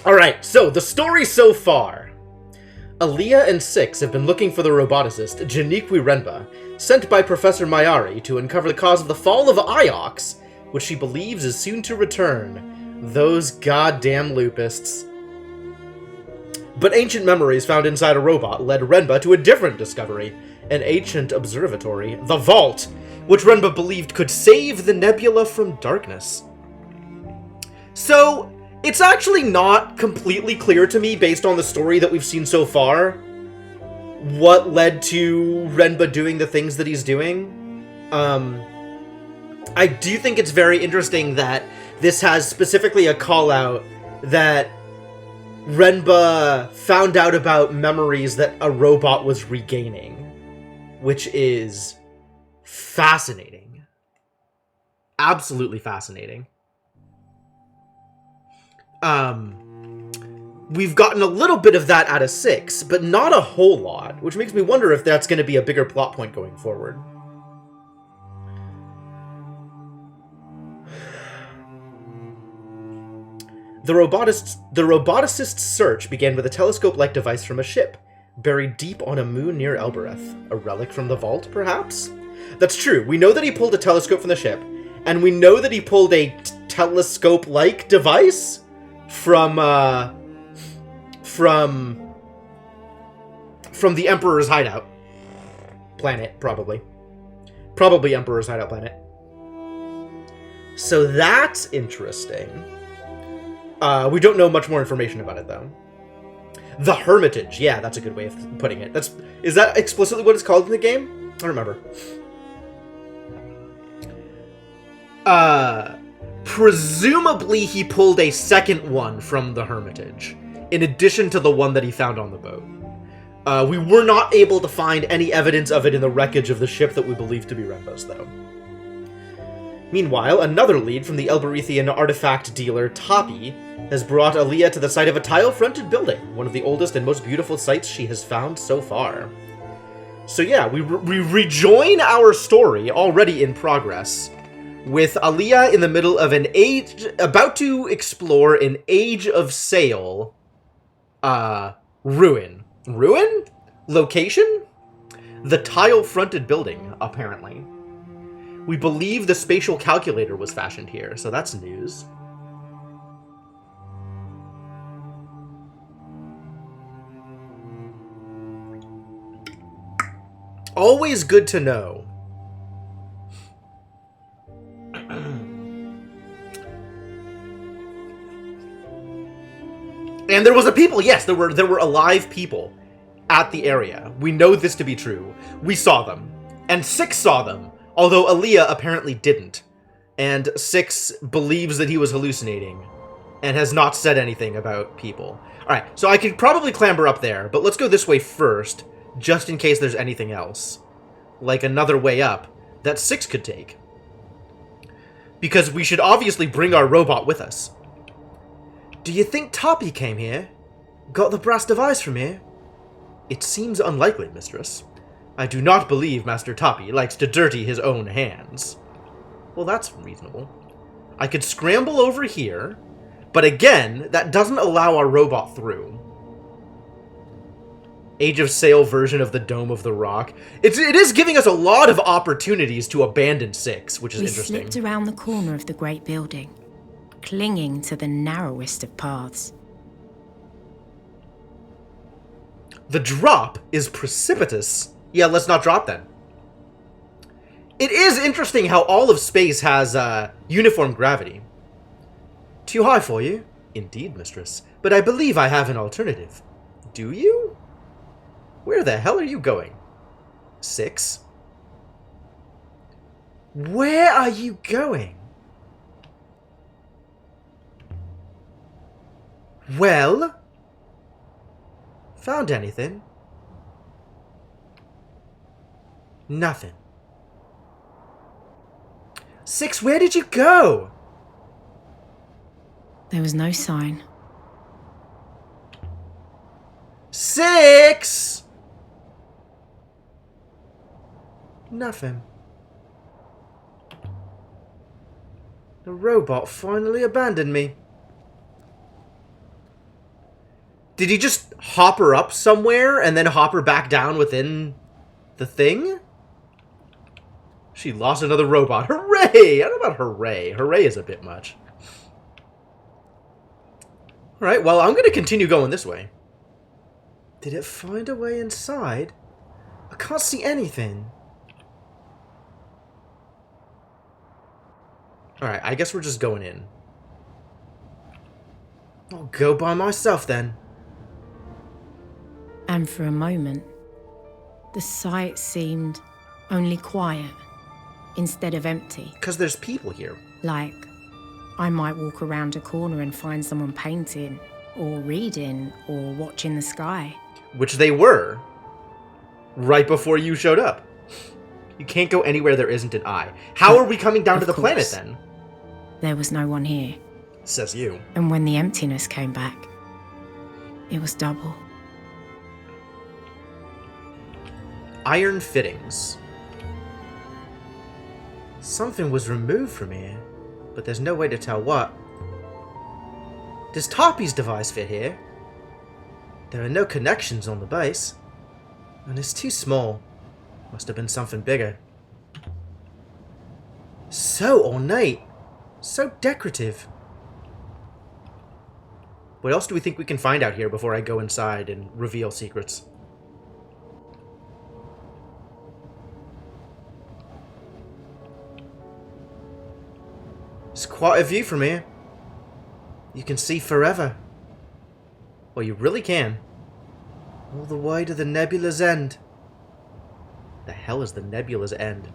Alright, so the story so far. Aaliyah and Six have been looking for the roboticist, Janiqui Renba, sent by Professor Mayari to uncover the cause of the fall of Iox, which she believes is soon to return. Those goddamn Lupists. But ancient memories found inside a robot led Renba to a different discovery, an ancient observatory, the Vault, which Renba believed could save the nebula from darkness. So, it's actually not completely clear to me, based on the story that we've seen so far, what led to Renba doing the things that he's doing. I do think it's very interesting that this has specifically a call-out that Renba found out about memories that a robot was regaining, which is fascinating. Absolutely fascinating. We've gotten a little bit of that out of Six, but not a whole lot, which makes me wonder if that's going to be a bigger plot point going forward. The roboticist's search began with a telescope-like device from a ship, buried deep on a moon near Elbereth. A relic from the vault, perhaps? That's true. We know that he pulled a telescope from the ship, and we know that he pulled a telescope-like device from the Emperor's hideout planet, probably. Probably Emperor's hideout planet. So that's interesting. We don't know much more information about it, though. The Hermitage. Yeah, that's a good way of putting it. Is that explicitly what it's called in the game? I don't remember. Presumably he pulled a second one from the Hermitage, in addition to the one that he found on the boat. We were not able to find any evidence of it in the wreckage of the ship that we believe to be Renba's, though. Meanwhile, another lead from the Elberethian artifact dealer, Tapi, has brought Aaliyah to the site of a tile-fronted building, one of the oldest and most beautiful sights she has found so far. So yeah, we rejoin our story, already in progress, with Aaliyah in the middle of about to explore an Age of Sail, ruin. Ruin? Location? The tile-fronted building, apparently. We believe the spatial calculator was fashioned here, so that's news. Always good to know. And there was a people, yes, there were alive people at the area. We know this to be true. We saw them. And Six saw them, although Aaliyah apparently didn't. And Six believes that he was hallucinating and has not said anything about people. Alright, so I could probably clamber up there, but let's go this way first, just in case there's anything else. Like another way up that Six could take. Because we should obviously bring our robot with us. Do you think Tapi came here? Got the brass device from here? It seems unlikely, mistress. I do not believe Master Tapi likes to dirty his own hands. Well, that's reasonable. I could scramble over here, but again, that doesn't allow our robot through. Age of Sail version of the Dome of the Rock. It is giving us a lot of opportunities to abandon Six, which is interesting. We slipped around the corner of the great building, clinging to the narrowest of paths. The drop is precipitous. Yeah, let's not drop then. It is interesting how all of space has uniform gravity. Too high for you? Indeed, mistress. But I believe I have an alternative. Do you? Where the hell are you going? Six? Where are you going? Well? Found anything? Nothing. Six, where did you go? There was no sign. Six! Nothing. The robot finally abandoned me. Did he just hop her up somewhere and then hop her back down within the thing? She lost another robot. Hooray! I don't know about hooray. Hooray is a bit much. Alright, well, I'm going to continue going this way. Did it find a way inside? I can't see anything. Alright, I guess we're just going in. I'll go by myself then. And for a moment, the site seemed only quiet instead of empty. Because there's people here. Like, I might walk around a corner and find someone painting, or reading, or watching the sky. Which they were. Right before you showed up. You can't go anywhere there isn't an eye. How are we coming down to the planet then? There was no one here. Says you. And when the emptiness came back, it was double. Iron fittings. Something was removed from here, but there's no way to tell what. Does Tarpey's device fit here? There are no connections on the base, and it's too small. Must have been something bigger. So ornate, so decorative. What else do we think we can find out here before I go inside and reveal secrets? It's quite a view from here. You can see forever. Well, you really can. All the way to the nebula's end. The hell is the nebula's end?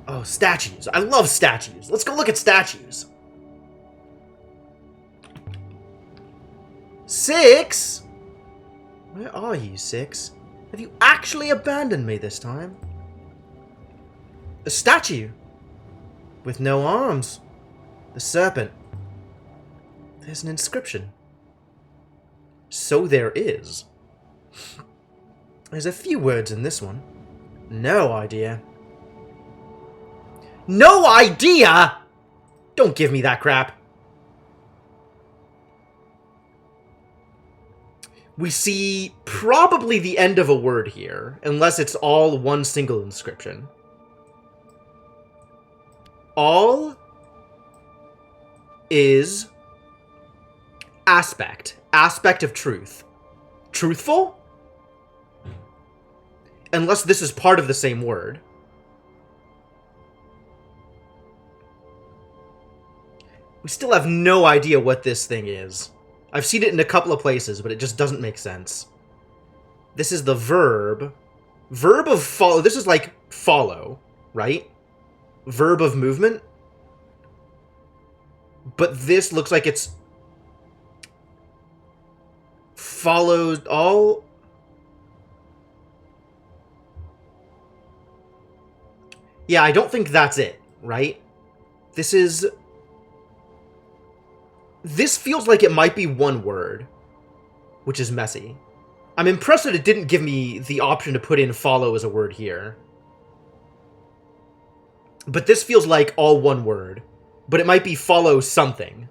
Oh, statues. I love statues. Let's go look at statues. 6? Where are you, 6? Have you actually abandoned me this time? A statue. With no arms. The serpent. There's an inscription. So there is. There's a few words in this one. No idea. No idea?! Don't give me that crap. We see probably the end of a word here, unless it's all one single inscription. All is aspect. Aspect of truth. Truthful? Unless this is part of the same word. We still have no idea what this thing is. I've seen it in a couple of places, but it just doesn't make sense. This is the verb. Verb of follow. This is like follow, right? Verb of movement. But this looks like it's follows all. Yeah, I don't think that's it, right? This feels like it might be one word, which is messy. I'm impressed that it didn't give me the option to put in follow as a word here. But this feels like all one word. But it might be follow something.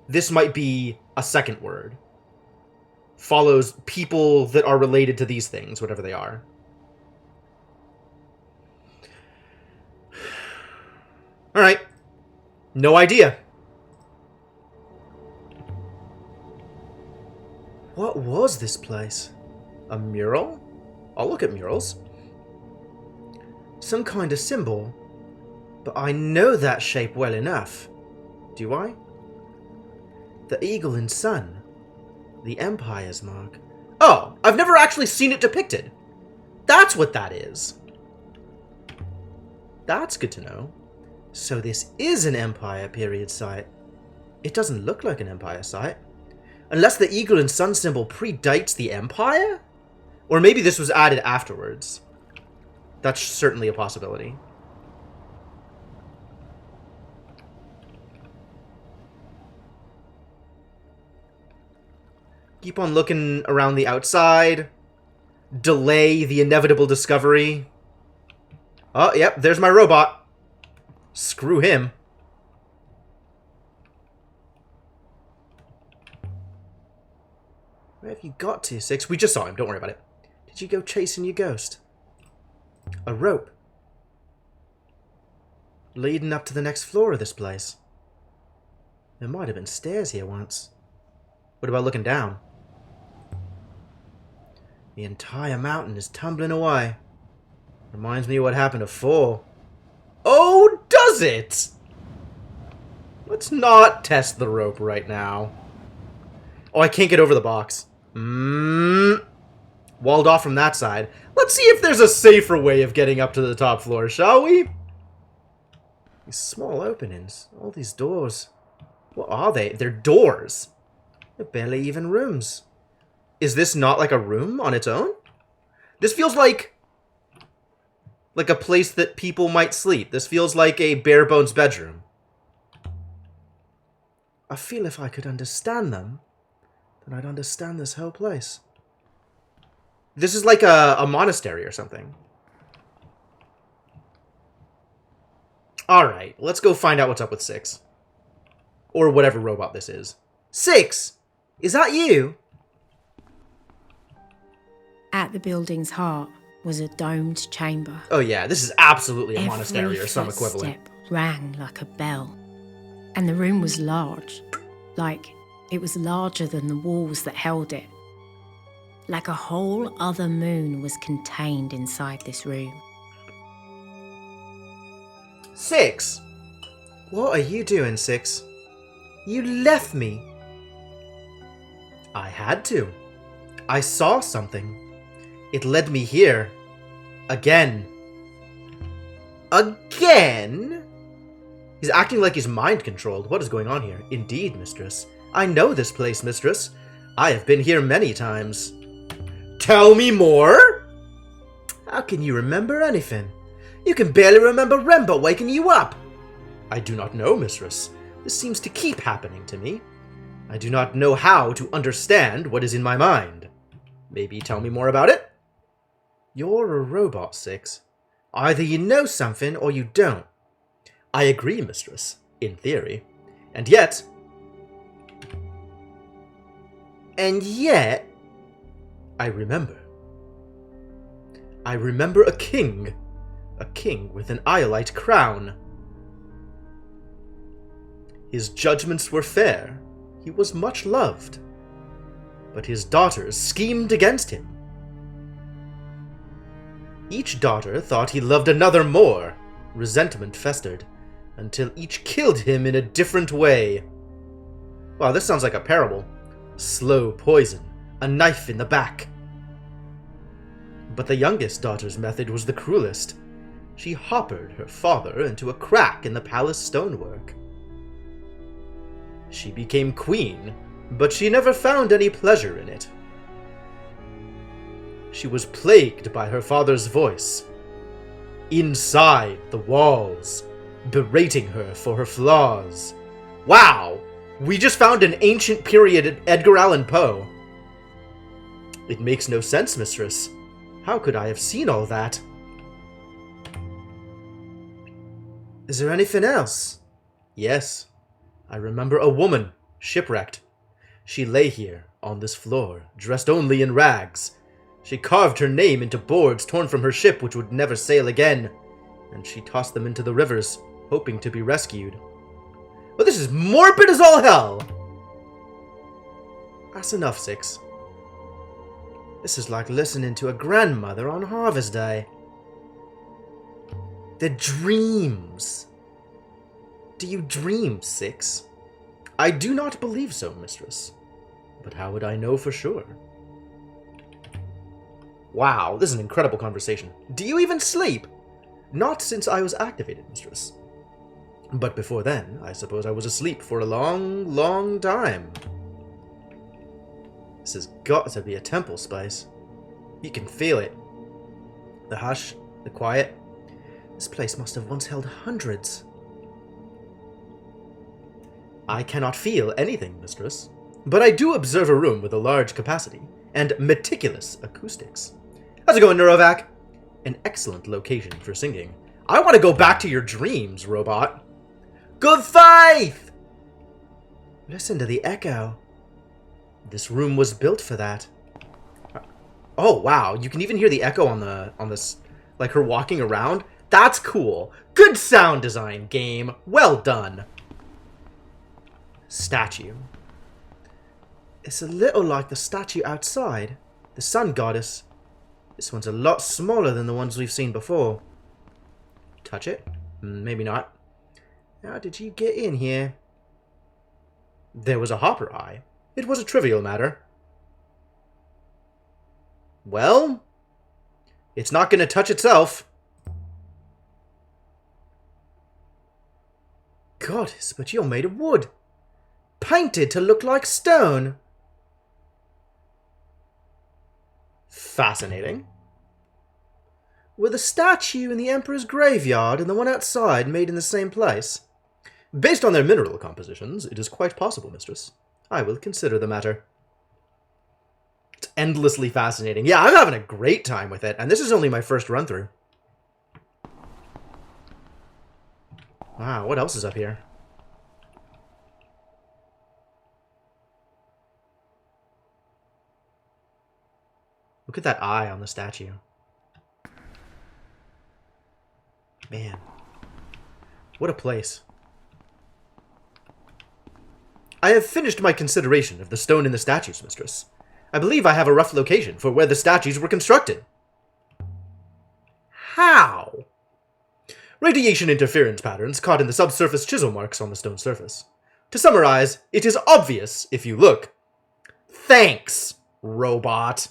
This might be a second word. Follows people that are related to these things, whatever they are. Alright. No idea. What was this place? A mural? I'll look at murals. Some kind of symbol. But I know that shape well enough. Do I? The eagle and sun. The Empire's mark. Oh, I've never actually seen it depicted. That's what that is. That's good to know. So this is an Empire period site. It doesn't look like an Empire site. Unless the eagle and sun symbol predates the Empire? Or maybe this was added afterwards. That's certainly a possibility. Keep on looking around the outside. Delay the inevitable discovery. Oh, yep, there's my robot. Screw him. Where have you got to, Six? We just saw him. Don't worry about it. Did you go chasing your ghost? A rope. Leading up to the next floor of this place. There might have been stairs here once. What about looking down? The entire mountain is tumbling away. Reminds me of what happened to 4. Oh, does it? Let's not test the rope right now. Oh, I can't get over the box. Walled off from that side. Let's see if there's a safer way of getting up to the top floor, shall we? These small openings. All these doors. What are they? They're doors. They're barely even rooms. Is this not like a room on its own? This feels like a place that people might sleep. This feels like a bare bones bedroom. I feel if I could understand them, then I'd understand this whole place. This is like a monastery or something. Alright, let's go find out what's up with 6. Or whatever robot this is. 6! Is that you? At the building's heart was a domed chamber. Oh yeah, this is absolutely a monastery or some Every equivalent. footstep rang like a bell. And the room was large. Like it was larger than the walls that held it. Like a whole other moon was contained inside this room. 6! What are you doing, 6? You left me. I had to. I saw something. It led me here. Again. Again? He's acting like he's mind-controlled. What is going on here? Indeed, mistress. I know this place, mistress. I have been here many times. Tell me more? How can you remember anything? You can barely remember Rembo waking you up. I do not know, mistress. This seems to keep happening to me. I do not know how to understand what is in my mind. Maybe tell me more about it? You're a robot, 6. Either you know something or you don't. I agree, mistress, in theory. And yet... I remember. I remember a king. A king with an iolite crown. His judgments were fair. He was much loved. But his daughters schemed against him. Each daughter thought he loved another more. Resentment festered, until each killed him in a different way. Wow, this sounds like a parable. Slow poison, a knife in the back. But the youngest daughter's method was the cruelest. She hoppered her father into a crack in the palace stonework. She became queen, but she never found any pleasure in it. She was plagued by her father's voice, inside the walls, berating her for her flaws. Wow! We just found an ancient period Edgar Allan Poe. It makes no sense, mistress. How could I have seen all that? Is there anything else? Yes. I remember a woman, shipwrecked. She lay here, on this floor, dressed only in rags. She carved her name into boards torn from her ship which would never sail again, and she tossed them into the rivers, hoping to be rescued. But this is morbid as all hell! That's enough, 6. This is like listening to a grandmother on Harvest Day. The dreams. Do you dream, 6? I do not believe so, mistress. But how would I know for sure? Wow, this is an incredible conversation. Do you even sleep? Not since I was activated, mistress. But before then, I suppose I was asleep for a long, long time. This has got to be a temple space. You can feel it. The hush, the quiet. This place must have once held hundreds. I cannot feel anything, mistress. But I do observe a room with a large capacity and meticulous acoustics. How's it going, Neurovac? An excellent location for singing. I want to go back to your dreams, robot. Good faith! Listen to the echo. This room was built for that. Oh, wow. You can even hear the echo on this, like her walking around. That's cool. Good sound design, game. Well done. Statue. It's a little like the statue outside. The sun goddess. This one's a lot smaller than the ones we've seen before. Touch it? Maybe not. How did you get in here? There was a hopper eye. It was a trivial matter. Well, it's not going to touch itself. Goddess, but you're made of wood. Painted to look like stone. Fascinating. Were the statue in the Emperor's graveyard and the one outside made in the same place? Based on their mineral compositions, it is quite possible, mistress. I will consider the matter. It's endlessly fascinating. Yeah, I'm having a great time with it, and this is only my first run-through. Wow, what else is up here? Look at that eye on the statue. Man. What a place. I have finished my consideration of the stone in the statues, mistress. I believe I have a rough location for where the statues were constructed. How? Radiation interference patterns caught in the subsurface chisel marks on the stone surface. To summarize, it is obvious if you look. Thanks, robot.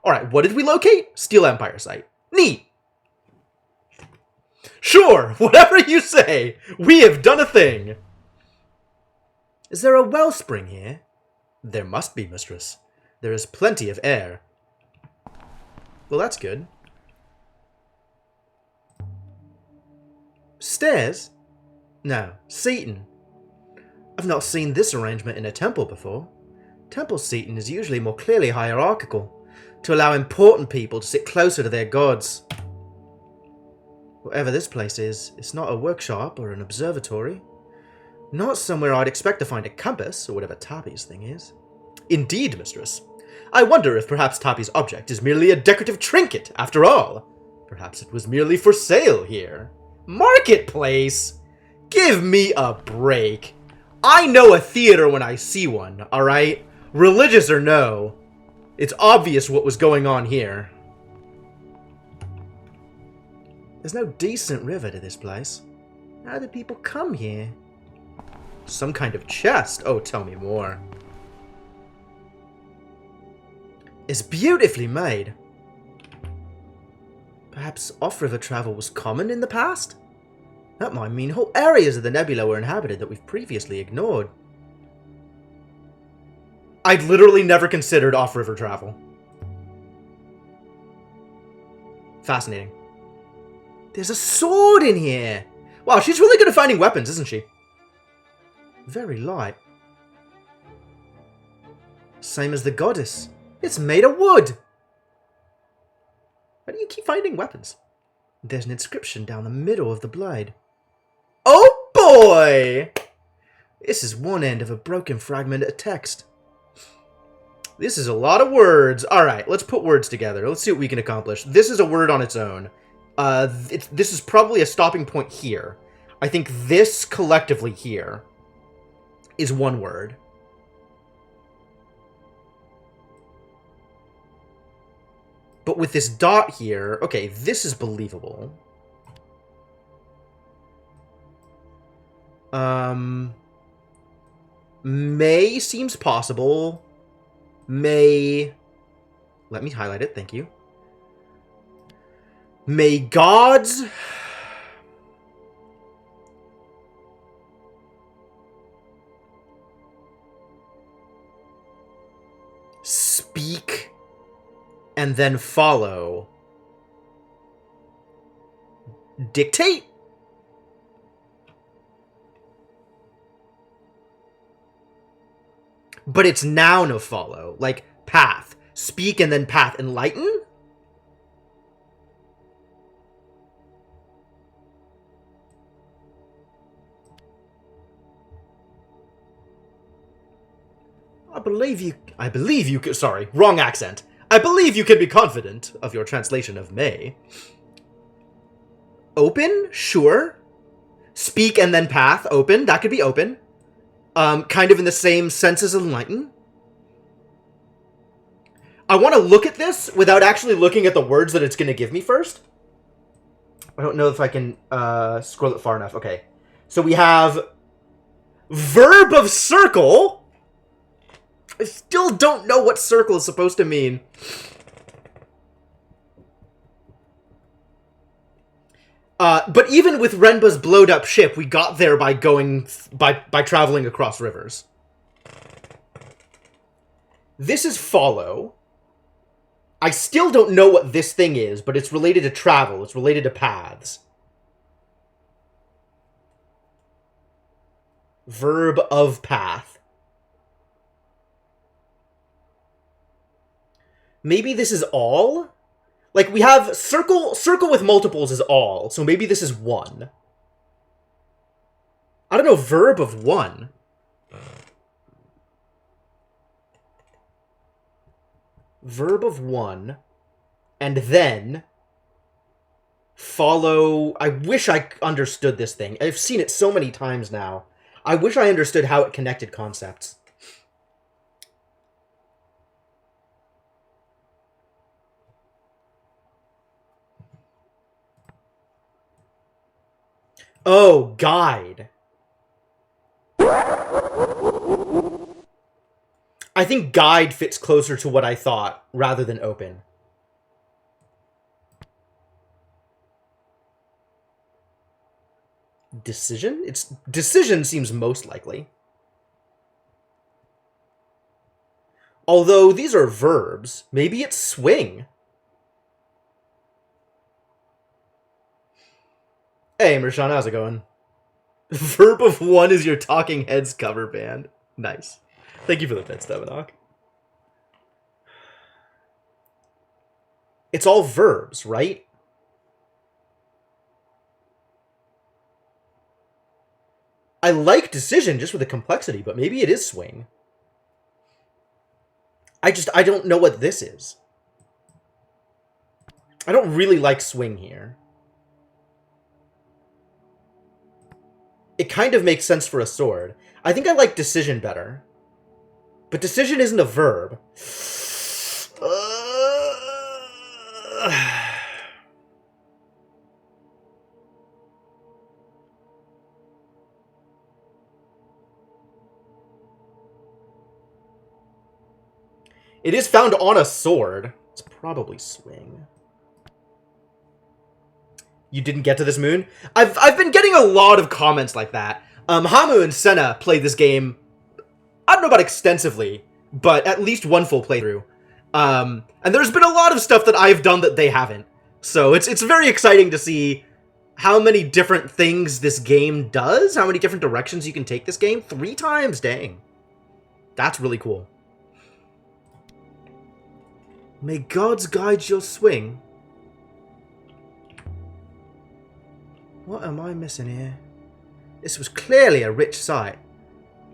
Alright, what did we locate? Steel Empire site. Neat. Sure, whatever you say. We have done a thing. Is there a wellspring here? There must be, mistress. There is plenty of air. Well, that's good. Stairs? No, seating. I've not seen this arrangement in a temple before. Temple seating is usually more clearly hierarchical, to allow important people to sit closer to their gods. Whatever this place is, it's not a workshop or an observatory. Not somewhere I'd expect to find a compass, or whatever Tapi's thing is. Indeed, mistress. I wonder if perhaps Tapi's object is merely a decorative trinket, after all. Perhaps it was merely for sale here. Marketplace? Give me a break. I know a theater when I see one, alright? Religious or no. It's obvious what was going on here. There's no decent river to this place. How did people come here? Some kind of chest. Oh, tell me more. It's beautifully made. Perhaps off-river travel was common in the past? That might mean whole areas of the nebula were inhabited that we've previously ignored. I'd literally never considered off-river travel. Fascinating. There's a sword in here! Wow, she's really good at finding weapons, isn't she? Very light. Same as the goddess. It's made of wood! How do you keep finding weapons? There's an inscription down the middle of the blade. Oh boy! This is one end of a broken fragment of text. This is a lot of words. Alright, let's put words together. Let's see what we can accomplish. This is a word on its own. This is probably a stopping point here. I think this collectively here is one word. But with this dot here, okay, this is believable. May seems possible. May... Let me highlight it, thank you. May gods... speak and then follow. Dictate? But it's noun of follow, like path. Speak and then path. Enlighten? I believe you, sorry, wrong accent. I believe you can be confident of your translation of May. Open? Sure. Speak and then path, open, that could be open. Kind of in the same sense as enlighten. I want to look at this without actually looking at the words that it's going to give me first. I don't know if I can scroll it far enough. Okay. So we have verb of circle. I still don't know what circle is supposed to mean. But even with Renba's blowed up ship, we got there by going by traveling across rivers. This is follow. I still don't know what this thing is, but it's related to travel. It's related to paths. Verb of path. Maybe this is all? Like, we have circle with multiples is all, so maybe this is one. I don't know, verb of one. Verb of one, and then follow. I wish I understood this thing. I've seen it so many times now. I wish I understood how it connected concepts. Oh, guide. I think guide fits closer to what I thought, rather than open. Decision? Decision seems most likely. Although these are verbs, maybe it's swing. Hey, Mershawn, how's it going? Verb of one is your Talking Heads cover band. Nice. Thank you for the bits, Devanok. It's all verbs, right? I like decision just with the complexity, but maybe it is swing. I don't know what this is. I don't really like swing here. It kind of makes sense for a sword. I think I like decision better. But decision isn't a verb. It is found on a sword. It's probably swing. You didn't get to this moon? I've been getting a lot of comments like that. Hamu and Senna played this game, I don't know about extensively, but at least one full playthrough. And there's been a lot of stuff that I've done that they haven't. So it's very exciting to see how many different things this game does, how many different directions you can take this game. 3 times, dang. That's really cool. May gods guide your swing. What am I missing here? This was clearly a rich sight.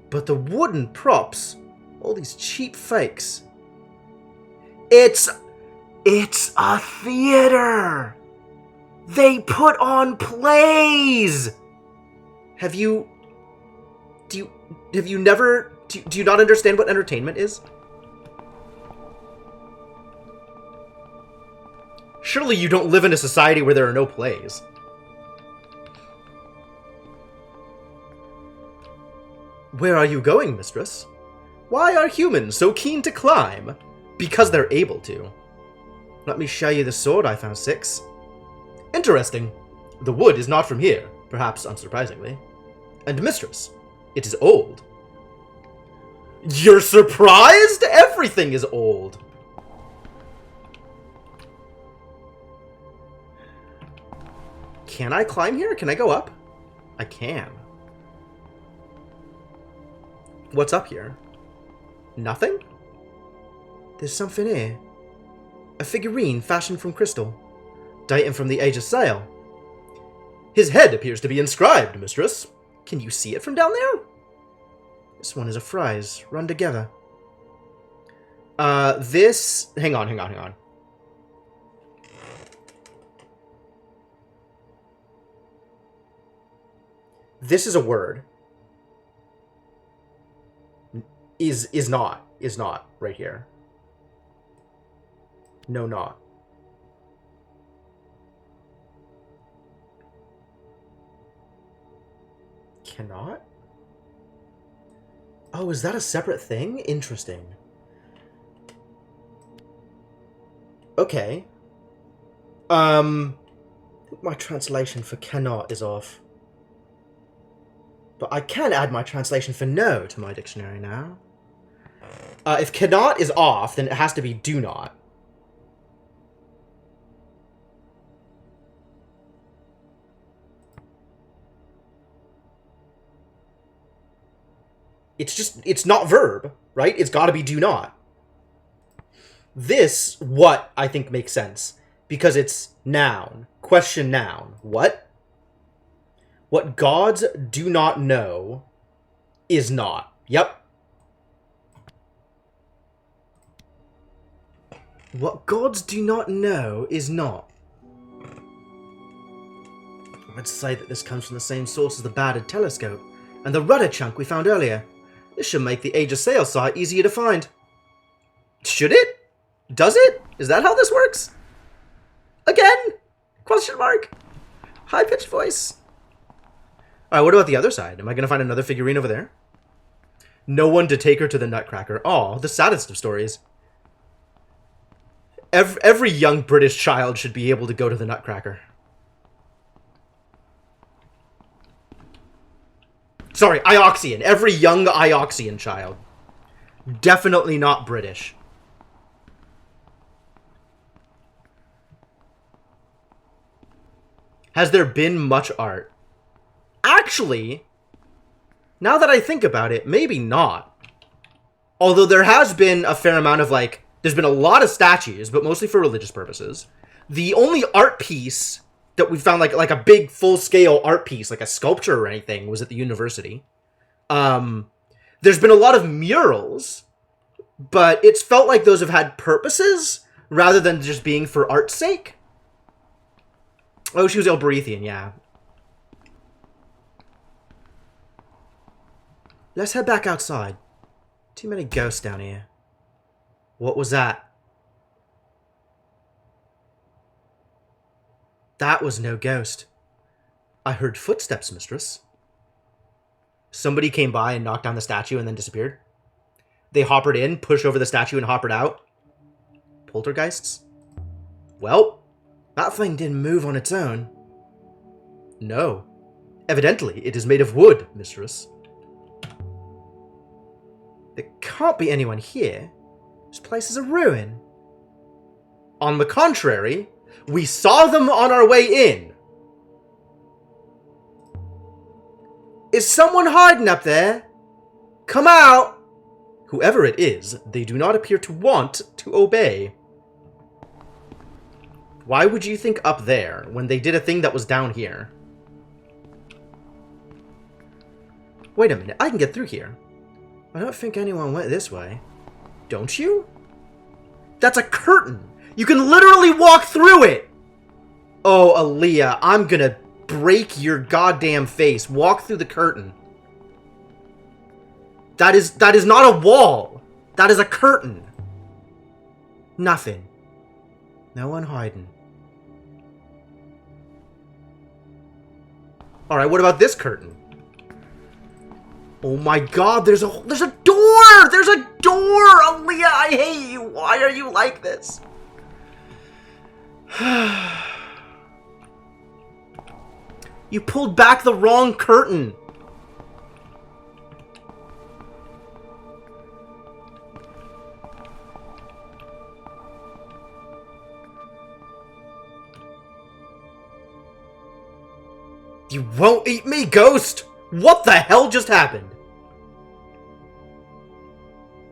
But the wooden props, all these cheap fakes. It's a theater! They put on plays! Do you not understand what entertainment is? Surely you don't live in a society where there are no plays. Where are you going, mistress? Why are humans so keen to climb? Because they're able to. Let me show you the sword I found, Six. Interesting. The wood is not from here, perhaps unsurprisingly. And mistress, it is old. You're surprised? Everything is old. Can I climb here? Can I go up? I can. What's up here? Nothing? There's something here. A figurine fashioned from crystal, dating from the age of sail. His head appears to be inscribed, mistress. Can you see it from down there? This one is a phrase, run together. This... Hang on. This is a word. Is not right here. No, not. Cannot? Oh, is that a separate thing? Interesting. Okay. My translation for cannot is off. But I can add my translation for no to my dictionary now. If cannot is off, then it has to be do not. It's not verb, right? It's gotta be do not. This, what, I think makes sense. Because it's noun. Question noun. What? What gods do not know is not. Yep. What gods do not know is not. I'd say that this comes from the same source as the Battered Telescope and the rudder chunk we found earlier. This should make the Age of Sail site easier to find. Should it? Does it? Is that how this works? Again? Question mark? High-pitched voice. Alright, what about the other side? Am I going to find another figurine over there? No one to take her to the Nutcracker. Aw, the saddest of stories. Every young British child should be able to go to the Nutcracker. Sorry, Ioxian. Every young Ioxian child. Definitely not British. Has there been much art? Actually, now that I think about it, maybe not. Although there has been a fair amount of, like, there's been a lot of statues, but mostly for religious purposes. The only art piece that we found, like a big full-scale art piece, like a sculpture or anything, was at the university. There's been a lot of murals, but it's felt like those have had purposes rather than just being for art's sake. Oh, she was Elberethian, yeah. Let's head back outside. Too many ghosts down here. What was that? That was no ghost. I heard footsteps, mistress. Somebody came by and knocked down the statue and then disappeared. They hoppered in, pushed over the statue, and hoppered out. Poltergeists? Well, that thing didn't move on its own. No. Evidently, it is made of wood, mistress. There can't be anyone here. This place is a ruin. On the contrary, we saw them on our way in. Is someone hiding up there? Come out! Whoever it is, they do not appear to want to obey. Why would you think up there when they did a thing that was down here? Wait a minute, I can get through here. I don't think anyone went this way. Don't you? That's a curtain! You can literally walk through it! Oh, Aaliyah, I'm gonna break your goddamn face. Walk through the curtain. That is not a wall. That is a curtain. Nothing. No one hiding. Alright, what about this curtain? Oh my god, there's a door! There's a door! Aaliyah, I hate you! Why are you like this? You pulled back the wrong curtain! You won't eat me, ghost! What the hell just happened?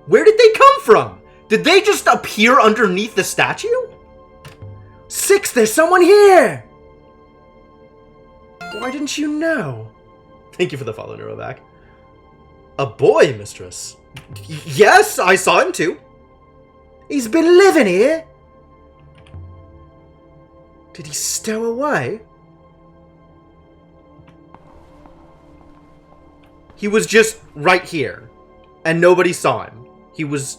Where did they come from? Did they just appear underneath the statue? 6, there's someone here! Why didn't you know? Thank you for the follow, Neuroback. A boy, mistress. Yes, I saw him too. He's been living here? Did he stow away? He was just right here, and nobody saw him. He was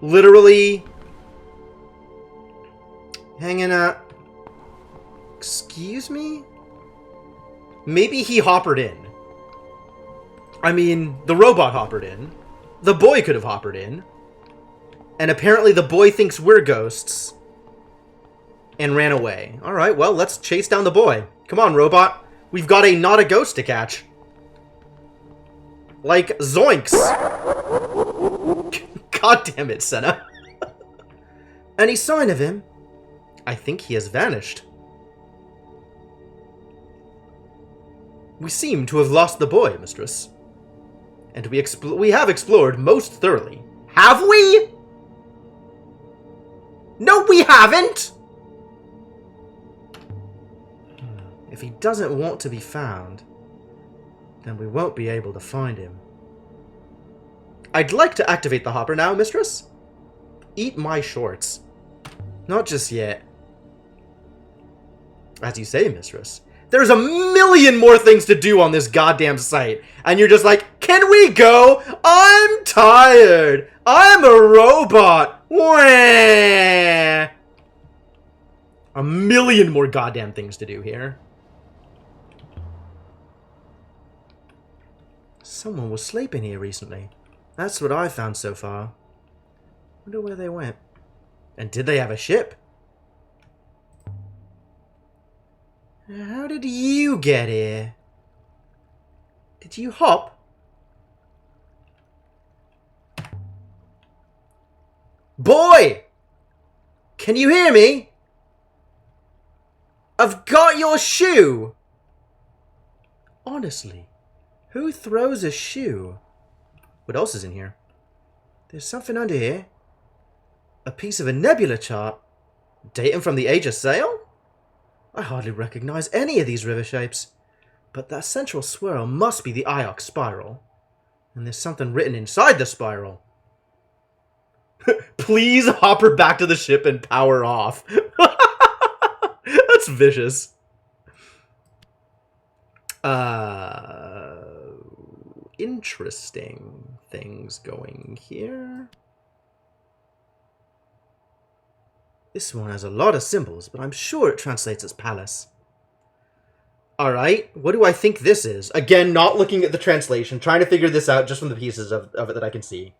literally hanging out. Excuse me? Maybe he hoppered in. I mean, the robot hoppered in. The boy could have hoppered in. And apparently the boy thinks we're ghosts. And ran away. Alright, well, let's chase down the boy. Come on, robot. We've got a not a ghost to catch. Like, zoinks. God damn it, Senna. Any sign of him? I think he has vanished. We seem to have lost the boy, mistress. And we have explored most thoroughly. Have we? No, we haven't! If he doesn't want to be found, then we won't be able to find him. I'd like to activate the hopper now, mistress. Eat my shorts. Not just yet. As you say, mistress. There's a million more things to do on this goddamn site. And you're just like, can we go? I'm tired. I'm a robot. Wah. A million more goddamn things to do here. Someone was sleeping here recently. That's what I found so far. Wonder where they went. And did they have a ship? How did you get here? Did you hop? Boy! Can you hear me? I've got your shoe! Honestly, who throws a shoe? What else is in here? There's something under here. A piece of a nebula chart. Dating from the Age of Sail? I hardly recognize any of these river shapes. But that central swirl must be the Iox spiral. And there's something written inside the spiral. Please hopper back to the ship and power off. That's vicious. Interesting things going here. This one has a lot of symbols, but I'm sure it translates as palace. Alright, what do I think this is? Again, not looking at the translation, trying to figure this out just from the pieces of it that I can see.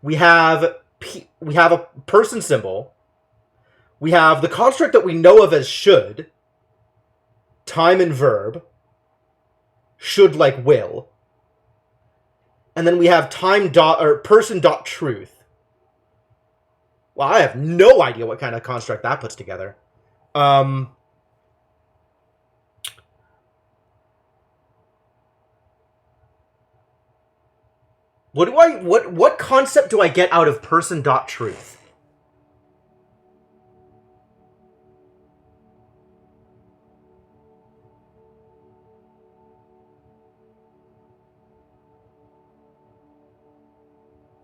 We have a person symbol. We have the construct that we know of as should. Time and verb. Should like will. And then we have person dot truth. Well, I have no idea what kind of construct that puts together. What concept do I get out of person dot truth?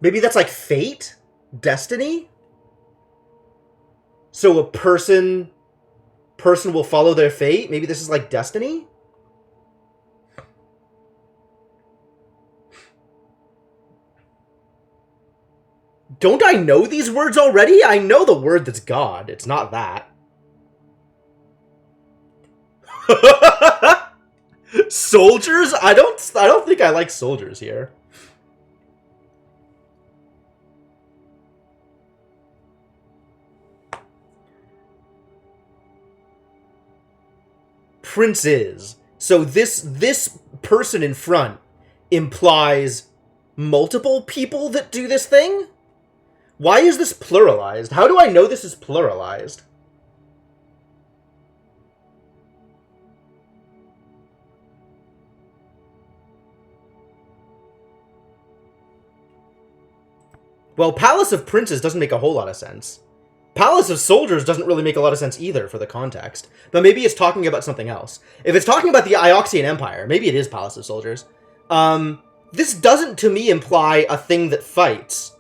Maybe that's like fate? Destiny? So a person will follow their fate? Maybe this is like destiny? Don't I know these words already? I know the word that's God. It's not that. Soldiers? I don't think I like soldiers here. Princes. So this person in front implies multiple people that do this thing? Why is this pluralized? How do I know this is pluralized? Well, Palace of Princes doesn't make a whole lot of sense. Palace of Soldiers doesn't really make a lot of sense either for the context. But maybe it's talking about something else. If it's talking about the Ioxian Empire, maybe it is Palace of Soldiers. This doesn't, to me, imply a thing that fights.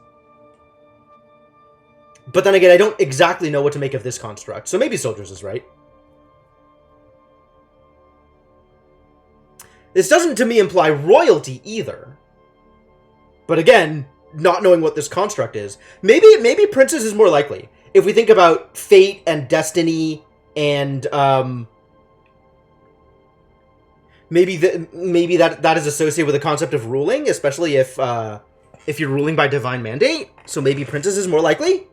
But then again, I don't exactly know what to make of this construct, so maybe Soldiers is right. This doesn't, to me, imply royalty either. But again, not knowing what this construct is. Maybe Princess is more likely. If we think about fate and destiny and, maybe that is associated with the concept of ruling, especially if you're ruling by divine mandate. So maybe Princess is more likely?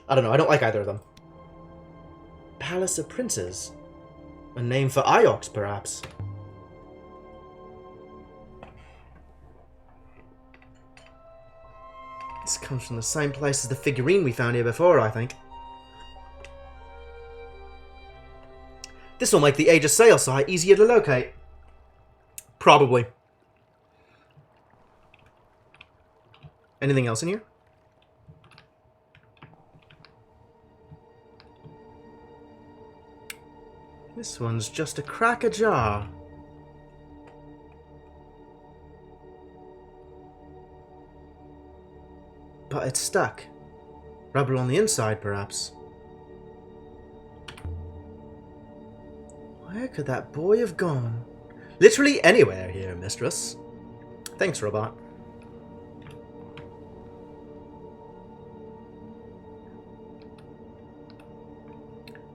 I don't know, I don't like either of them. Palace of Princes. A name for Iox, perhaps. This comes from the same place as the figurine we found here before, I think. This will make the Age of Sail site easier to locate. Probably. Anything else in here? This one's just a crack ajar. But it's stuck. Rubber on the inside, perhaps. Where could that boy have gone? Literally anywhere here, mistress. Thanks, robot.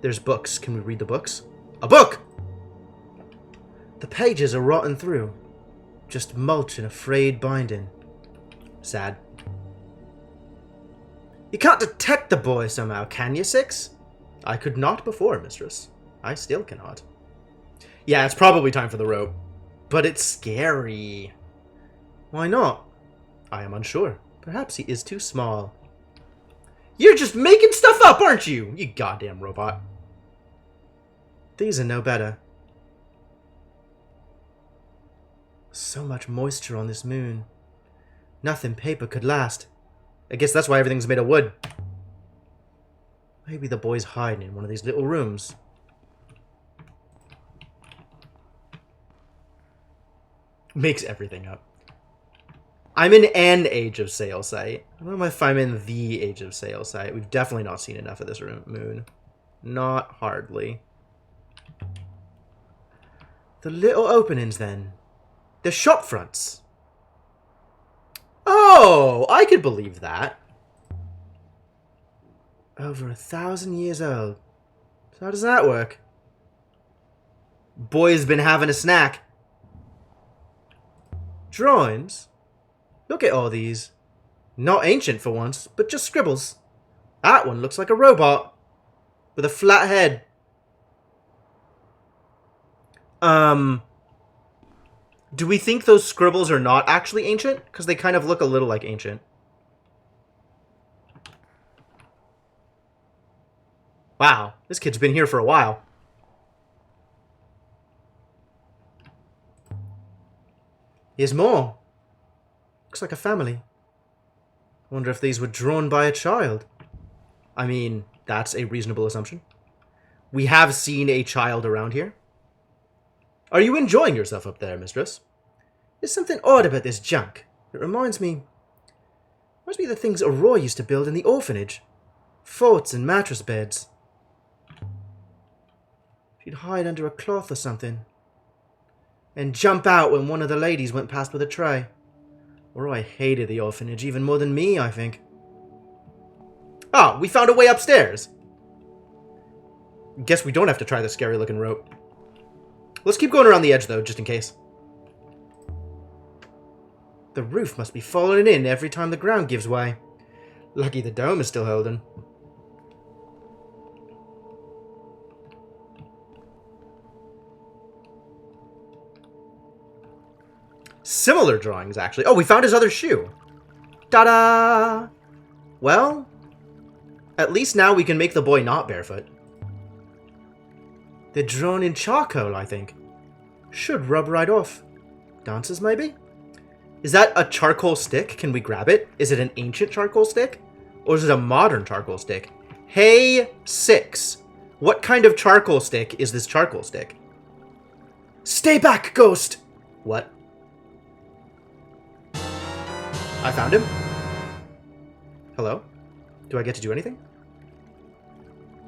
There's books. Can we read the books? A book! The pages are rotten through. Just mulch and a frayed binding. Sad. You can't detect the boy somehow, can you, Six? I could not before, mistress. I still cannot. Yeah, it's probably time for the rope. But it's scary. Why not? I am unsure. Perhaps he is too small. You're just making stuff up, aren't you? You goddamn robot. These are no better. So much moisture on this moon. Nothing paper could last. I guess that's why everything's made of wood. Maybe the boy's hiding in one of these little rooms. Makes everything up. I'm in an Age of Sail site. I don't know if I'm in the Age of Sail site. We've definitely not seen enough of this moon. Not hardly. The little openings, then. The shop fronts. Oh, I could believe that. Over 1,000 years old. So how does that work? Boy's been having a snack. Drawings? Look at all these. Not ancient for once, but just scribbles. That one looks like a robot. With a flat head. Do we think those scribbles are not actually ancient? Because they kind of look a little like ancient. Wow, this kid's been here for a while. Here's more. Looks like a family. Wonder if these were drawn by a child. I mean, that's a reasonable assumption. We have seen a child around here. Are you enjoying yourself up there, mistress? There's something odd about this junk. It reminds me of the things Aurora used to build in the orphanage. Forts and mattress beds. She'd hide under a cloth or something. And jump out when one of the ladies went past with a tray. Aurora hated the orphanage even more than me, I think. Ah, we found a way upstairs. Guess we don't have to try the scary looking rope. Let's keep going around the edge, though, just in case. The roof must be falling in every time the ground gives way. Lucky the dome is still holding. Similar drawings, actually. Oh, we found his other shoe. Ta-da! Well, at least now we can make the boy not barefoot. They're drawn in charcoal, I think. Should rub right off. Dancers, maybe? Is that a charcoal stick? Can we grab it? Is it an ancient charcoal stick? Or is it a modern charcoal stick? Hey, Six. What kind of charcoal stick is this charcoal stick? Stay back, ghost! What? I found him. Hello? Do I get to do anything?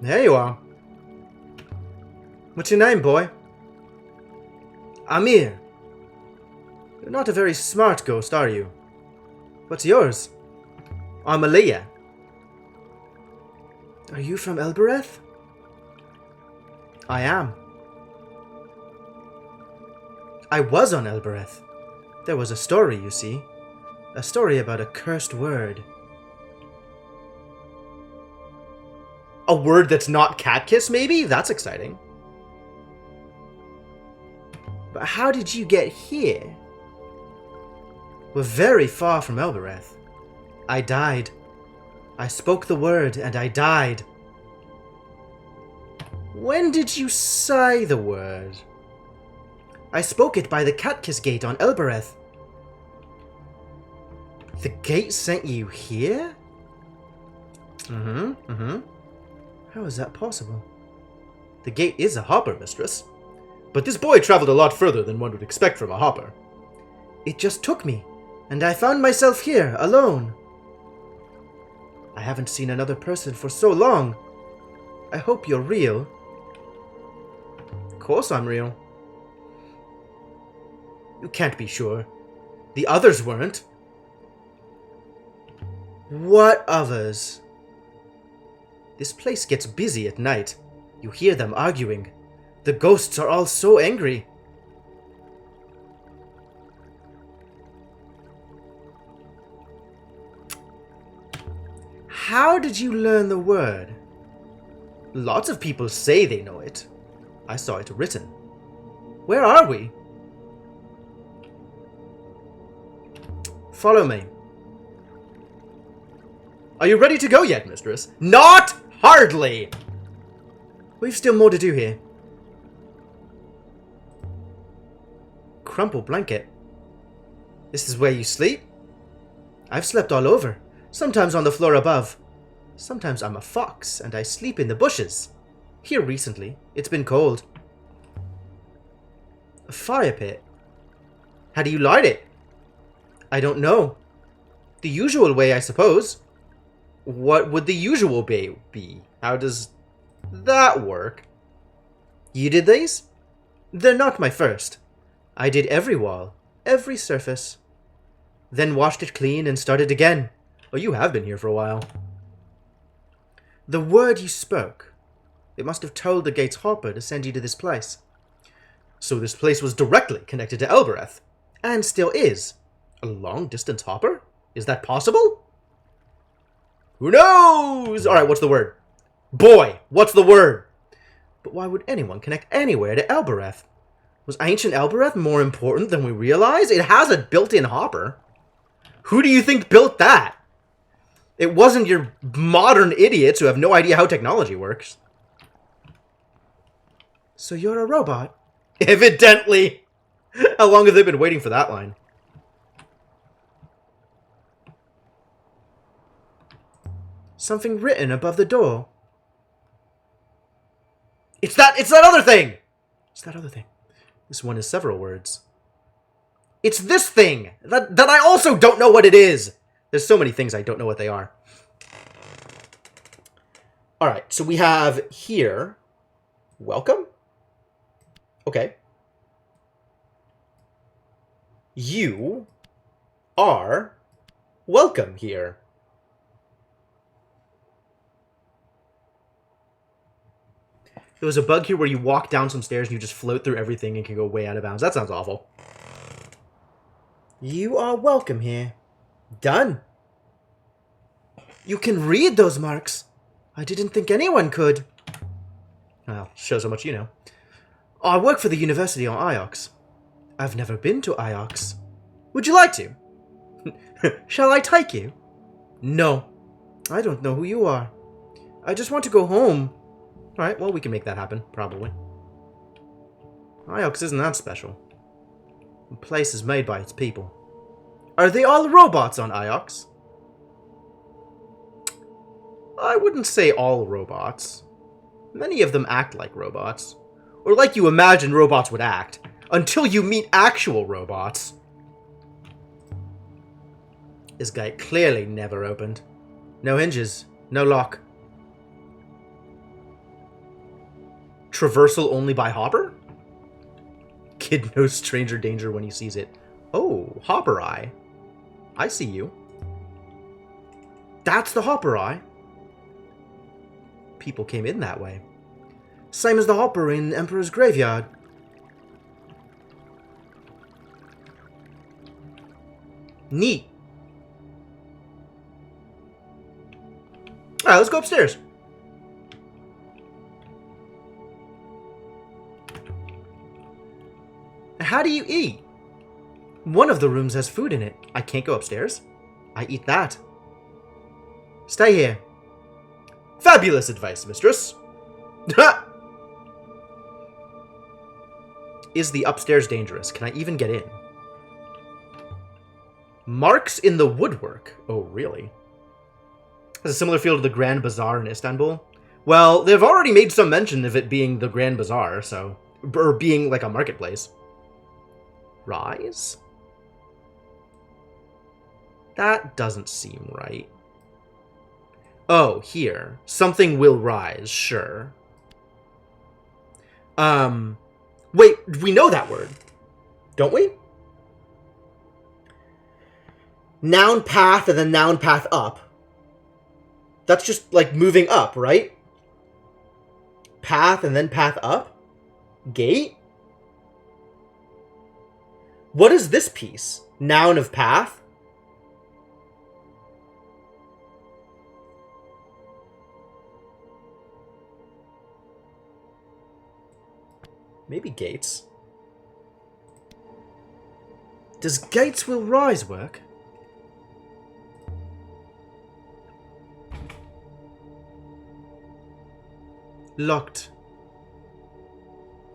There you are. What's your name, boy? Amir. You're not a very smart ghost, are you? What's yours? I'm Aliyah. Are you from Elbereth? I am. I was on Elbereth. There was a story, you see. A story about a cursed word. A word that's not cat kiss, maybe? That's exciting. But how did you get here? We're very far from Elbereth. I died. I spoke the word and I died. When did you say the word? I spoke it by the Catkiss Gate on Elbereth. The gate sent you here? How is that possible? The gate is a hopper, mistress. But this boy traveled a lot further than one would expect from a hopper. It just took me, and I found myself here, alone. I haven't seen another person for so long. I hope you're real. Of course I'm real. You can't be sure. The others weren't. What others? This place gets busy at night. You hear them arguing. The ghosts are all so angry. How did you learn the word? Lots of people say they know it. I saw it written. Where are we? Follow me. Are you ready to go yet, mistress? Not hardly! We've still more to do here. Crumple blanket. This is where you sleep? I've slept all over. Sometimes on the floor above. Sometimes I'm a fox and I sleep in the bushes. Here recently, it's been cold. A fire pit. How do you light it? I don't know. The usual way, I suppose. What would the usual way be? How does that work? You did these? They're not my first. I did every wall, every surface. Then washed it clean and started again. Oh, you have been here for a while. The word you spoke. It must have told the gate's hopper to send you to this place. So this place was directly connected to Elbereth. And still is. A long-distance hopper? Is that possible? Who knows? Alright, what's the word? Boy, what's the word? But why would anyone connect anywhere to Elbereth? Was ancient Elbereth more important than we realize? It has a built-in hopper. Who do you think built that? It wasn't your modern idiots who have no idea how technology works. So you're a robot? Evidently! How long have they been waiting for that line? Something written above the door. It's that other thing! It's that other thing. This one is several words. It's this thing! That I also don't know what it is! There's so many things I don't know what they are. Alright, so we have here... Welcome? Okay. You are welcome here. There was a bug here where you walk down some stairs and you just float through everything and can go way out of bounds. That sounds awful. You are welcome here. Done. You can read those marks. I didn't think anyone could. Well, shows how much you know. I work for the university on Iox. I've never been to Iox. Would you like to? Shall I take you? No. I don't know who you are. I just want to go home. Alright, well, we can make that happen, probably. Iox isn't that special. The place is made by its people. Are they all robots on Iox? I wouldn't say all robots. Many of them act like robots. Or like you imagine robots would act. Until you meet actual robots. This guy clearly never opened. No hinges. No lock. Traversal only by Hopper? Kid knows stranger danger when he sees it. Oh, Hopper Eye. I see you. That's the Hopper Eye. People came in that way. Same as the Hopper in Emperor's Graveyard. Neat. Alright, let's go upstairs. How do you eat? One of the rooms has food in it. I can't go upstairs. I eat that. Stay here. Fabulous advice, mistress. Is the upstairs dangerous? Can I even get in? Marks in the woodwork. Oh, really? Has a similar feel to the Grand Bazaar in Istanbul. Well, they've already made some mention of it being the Grand Bazaar, so... or being like a marketplace. Rise? That doesn't seem right. Oh, here. Something will rise, sure. Wait, we know that word, don't we? Noun path and then noun path up. That's just like moving up, right? Path and then path up? Gate? What is this piece? Noun of path? Maybe gates. Does gates will rise work? Locked.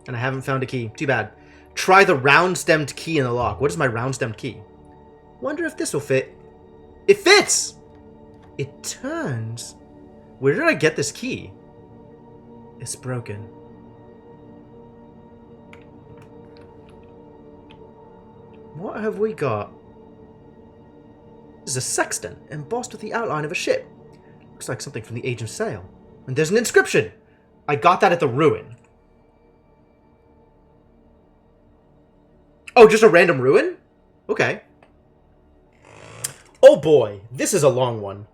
And I haven't found a key. Too bad. Try the round-stemmed key in the lock. What is my round-stemmed key? Wonder if this will fit. It fits! It turns. Where did I get this key? It's broken. What have we got? This is a sextant embossed with the outline of a ship. Looks like something from the Age of Sail. And there's an inscription! I got that at the ruin. Oh, just a random ruin? Okay. Oh boy, this is a long one.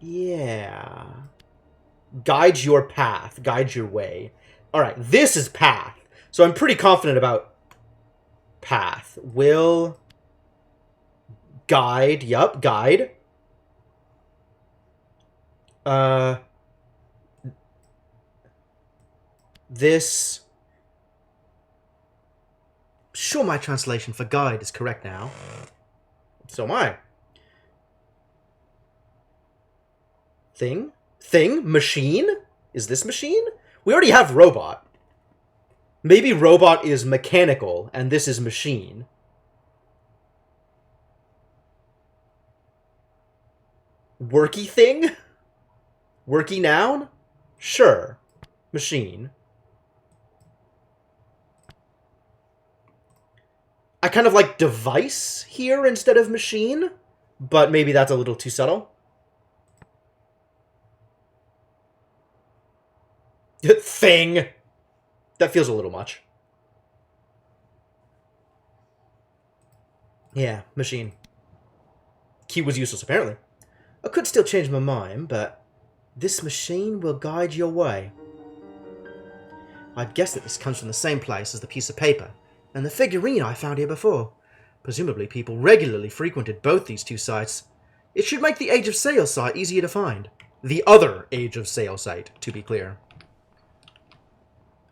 Yeah. Guide your path. Guide your way. Alright, this is path. So I'm pretty confident about path. Will... Guide. Yup, guide. This... Sure, my translation for guide is correct now. So am I. Thing? Thing? Machine? Is this machine? We already have robot. Maybe robot is mechanical, and this is machine. Worky thing? Worky noun? Sure. Machine. I kind of like device here instead of machine, but maybe that's a little too subtle. Thing. That feels a little much. Yeah, machine. Key was useless, apparently. I could still change my mind, but this machine will guide your way. I'd guess that this comes from the same place as the piece of paper and the figurine I found here before. Presumably people regularly frequented both these two sites. It should make the Age of Sail site easier to find. The other Age of Sail site, to be clear.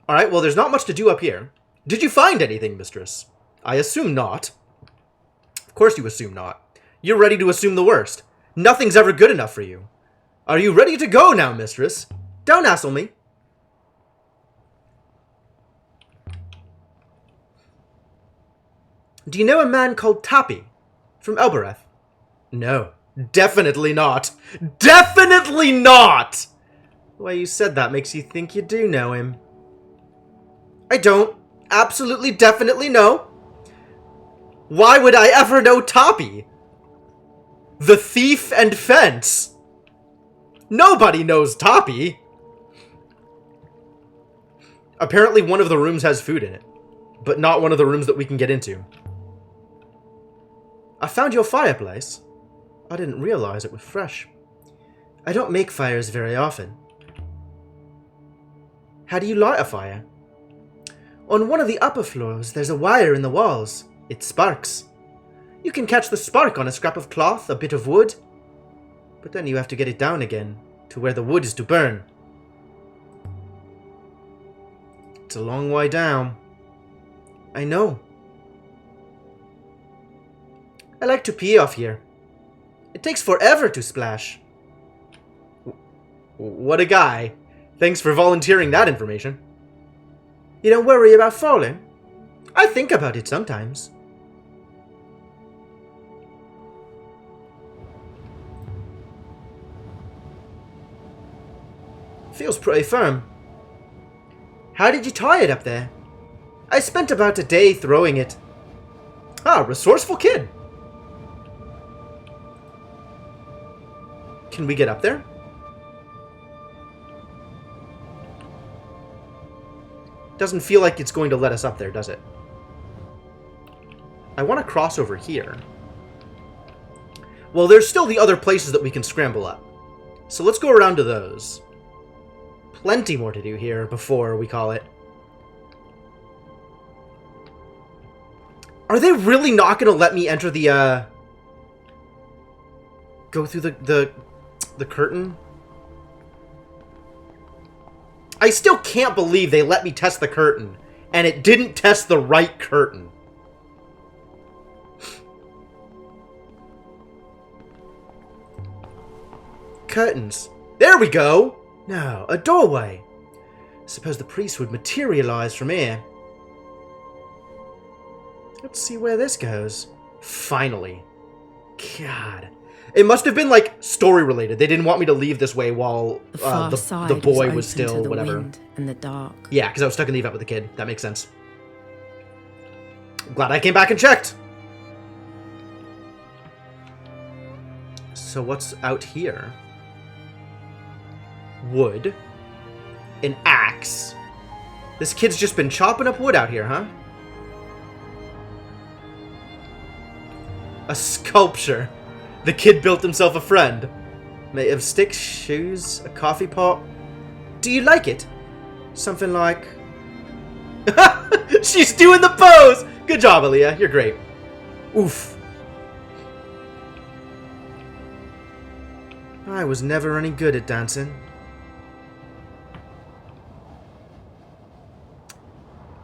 Alright, well there's not much to do up here. Did you find anything, mistress? I assume not. Of course you assume not. You're ready to assume the worst. Nothing's ever good enough for you. Are you ready to go now, mistress? Don't hassle me. Do you know a man called Tappy? From Elbereth? No. Definitely not. Definitely not! The way you said that makes you think you do know him. I don't. Absolutely, definitely no. Why would I ever know Toppy? The thief and fence. Nobody knows Toppy. Apparently one of the rooms has food in it, but not one of the rooms that we can get into. I found your fireplace. I didn't realize it was fresh. I don't make fires very often. How do you light a fire? On one of the upper floors, there's a wire in the walls. It sparks. You can catch the spark on a scrap of cloth, a bit of wood, but then you have to get it down again to where the wood is to burn. It's a long way down. I know. I like to pee off here. It takes forever to splash. What a guy. Thanks for volunteering that information. You don't worry about falling? I think about it sometimes. Feels pretty firm. How did you tie it up there? I spent about a day throwing it. Ah, resourceful kid. Can we get up there? Doesn't feel like it's going to let us up there, does it? I want to cross over here. Well, there's still the other places that we can scramble up. So let's go around to those. Plenty more to do here before we call it. Are they really not going to let me enter the, go through the curtain? I still can't believe they let me test the curtain, and it didn't test the right curtain. Curtains. There we go! No, a doorway. Suppose the priest would materialize from here. Let's see where this goes. Finally. God. It must have been, like, story-related. They didn't want me to leave this way while the boy was still, the whatever. Wind and the dark. Yeah, because I was stuck in the event with the kid. That makes sense. Glad I came back and checked. So what's out here? Wood. An axe. This kid's just been chopping up wood out here, huh? A sculpture. The kid built himself a friend. Made of sticks, shoes, a coffee pot. Do you like it? Something like... She's doing the pose! Good job, Aaliyah. You're great. Oof. I was never any good at dancing.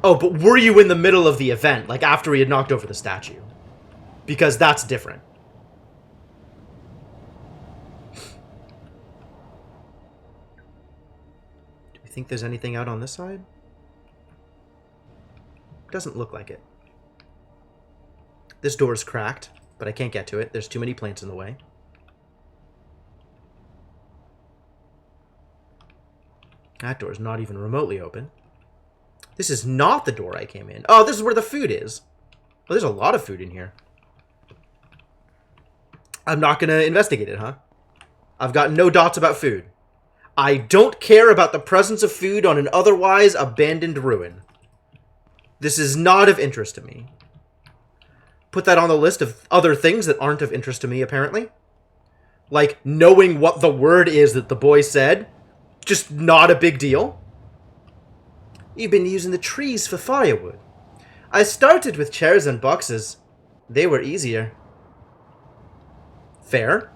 Oh, but were you in the middle of the event, like after he had knocked over the statue? Because that's different. Do you think there's anything out on this side? Doesn't look like it. This door is cracked, but I can't get to it. There's too many plants in the way. That door's not even remotely open. This is not the door I came in. Oh, this is where the food is. Well, there's a lot of food in here. I'm not going to investigate it, huh? I've got no dots about food. I don't care about the presence of food on an otherwise abandoned ruin. This is not of interest to me. Put that on the list of other things that aren't of interest to me, apparently. Like knowing what the word is that the boy said. Just not a big deal. You've been using the trees for firewood. I started with chairs and boxes. They were easier. Fair.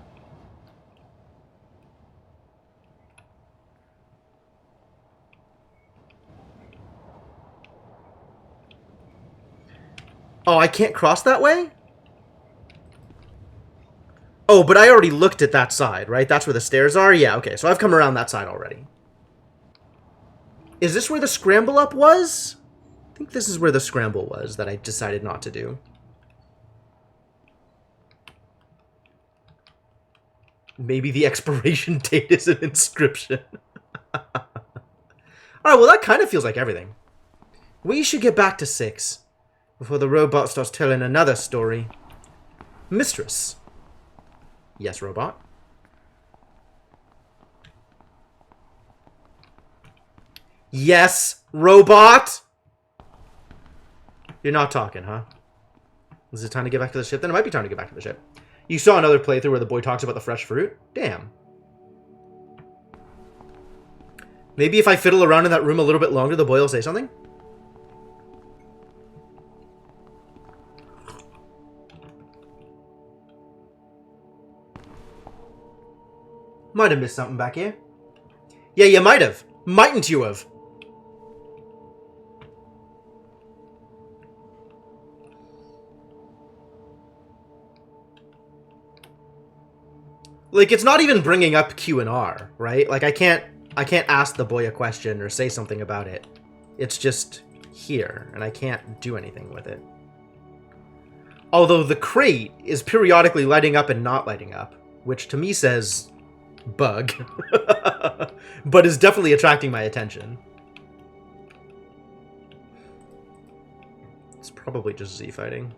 Oh, I can't cross that way? Oh, but I already looked at that side, right? That's where the stairs are? Yeah, okay. So I've come around that side already. Is this where the scramble up was? I think this is where the scramble was that I decided not to do. Maybe the expiration date is an inscription. Alright, well that kind of feels like everything. We should get back to 6 before the robot starts telling another story. Mistress. Yes, robot. Yes, robot! You're not talking, huh? Is it time to get back to the ship? Then it might be time to get back to the ship. You saw another playthrough where the boy talks about the fresh fruit? Damn. Maybe if I fiddle around in that room a little bit longer, the boy will say something? Might have missed something back here. Yeah, you might have. Mightn't you have? Like, it's not even bringing up Q and R, right? Like, I can't ask the boy a question or say something about it. It's just here, and I can't do anything with it. Although the crate is periodically lighting up and not lighting up, which to me says bug, but is definitely attracting my attention. It's probably just Z fighting.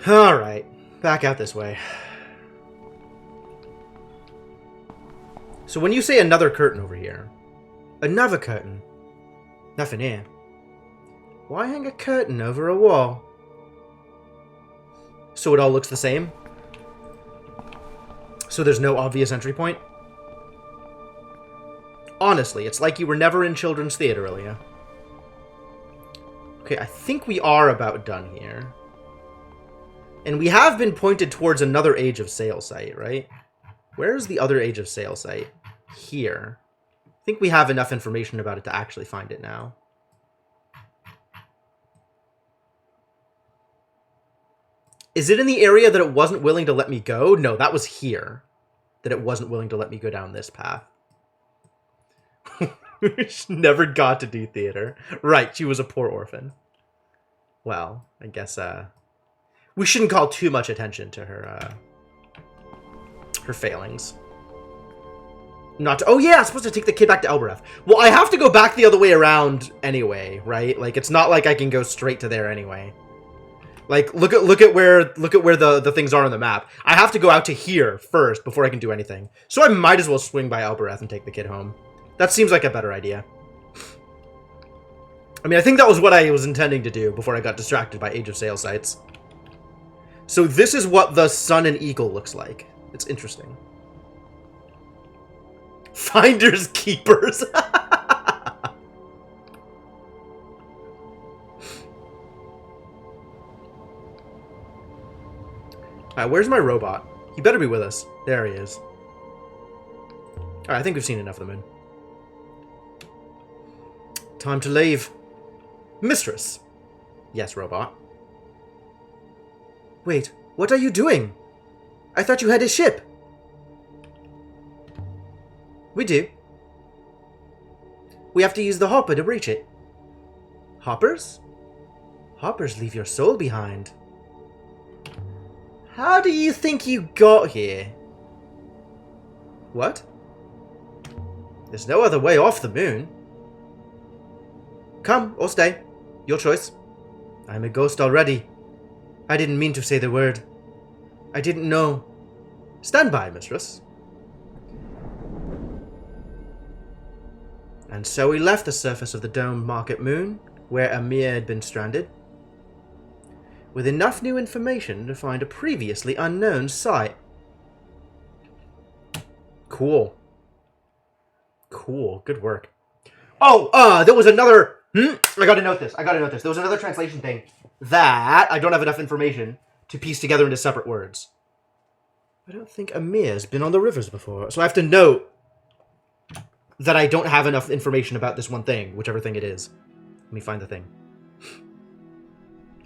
Alright, back out this way. So when you say another curtain over here, another curtain, nothing here. Why hang a curtain over a wall? So it all looks the same? So there's no obvious entry point? Honestly, it's like you were never in children's theater, Ilya. Okay, I think we are about done here. And we have been pointed towards another Age of Sail site, right? Where's the other Age of Sail site? Here. I think we have enough information about it to actually find it now. Is it in the area that it wasn't willing to let me go? No, that was here. That it wasn't willing to let me go down this path. She never got to do theater. Right, she was a poor orphan. Well, I guess, we shouldn't call too much attention to her, her failings. Not to, oh yeah, I'm supposed to take the kid back to Elbereth. Well, I have to go back the other way around anyway, right? Like, it's not like I can go straight to there anyway. Like, look at where the things are on the map. I have to go out to here first before I can do anything. So I might as well swing by Elbereth and take the kid home. That seems like a better idea. I mean, I think that was what I was intending to do before I got distracted by Age of Sail sites. So this is what the Sun and Eagle looks like. It's interesting. Finders keepers. Alright, where's my robot? He better be with us. There he is. Alright, I think we've seen enough of the moon. Time to leave. Mistress. Yes, robot. Wait, what are you doing? I thought you had a ship. We do. We have to use the hopper to reach it. Hoppers? Hoppers leave your soul behind. How do you think you got here? What? There's no other way off the moon. Come, or stay. Your choice. I'm a ghost already. I didn't mean to say the word. I didn't know. Stand by, mistress. And so we left the surface of the domed market moon, where Amir had been stranded, with enough new information to find a previously unknown site. Cool. Cool. Good work. Oh, there was another... I gotta note this. There was another translation thing that I don't have enough information to piece together into separate words. I don't think Amir's been on the rivers before, so I have to note that I don't have enough information about this one thing, whichever thing it is. Let me find the thing.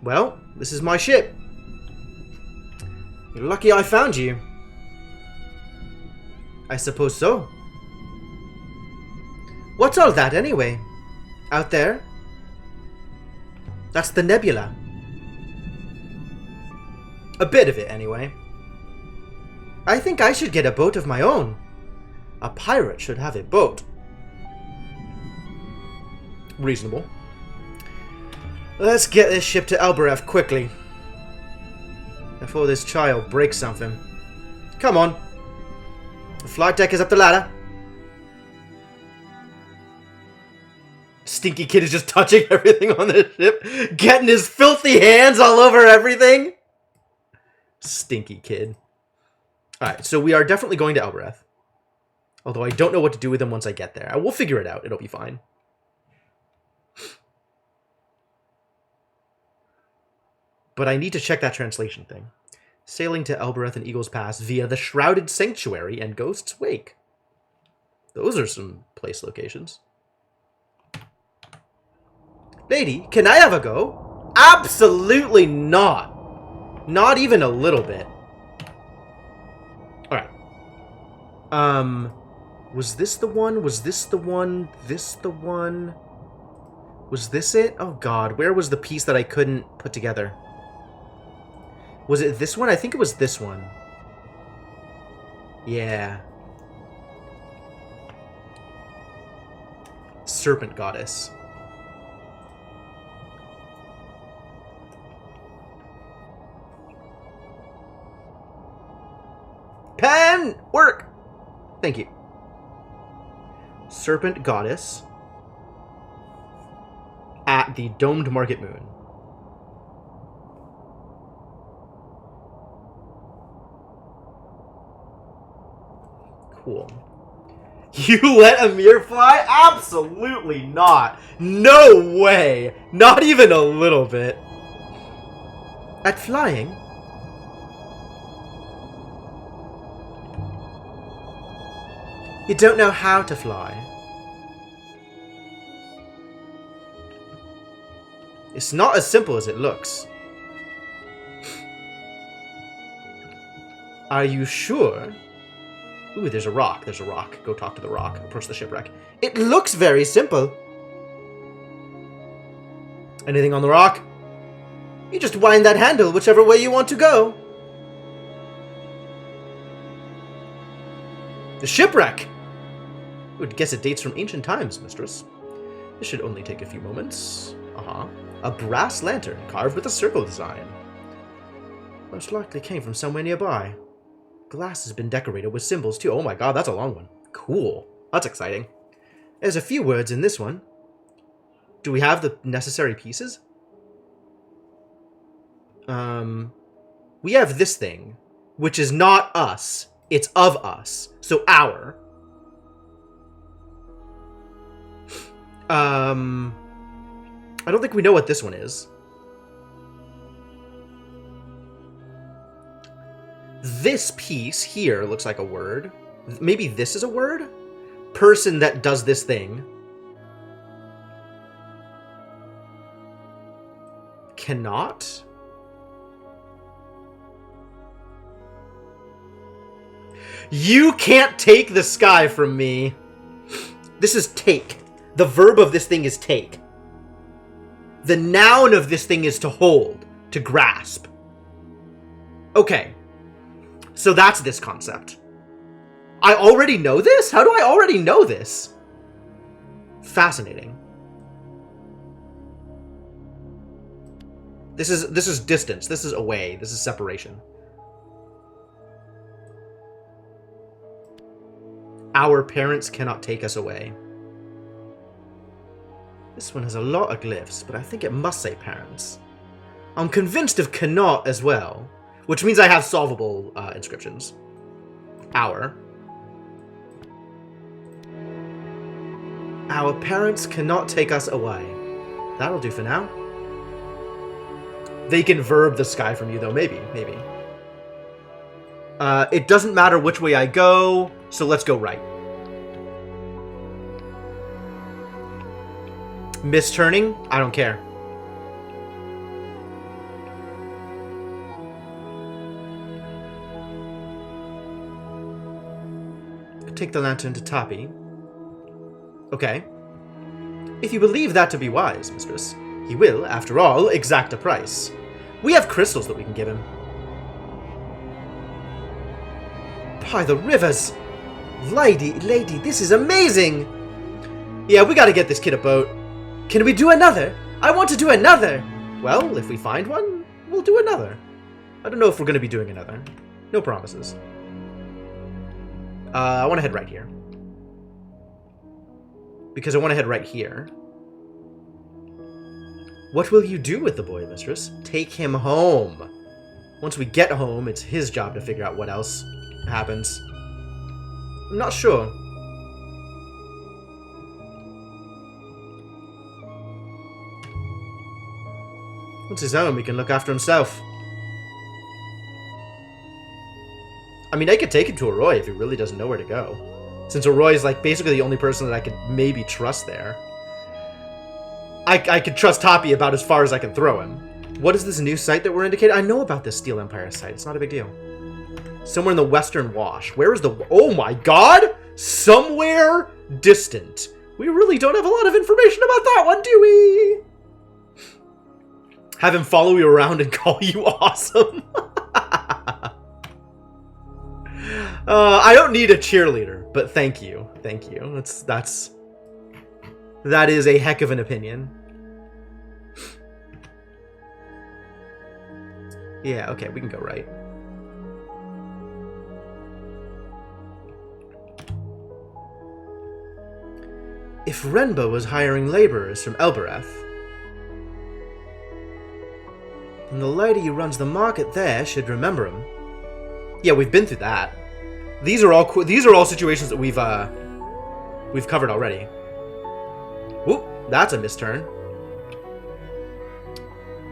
Well, this is my ship. You're lucky I found you. I suppose so. What's all that, anyway? Out there? That's the nebula. A bit of it, anyway. I think I should get a boat of my own. A pirate should have a boat. Reasonable. Let's get this ship to Elbereth quickly. Before this child breaks something. Come on. The flight deck is up the ladder. Stinky Kid is just touching everything on the ship. Getting his filthy hands all over everything. Stinky Kid. Alright, so we are definitely going to Elbereth. Although I don't know what to do with them once I get there. I will figure it out. It'll be fine. But I need to check that translation thing. Sailing to Elbereth and Eagle's Pass via the Shrouded Sanctuary and Ghost's Wake. Those are some place locations. Lady, can I have a go? Absolutely not. Not even a little bit. Alright. Was this the one? Was this the one? This the one? Was this it? Oh god, where was the piece that I couldn't put together? Was it this one? I think it was this one. Yeah. Serpent Goddess. Pen! Work! Thank you. Serpent Goddess. At the Domed Market Moon. Cool. You let Amir fly? Absolutely not. No way. Not even a little bit. At flying? You don't know how to fly. It's not as simple as it looks. Are you sure? Ooh, there's a rock. There's a rock. Go talk to the rock. Approach the shipwreck. It looks very simple. Anything on the rock? You just wind that handle whichever way you want to go. The shipwreck! I would guess it dates from ancient times, mistress. This should only take a few moments. A brass lantern carved with a circle design. Most likely came from somewhere nearby. Glass has been decorated with symbols too. Oh my god, that's a long one. Cool. That's exciting. There's a few words in this one. Do we have the necessary pieces? We have this thing, which is not us. It's of us. So our. I don't think we know what this one is. This piece here looks like a word. Maybe this is a word? Person that does this thing. Cannot? You can't take the sky from me. This is take. The verb of this thing is take. The noun of this thing is to hold, to grasp. Okay. So that's this concept. I already know this? How do I already know this? Fascinating. This is distance. This is away. This is separation. Our parents cannot take us away. This one has a lot of glyphs, but I think it must say parents. I'm convinced of cannot as well, which means I have solvable inscriptions. Our parents cannot take us away. That'll do for now. They can verb the sky from you, though. Maybe. It doesn't matter which way I go, so let's go right. Misturning? I don't care. Take the lantern to Tapi. Okay. If you believe that to be wise, mistress, he will, after all, exact a price. We have crystals that we can give him. By the rivers! Lady, this is amazing! Yeah, we gotta get this kid a boat. Can we do another? I want to do another! Well, if we find one, we'll do another. I don't know if we're gonna be doing another. No promises. I want to head right here. Because I want to head right here. What will you do with the boy, mistress? Take him home. Once we get home, it's his job to figure out what else happens. I'm not sure. Once he's home, he can look after himself. I mean, I could take him to Arroy if he really doesn't know where to go. Since Arroy is, like, basically the only person that I could maybe trust there. I could trust Tapi about as far as I can throw him. What is this new site that we're indicating? I know about this Steel Empire site. It's not a big deal. Somewhere in the Western Wash. Where is the... Oh my god! Somewhere distant. We really don't have a lot of information about that one, do we? Have him follow you around and call you awesome. I don't need a cheerleader, but thank you. Thank you. That is a heck of an opinion. Yeah, okay, we can go right. If Renbo was hiring laborers from Elbereth, then the lady who runs the market there should remember him. Yeah, we've been through that. These are all situations that we've covered already. Whoop, that's a misturn.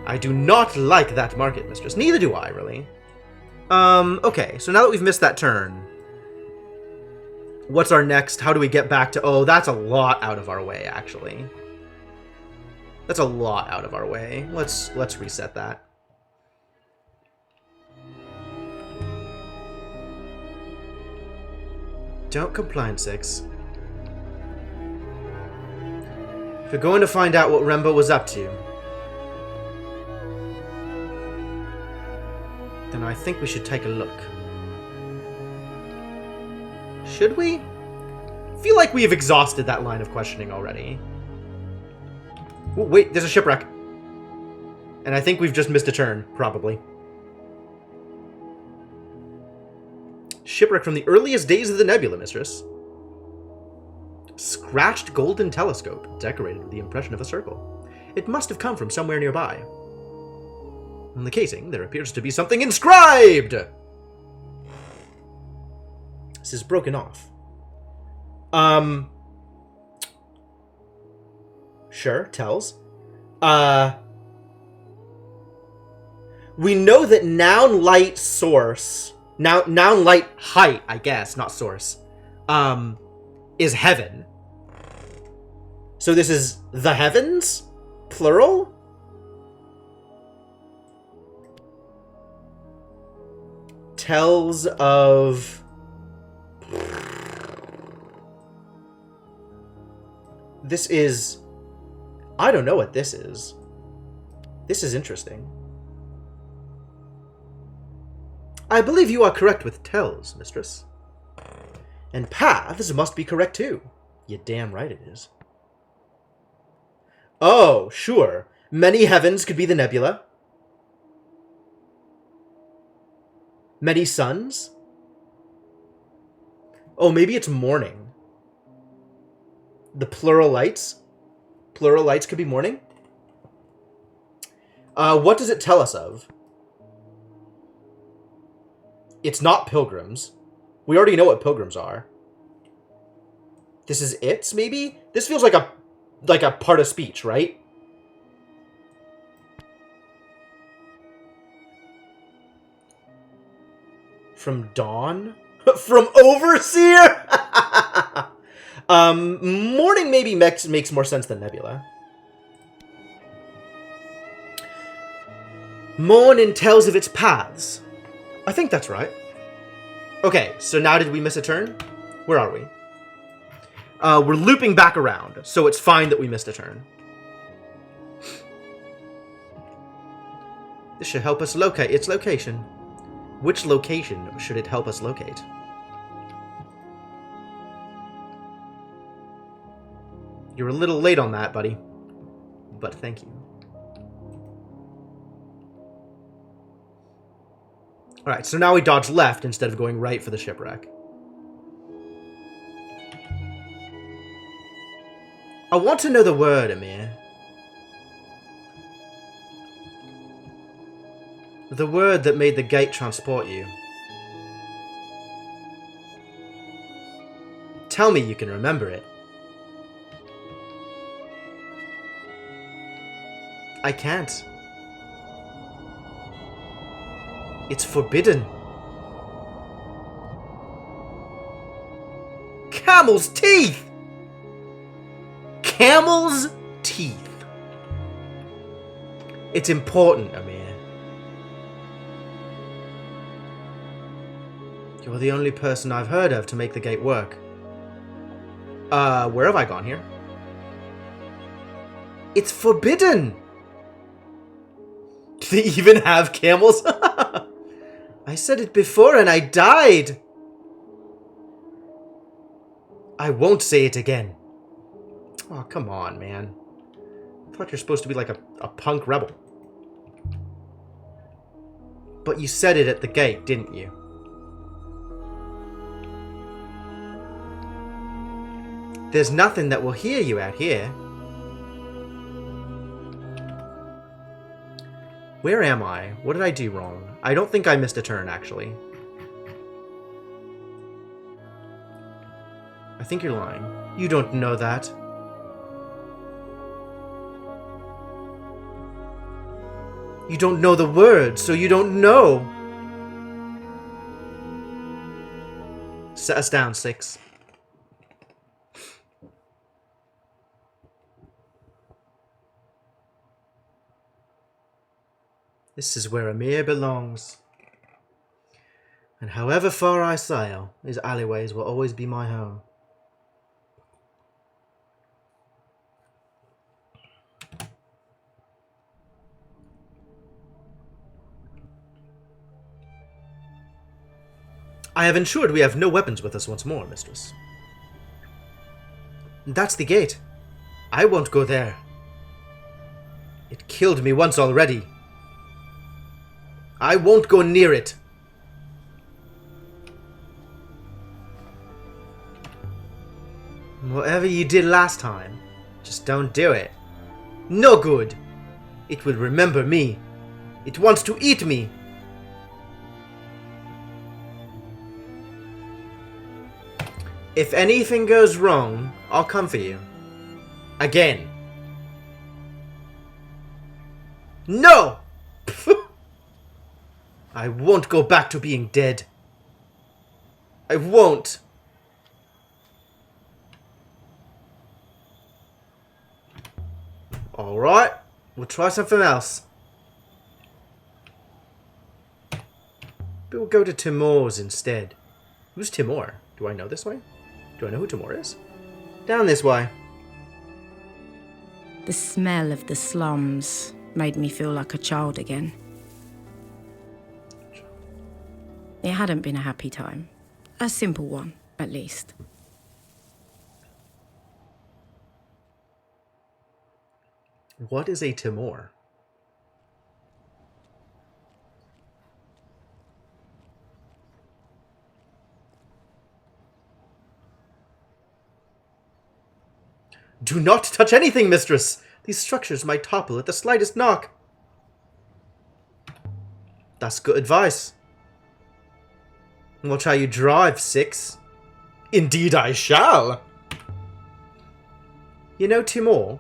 I do not like that market, mistress. Neither do I, really. Okay, so now that we've missed that turn, what's our next? How do we get back to... Oh, that's a lot out of our way, actually. That's a lot out of our way. Let's reset that. Don't complain, Six. If you're going to find out what Renbo was up to, then I think we should take a look. Should we? I feel like we have exhausted that line of questioning already. Ooh, wait, there's a shipwreck. And I think we've just missed a turn, probably. Shipwreck from the earliest days of the Nebula, mistress. Scratched golden telescope, decorated with the impression of a circle. It must have come from somewhere nearby. On the casing, there appears to be something inscribed! This is broken off. Sure, tells. We know that noun light source... Noun light height, I guess, not source, is heaven. So this is the heavens? Plural? Tells of... This is... I don't know what this is. This is interesting. I believe you are correct with tells, mistress. And paths must be correct too. You damn right it is. Oh, sure. Many heavens could be the nebula. Many suns? Oh, maybe it's morning. The plural lights? Plural lights could be morning? What does it tell us of? It's not pilgrims. We already know what pilgrims are. This is it, maybe? This feels like a part of speech, right? From dawn? From overseer? Morning maybe makes more sense than nebula. Morning tells of its paths. I think that's right. Okay, so now did we miss a turn? Where are we? We're looping back around, so it's fine that we missed a turn. This should help us locate its location. Which location should it help us locate? You're a little late on that, buddy. But thank you. Alright, so now we dodge left instead of going right for the shipwreck. I want to know the word, Amir. The word that made the gate transport you. Tell me you can remember it. I can't. It's forbidden. Camel's teeth! Camel's teeth. It's important, Amir. You're the only person I've heard of to make the gate work. Where have I gone here? It's forbidden! Do they even have camels? I said it before and I died! I won't say it again. Oh, come on, man. I thought you're supposed to be like a punk rebel. But you said it at the gate, didn't you? There's nothing that will hear you out here. Where am I? What did I do wrong? I don't think I missed a turn, actually. I think you're lying. You don't know that. You don't know the word, so you don't know. Set us down, 6. This is where Amir belongs. And however far I sail, his alleyways will always be my home. I have ensured we have no weapons with us once more, mistress. That's the gate. I won't go there. It killed me once already. I won't go near it. Whatever you did last time, just don't do it. No good. It will remember me. It wants to eat me. If anything goes wrong, I'll come for you. Again. No! I won't go back to being dead. I won't. Alright, we'll try something else. We'll go to Timur's instead. Who's Timur? Do I know this way? Do I know who Timur is? Down this way. The smell of the slums made me feel like a child again. It hadn't been a happy time. A simple one, at least. What is a Timur? Do not touch anything, mistress! These structures might topple at the slightest knock. That's good advice. Watch how you drive, 6. Indeed I shall! You know Timur?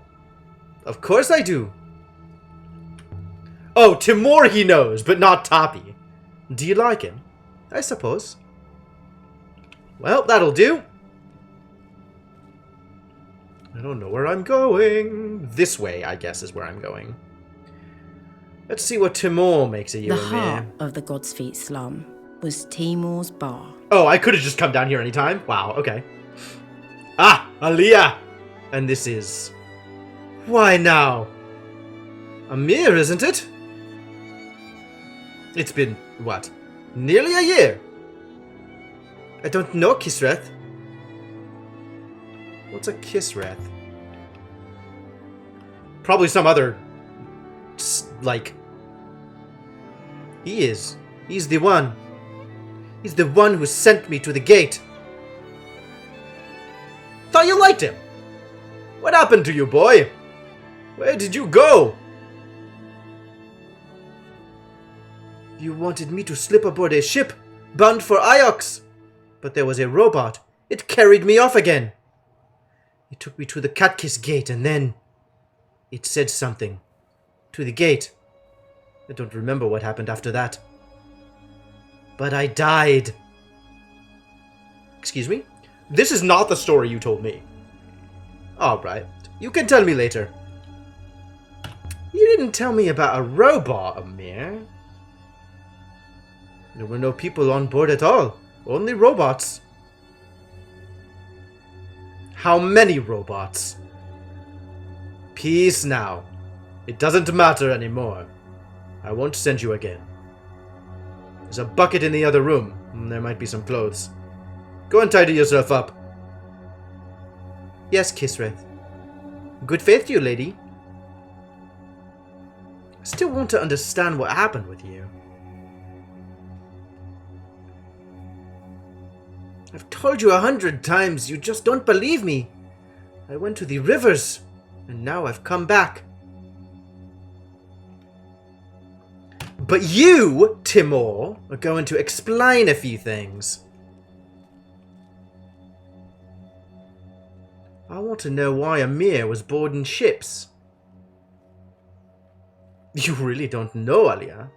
Of course I do. Oh, Timur he knows, but not Toppy. Do you like him? I suppose. Well, that'll do. I don't know where I'm going. This way, I guess, is where I'm going. Let's see what Timur makes of you, The heart Amir. of the God's Feet slum was Timur's bar. Oh, I could have just come down here anytime. Wow, okay. Ah, Aliyah! And this is... Why now? Amir, isn't it? It's been, what, nearly a year? I don't know, Kisreth. What's a Kisreth? Probably some other, like... He's the one. He's the one who sent me to the gate. Thought you liked him. What happened to you, boy? Where did you go? You wanted me to slip aboard a ship bound for Iox, but there was a robot. It carried me off again. It took me to the Catkiss gate, and then it said something to the gate. I don't remember what happened after that. But I died. Excuse me? This is not the story you told me. Alright, you can tell me later. You didn't tell me about a robot, Amir. There were no people on board at all. Only robots. How many robots? Peace now. It doesn't matter anymore. I won't send you again. There's a bucket in the other room. There might be some clothes. Go and tidy yourself up. Yes, Kisrith. Good faith to you, lady. I still want to understand what happened with you. I've told you 100 times, you just don't believe me. I went to the rivers, and now I've come back. But you, Timur, are going to explain a few things. I want to know why Amir was boarding ships. You really don't know, Alia.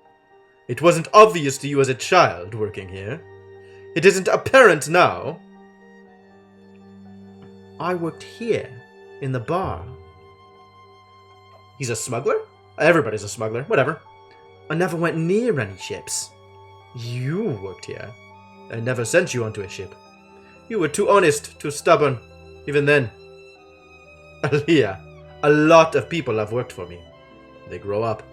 It wasn't obvious to you as a child working here. It isn't apparent now. I worked here, in the bar. He's a smuggler? Everybody's a smuggler, whatever. I never went near any ships. You worked here. I never sent you onto a ship. You were too honest, too stubborn. Even then. Alia, a lot of people have worked for me. They grow up.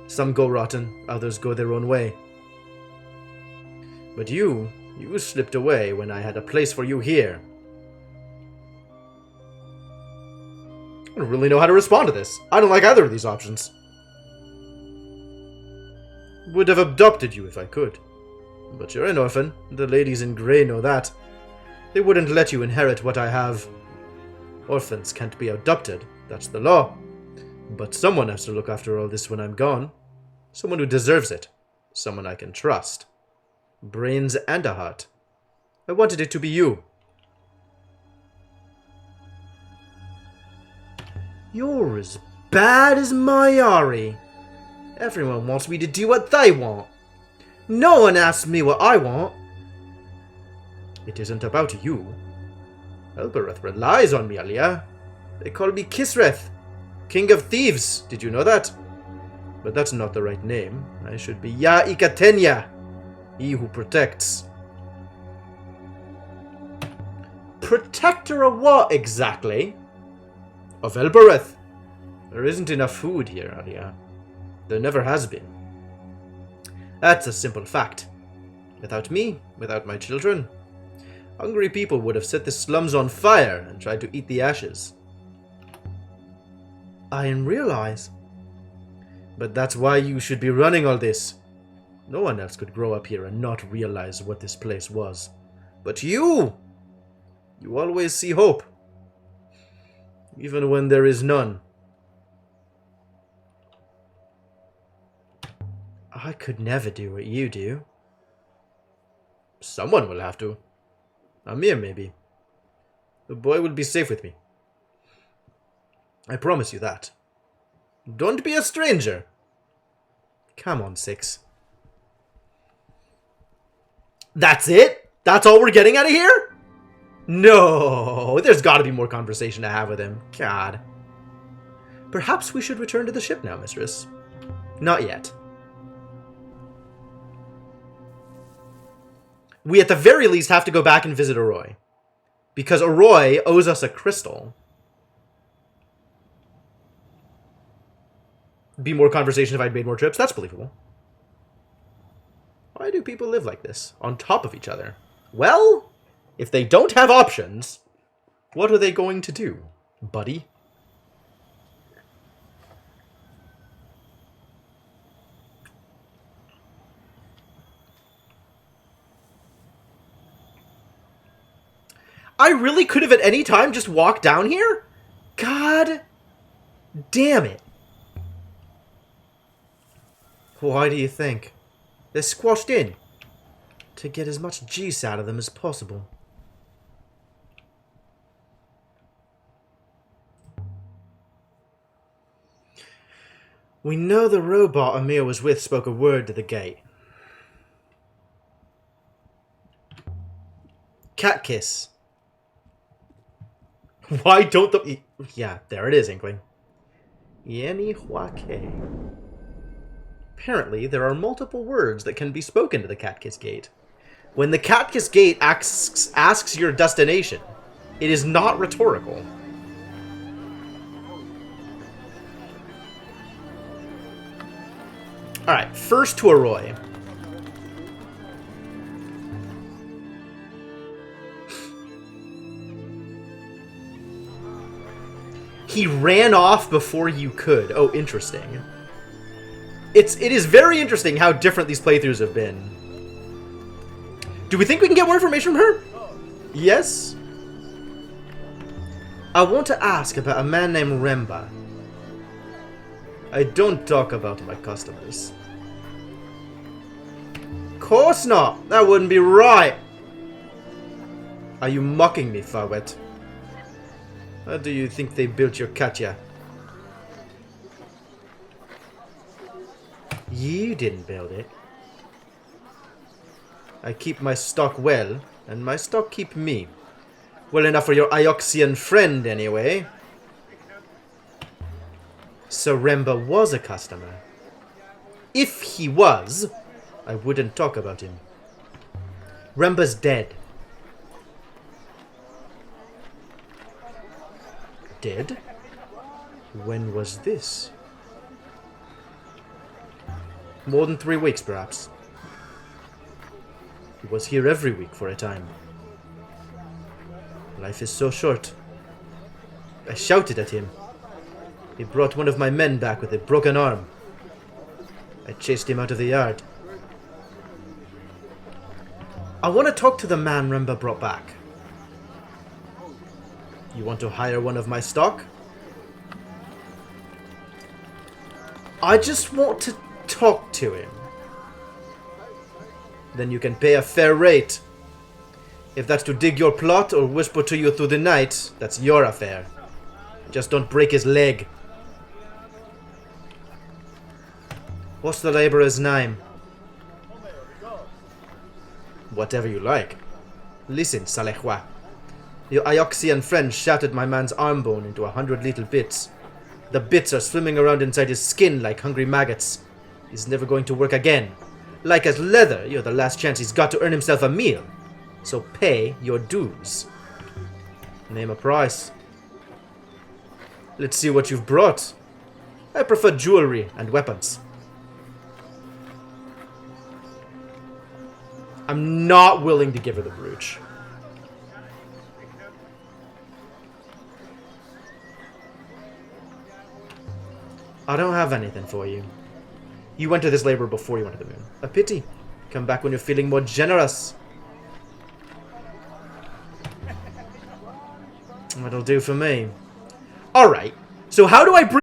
Some go rotten, others go their own way. But you slipped away when I had a place for you here. I don't really know how to respond to this. I don't like either of these options. Would have adopted you if I could. But you're an orphan. The ladies in grey know that. They wouldn't let you inherit what I have. Orphans can't be adopted. That's the law. But someone has to look after all this when I'm gone. Someone who deserves it. Someone I can trust. Brains and a heart. I wanted it to be you. You're as bad as Mayari. Everyone wants me to do what they want. No one asks me what I want. It isn't about you. Elbereth relies on me, Alia. They call me Kisrith, King of Thieves. Did you know that? But that's not the right name. I should be Ya Ikatenya, he who protects. Protector of what, exactly? Of Elbereth. There isn't enough food here, Alia. There never has been. That's a simple fact. Without me, without my children, hungry people would have set the slums on fire and tried to eat the ashes. I didn't realize. But that's why you should be running all this. No one else could grow up here and not realize what this place was. But you! You always see hope. Even when there is none. I could never do what you do. Someone will have to. Amir, maybe. The boy will be safe with me. I promise you that. Don't be a stranger. Come on, Six. That's it? That's all we're getting out of here? No, there's got to be more conversation to have with him. God. Perhaps we should return to the ship now, mistress. Not yet. We at the very least have to go back and visit Arroy. Because Arroy owes us a crystal. Be more conversation if I'd made more trips. That's believable. Why do people live like this? On top of each other? Well, if they don't have options, what are they going to do, buddy? I really could have at any time just walked down here? God damn it. Why do you think? They're squashed in to get as much juice out of them as possible. We know the robot Amir was with spoke a word to the gate. Cat kiss. Why don't the... Yeah, there it is, Inkling. Yeni Huake. Apparently, there are multiple words that can be spoken to the Cat Kiss Gate. When the Cat Kiss Gate asks your destination, it is not rhetorical. Alright, first to Arroy. He ran off before you could. Oh, interesting. It is very interesting how different these playthroughs have been. Do we think we can get more information from her? Yes? I want to ask about a man named Remba. I don't talk about my customers. Course not! That wouldn't be right! Are you mocking me, Farwet? How do you think they built your Katya? You didn't build it. I keep my stock well, and my stock keep me. Well enough for your Ioxian friend, anyway. So Remba was a customer. If he was, I wouldn't talk about him. Remba's dead. Dead? When was this? More than 3 weeks, perhaps. He was here every week for a time. Life is so short. I shouted at him. He brought one of my men back with a broken arm. I chased him out of the yard. I want to talk to the man Remba brought back. You want to hire one of my stock? I just want to talk to him. Then you can pay a fair rate. If that's to dig your plot or whisper to you through the night, that's your affair. Just don't break his leg. What's the laborer's name? Whatever you like. Listen, Salehwa. Your Ioxian friend shattered my man's arm bone into 100 little bits. The bits are swimming around inside his skin like hungry maggots. He's never going to work again. Like as leather, you're the last chance he's got to earn himself a meal. So pay your dues. Name a price. Let's see what you've brought. I prefer jewelry and weapons. I'm not willing to give her the brooch. I don't have anything for you. You went to this labor before you went to the moon. A pity. Come back when you're feeling more generous. That'll do for me. Alright, so how do I bring...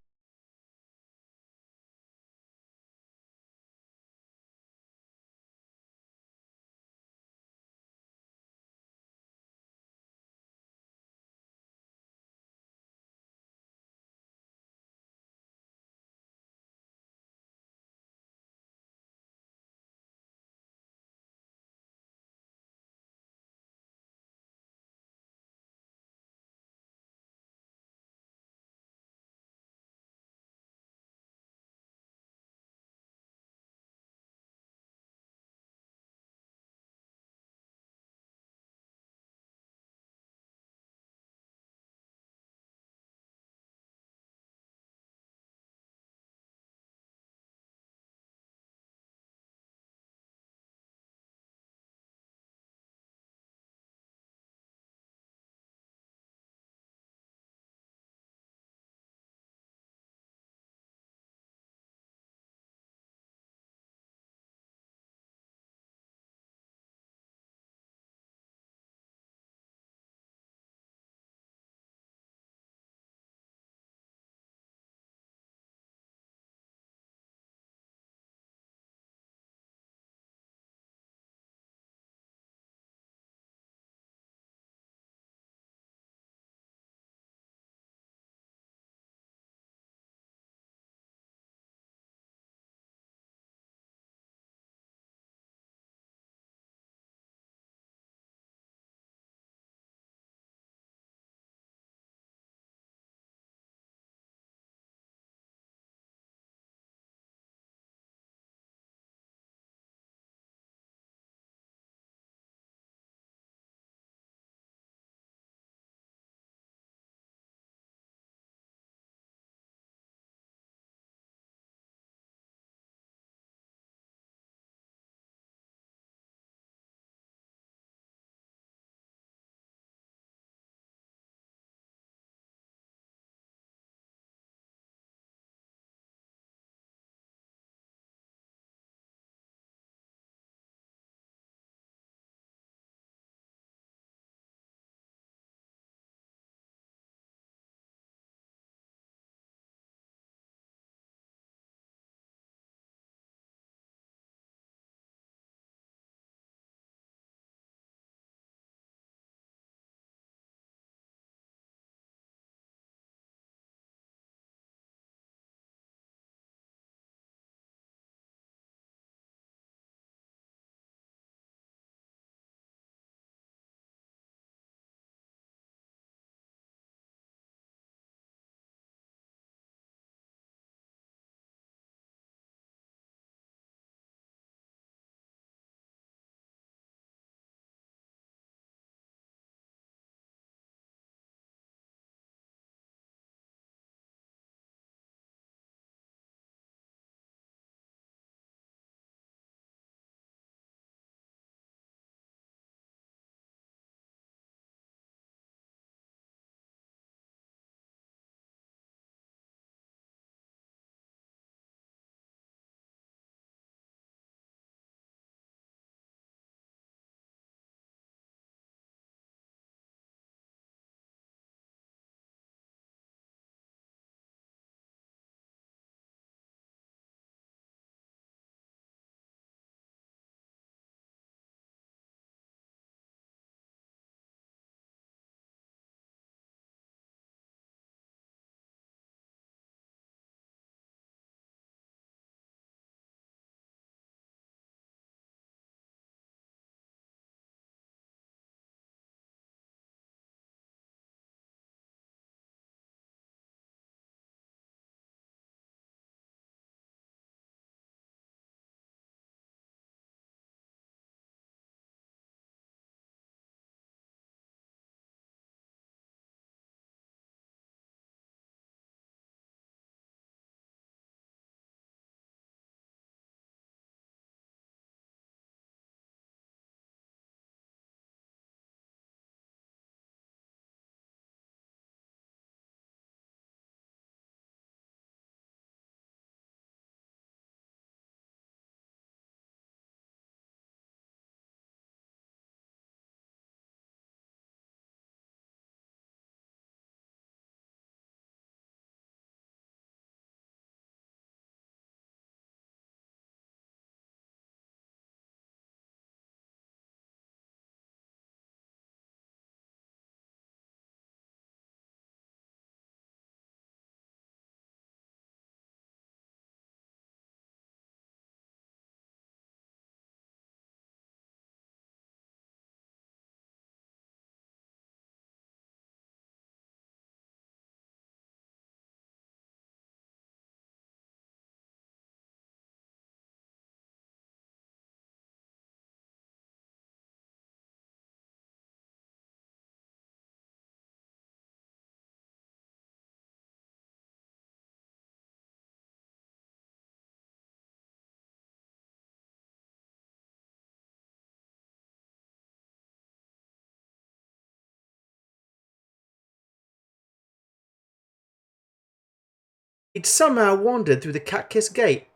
It somehow wandered through the Cat-Kiss Gate.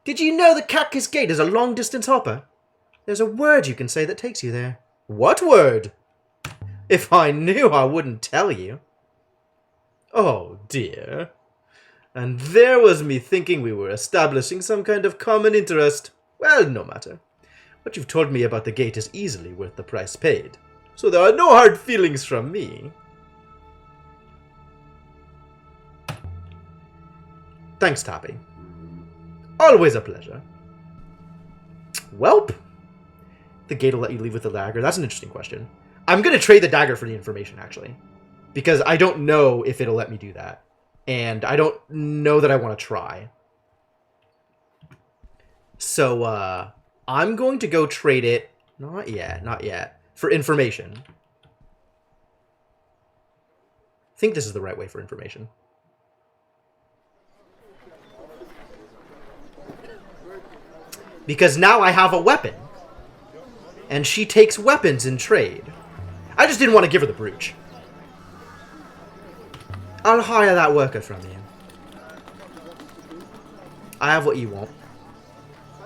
Did you know the Cat-Kiss Gate is a long-distance hopper? There's a word you can say that takes you there. What word? If I knew, I wouldn't tell you. Oh, dear. And there was me thinking we were establishing some kind of common interest. Well, no matter. What you've told me about the gate is easily worth the price paid. So there are no hard feelings from me. Thanks, Tappy. Always a pleasure. Welp. The gate will let you leave with the dagger. That's an interesting question. I'm going to trade the dagger for the information, actually. Because I don't know if it'll let me do that. And I don't know that I want to try. So, I'm going to go trade it. Not yet. For information. I think this is the right way for information. Because now I have a weapon. And she takes weapons in trade. I just didn't want to give her the brooch. I'll hire that worker from you. I have what you want.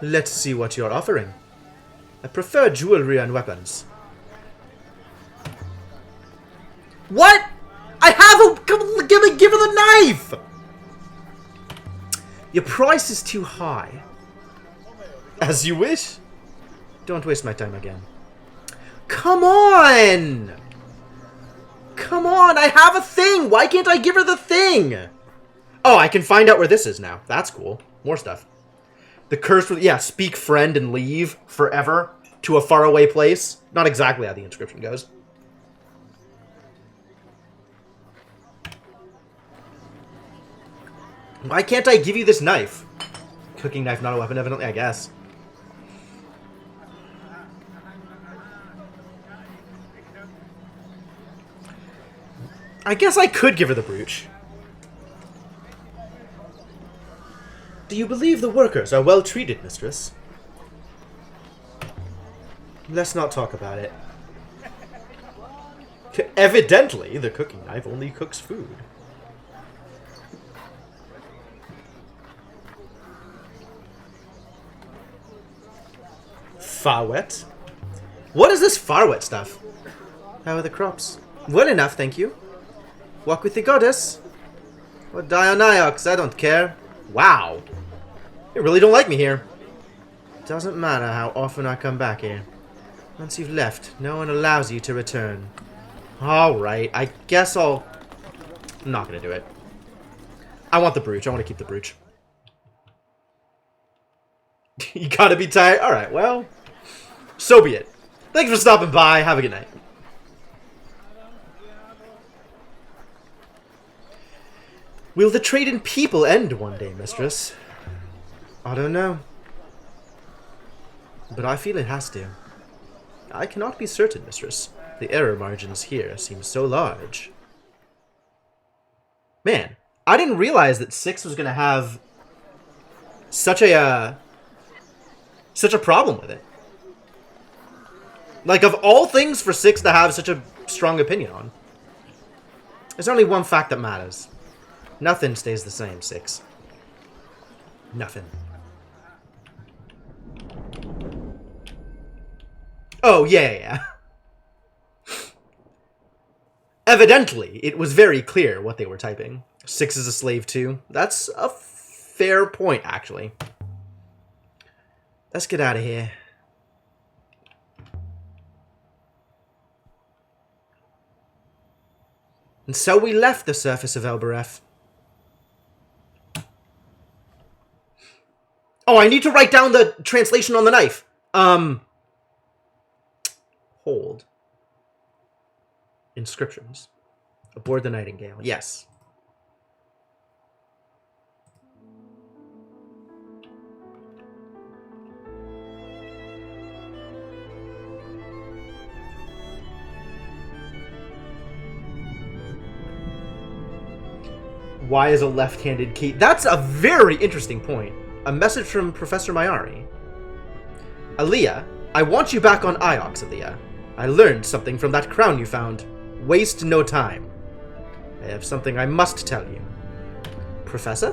Let's see what you're offering. I prefer jewelry and weapons. What? I have a... Give her the knife! Your price is too high. As you wish. Don't waste my time again. Come on! Come on, I have a thing! Why can't I give her the thing? Oh, I can find out where this is now. That's cool. More stuff. The curse... Yeah, speak friend and leave forever to a faraway place. Not exactly how the inscription goes. Why can't I give you this knife? Cooking knife, not a weapon, evidently, I guess. I guess I could give her the brooch. Do you believe the workers are well treated, mistress? Let's not talk about it. Evidently, the cooking knife only cooks food. Farwet? What is this Farwet stuff? How are the crops? Well enough, thank you. Walk with the goddess. Or die on Iox, I don't care. Wow. You really don't like me here. Doesn't matter how often I come back here. Once you've left, no one allows you to return. Alright, I guess I'm not gonna do it. I want the brooch. I want to keep the brooch. You gotta be tired. Alright, well. So be it. Thanks for stopping by. Have a good night. Will the trade in people end one day, mistress? I don't know. But I feel it has to. I cannot be certain, mistress. The error margins here seem so large. Man, I didn't realize that 6 was going to have such a problem with it. Like, of all things for 6 to have such a strong opinion on. There's only one fact that matters. Nothing stays the same, 6. Nothing. Oh, yeah. Evidently, it was very clear what they were typing. 6 is a slave too. That's a fair point, actually. Let's get out of here. And so we left the surface of Elbereth. Oh, I need to write down the translation on the knife. Hold. Inscriptions. Aboard the Nightingale. Yes. Why is a left-handed key? That's a very interesting point. A message from Professor Mayari. Aaliyah, I want you back on Iox, Aaliyah. I learned something from that crown you found. Waste no time. I have something I must tell you. Professor?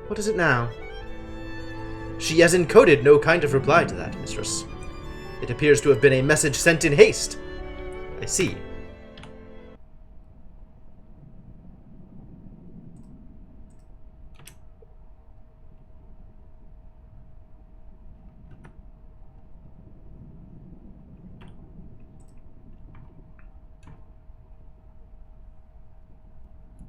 What is it now? She has encoded no kind of reply to that, mistress. It appears to have been a message sent in haste. I see.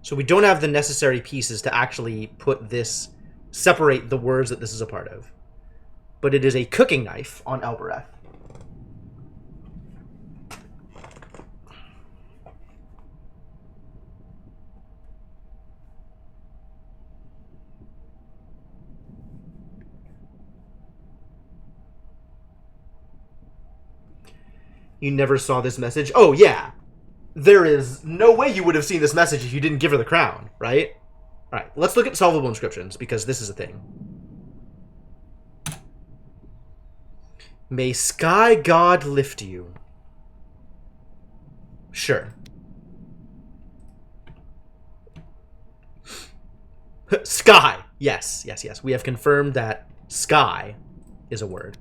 So we don't have the necessary pieces to actually put this, separate the words that this is a part of. But it is a cooking knife on Elbereth. You never saw this message? Oh, yeah. There is no way you would have seen this message if you didn't give her the crown, right? Alright, let's look at solvable inscriptions, because this is a thing. May Sky God lift you. Sure. Sky! Yes, yes, yes. We have confirmed that sky is a word.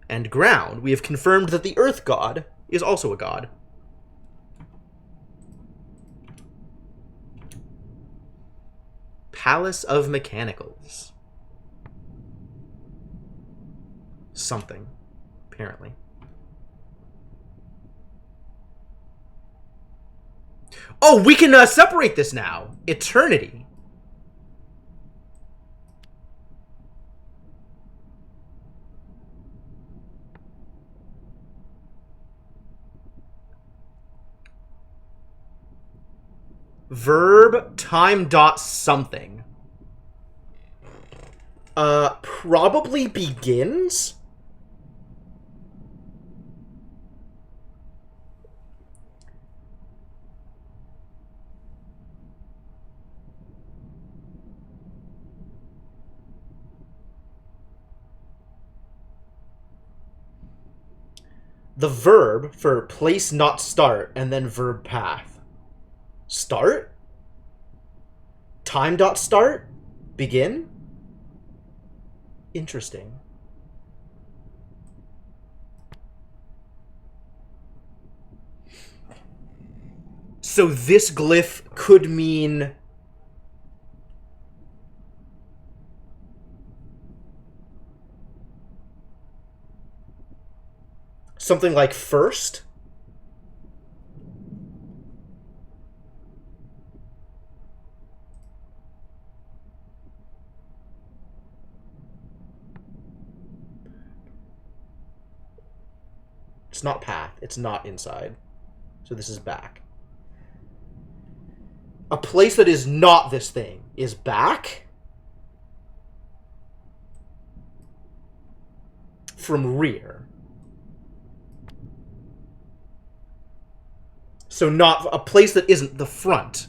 And ground, we have confirmed that the Earth God is also a god. Palace of Mechanicals. Something, apparently. Oh, we can separate this now. Eternity. Verb time dot something. Probably begins? The verb for place not start, and then verb path. Start? Time dot start? Begin? Interesting. So this glyph could mean something like first? It's not path. It's not inside. So this is back. A place that is not this thing is back? From rear. So not a place that isn't the front.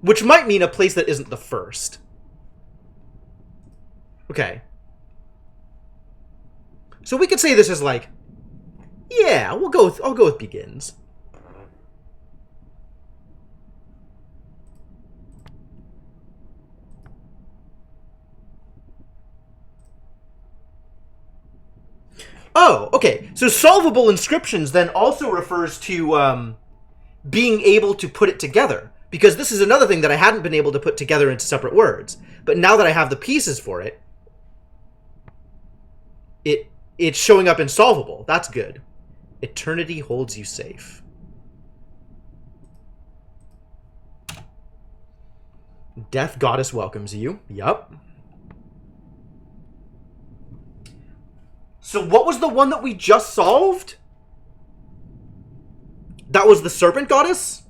Which might mean a place that isn't the first. Okay. So we could say this is like, yeah, I'll go with begins. Oh, okay. So solvable inscriptions then also refers to being able to put it together. Because this is another thing that I hadn't been able to put together into separate words. But now that I have the pieces for it, it's showing up in solvable. That's good. Eternity holds you safe. Death Goddess welcomes you. Yup. So what was the one that we just solved? That was the Serpent Goddess?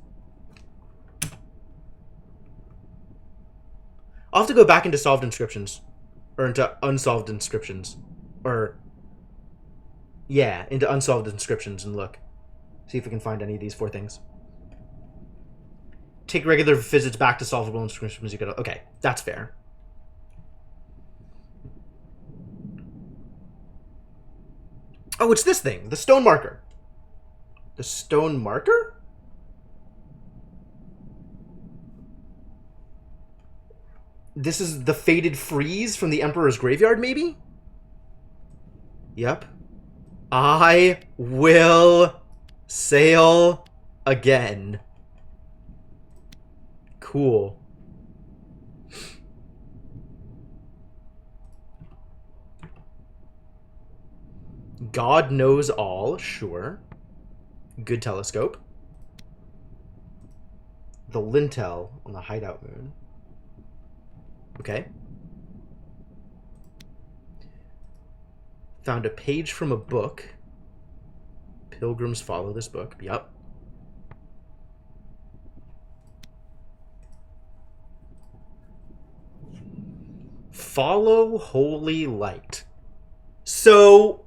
I'll have to go back into solved inscriptions. Or into unsolved inscriptions. Or... yeah, into unsolved inscriptions and look. See if we can find any of these 4 things. Take regular visits back to solvable inscriptions. You gotta... okay, that's fair. Oh, it's this thing. The stone marker. The stone marker? This is the Faded Frieze from the Emperor's Graveyard, maybe? Yep. I will sail again. Cool. God knows all, sure. Good telescope. The lintel on the hideout moon. Okay. Found a page from a book. Pilgrims follow this book. Yup. Follow holy light. So...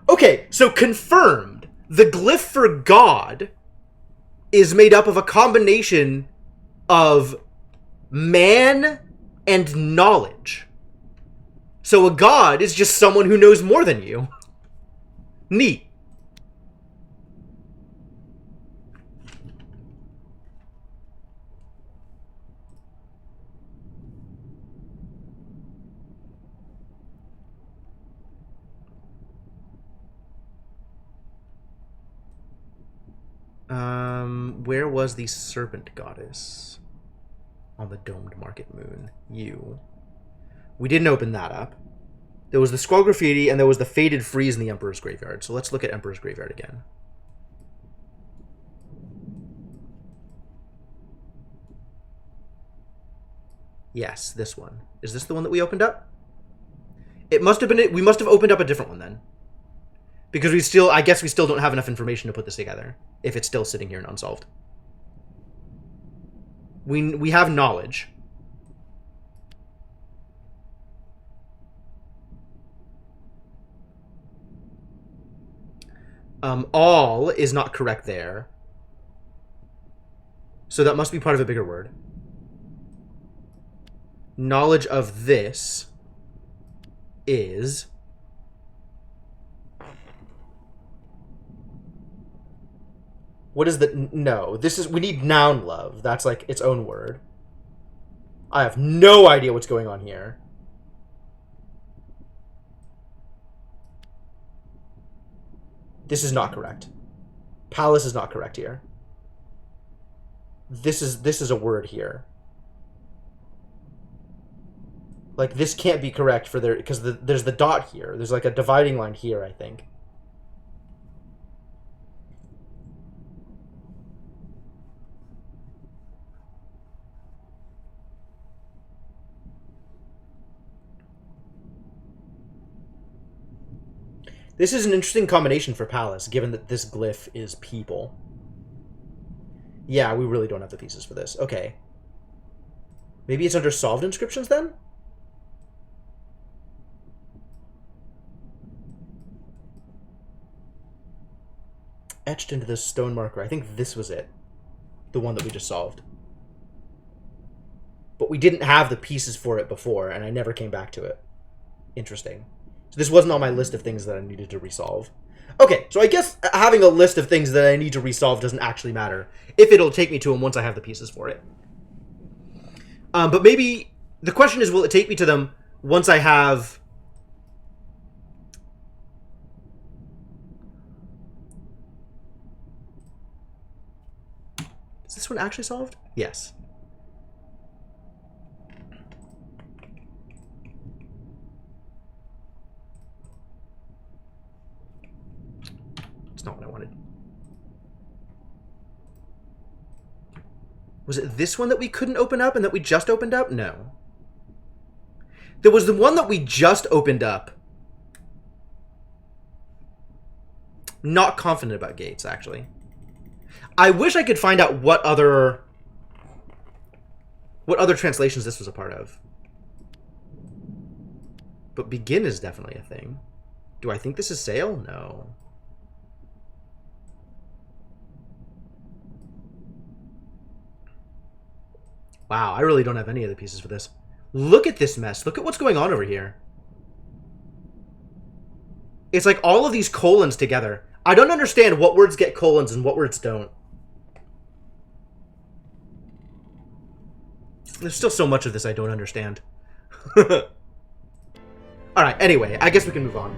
okay, so confirmed. The glyph for God is made up of a combination of man and knowledge. So a god is just someone who knows more than you. Neat. Where was the serpent goddess on the domed market moon? You. We didn't open that up. There was the scroll graffiti and there was the Faded Frieze in the Emperor's Graveyard. So let's look at Emperor's Graveyard again. Yes, this one. Is this the one that we opened up? It must have been. We must have opened up a different one then. Because we still, I guess we still don't have enough information to put this together. If it's still sitting here and unsolved. We have knowledge. All is not correct there. So that must be part of a bigger word. Knowledge of this is... what is the... no, this is... we need noun love. That's like its own word. I have no idea what's going on here. This is not correct. Palace is not correct here. This is a word here. Like, this can't be correct for their... because there's the dot here. There's like a dividing line here, I think. This is an interesting combination for Palace, given that this glyph is people. Yeah, we really don't have the pieces for this. Okay. Maybe it's under solved inscriptions, then? Etched into this stone marker. I think this was it. The one that we just solved. But we didn't have the pieces for it before, and I never came back to it. Interesting. So this wasn't on my list of things that I needed to resolve. Okay, so I guess having a list of things that I need to resolve doesn't actually matter, if it'll take me to them once I have the pieces for it. But maybe the question is, will it take me to them once I have... is this one actually solved? Yes. Not what I wanted. Was it this one that we couldn't open up and that we just opened up? No. There was the one that we just opened up. Not confident about gates, actually. I wish I could find out what other translations this was a part of. But begin is definitely a thing. Do I think this is sail? No. Wow, I really don't have any of the pieces for this. Look at this mess. Look at what's going on over here. It's like all of these colons together. I don't understand what words get colons and what words don't. There's still so much of this I don't understand. Alright, anyway, I guess we can move on.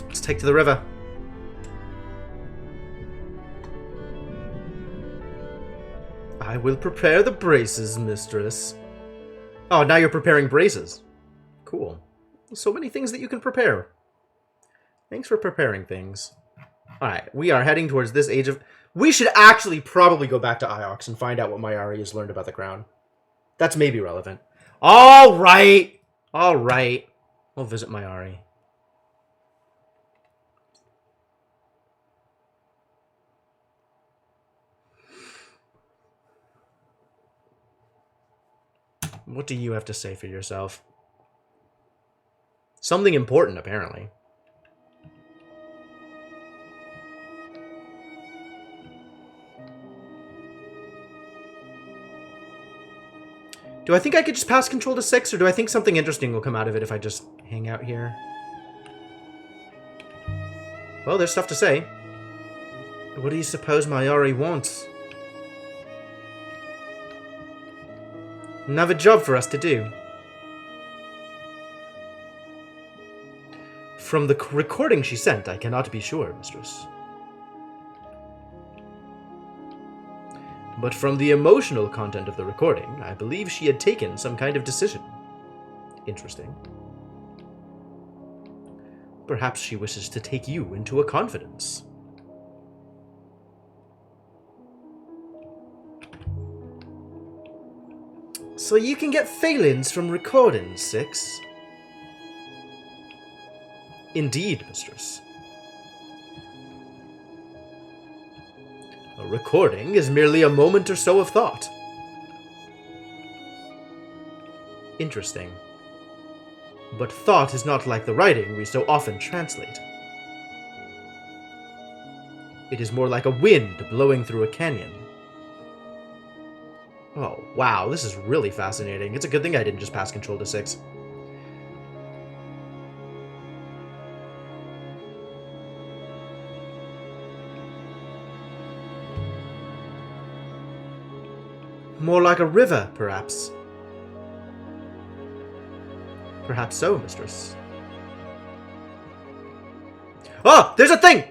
Let's take to the river. I will prepare the braces, mistress. Oh, now you're preparing braces. Cool. So many things that you can prepare. Thanks for preparing things. Alright, we are heading towards this age of... We should actually probably go back to Iox and find out what Mayari has learned about the crown. That's maybe relevant. Alright! Alright. We'll visit Mayari. What do you have to say for yourself? Something important, apparently. Do I think I could just pass control to 6, or do I think something interesting will come out of it if I just hang out here? Well, there's stuff to say. What do you suppose Mayari wants? Another job for us to do. From the recording she sent, I cannot be sure, mistress. But from the emotional content of the recording, I believe she had taken some kind of decision. Interesting. Perhaps she wishes to take you into a confidence. So you can get feelings from recordings, 6? Indeed, mistress. A recording is merely a moment or so of thought. Interesting. But thought is not like the writing we so often translate. It is more like a wind blowing through a canyon. Oh, wow, this is really fascinating. It's a good thing I didn't just pass control to 6. More like a river, perhaps. Perhaps so, mistress. Oh! There's a thing!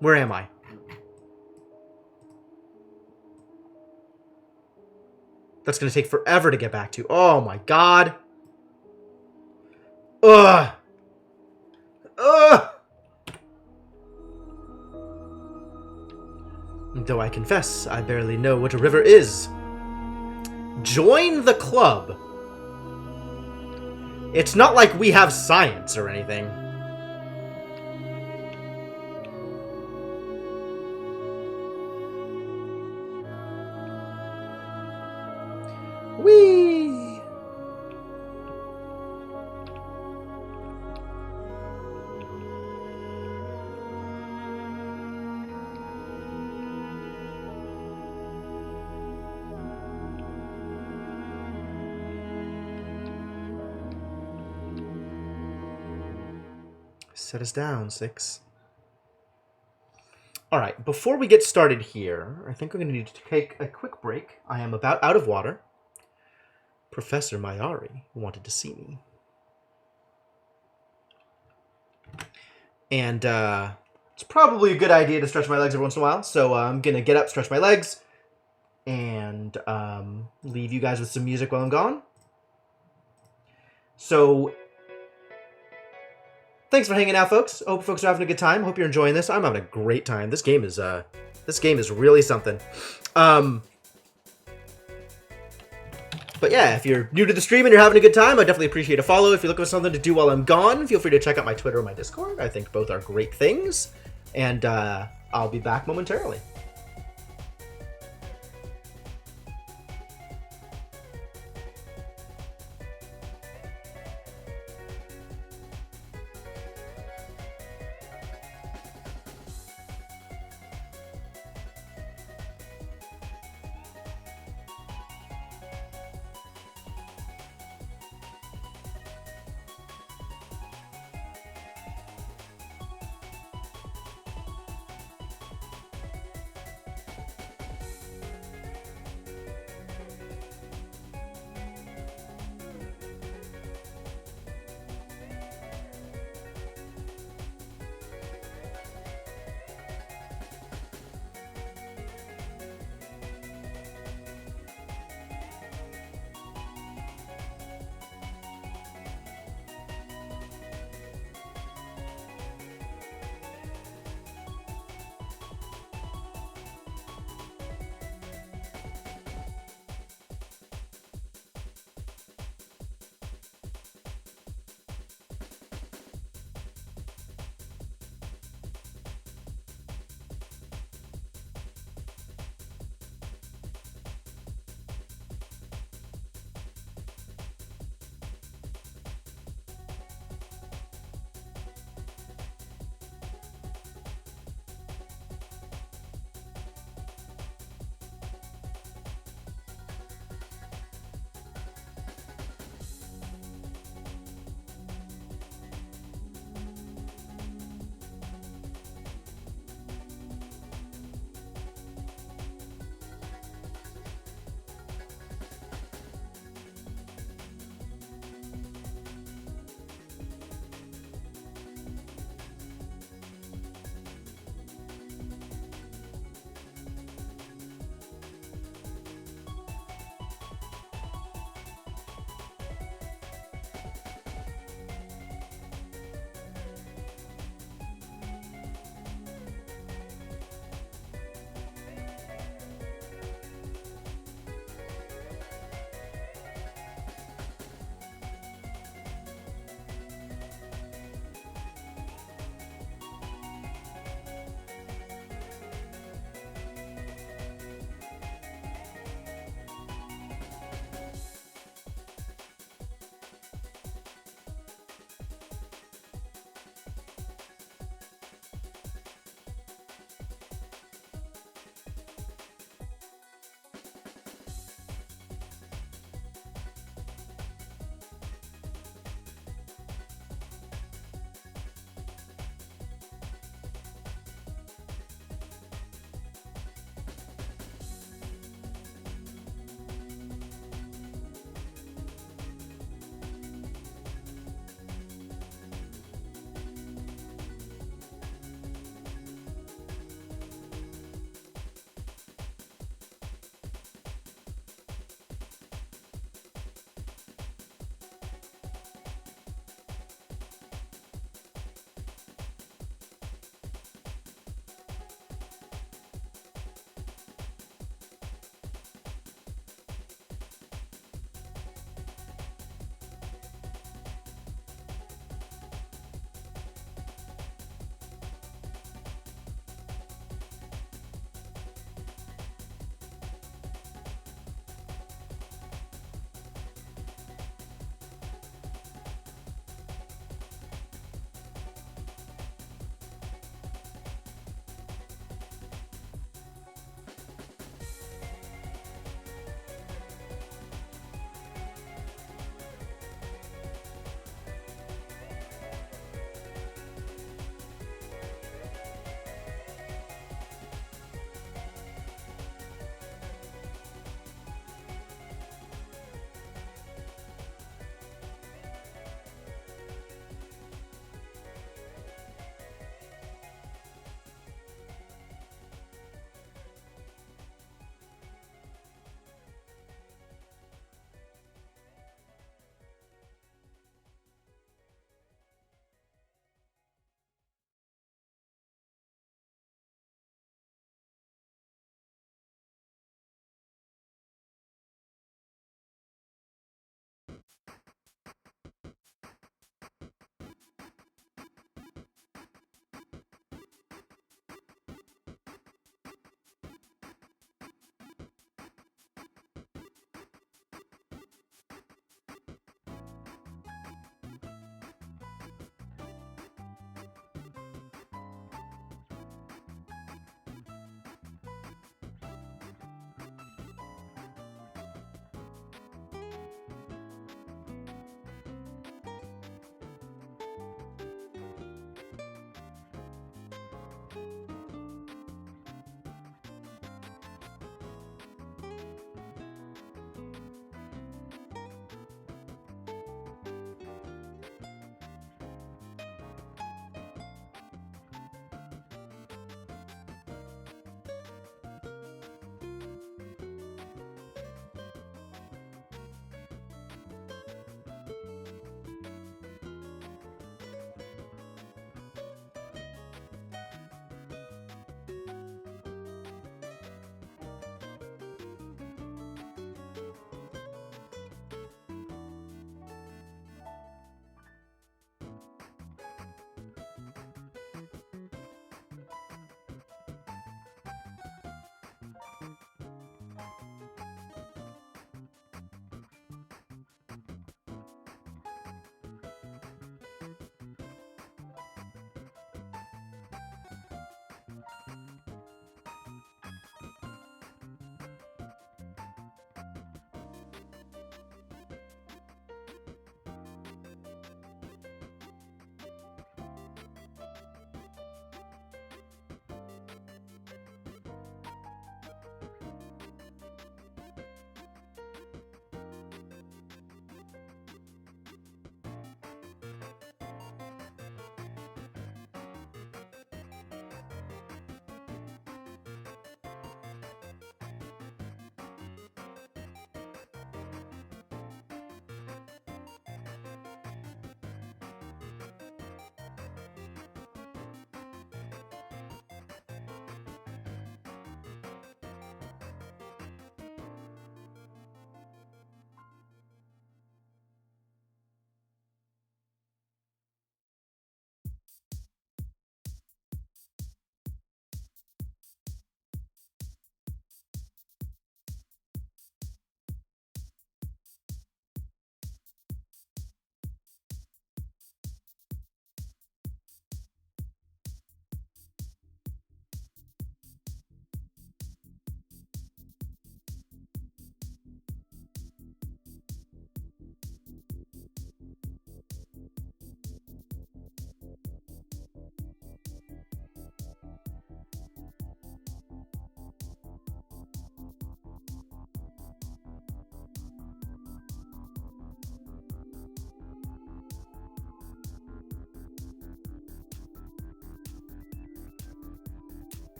Where am I? That's gonna take forever to get back to. Oh my god. Ugh! Ugh! Though I confess, I barely know what a river is. Join the club. It's not like we have science or anything. Whee! Set us down, 6. Alright, before we get started here, I think we're going to need to take a quick break. I am about out of water. Professor Mayari wanted to see me. And it's probably a good idea to stretch my legs every once in a while, so I'm going to get up, stretch my legs, and leave you guys with some music while I'm gone. So... thanks for hanging out, folks. I hope folks are having a good time. Hope you're enjoying this. I'm having a great time. This game is really something. But yeah, if you're new to the stream and you're having a good time, I definitely appreciate a follow. If you're looking for something to do while I'm gone, feel free to check out my Twitter or my Discord. I think both are great things. And I'll be back momentarily.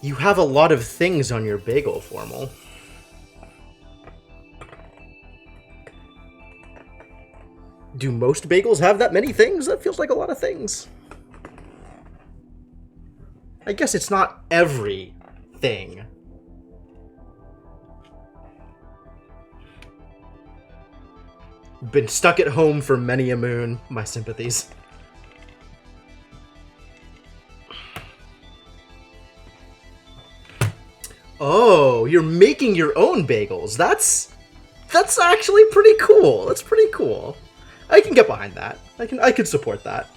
You have a lot of things on your bagel, Formal. Do most bagels have that many things? That feels like a lot of things. I guess it's not every thing. Been stuck at home for many a moon. My sympathies. Oh, you're making your own bagels. That's actually pretty cool. That's pretty cool. I can get behind that. I could support that.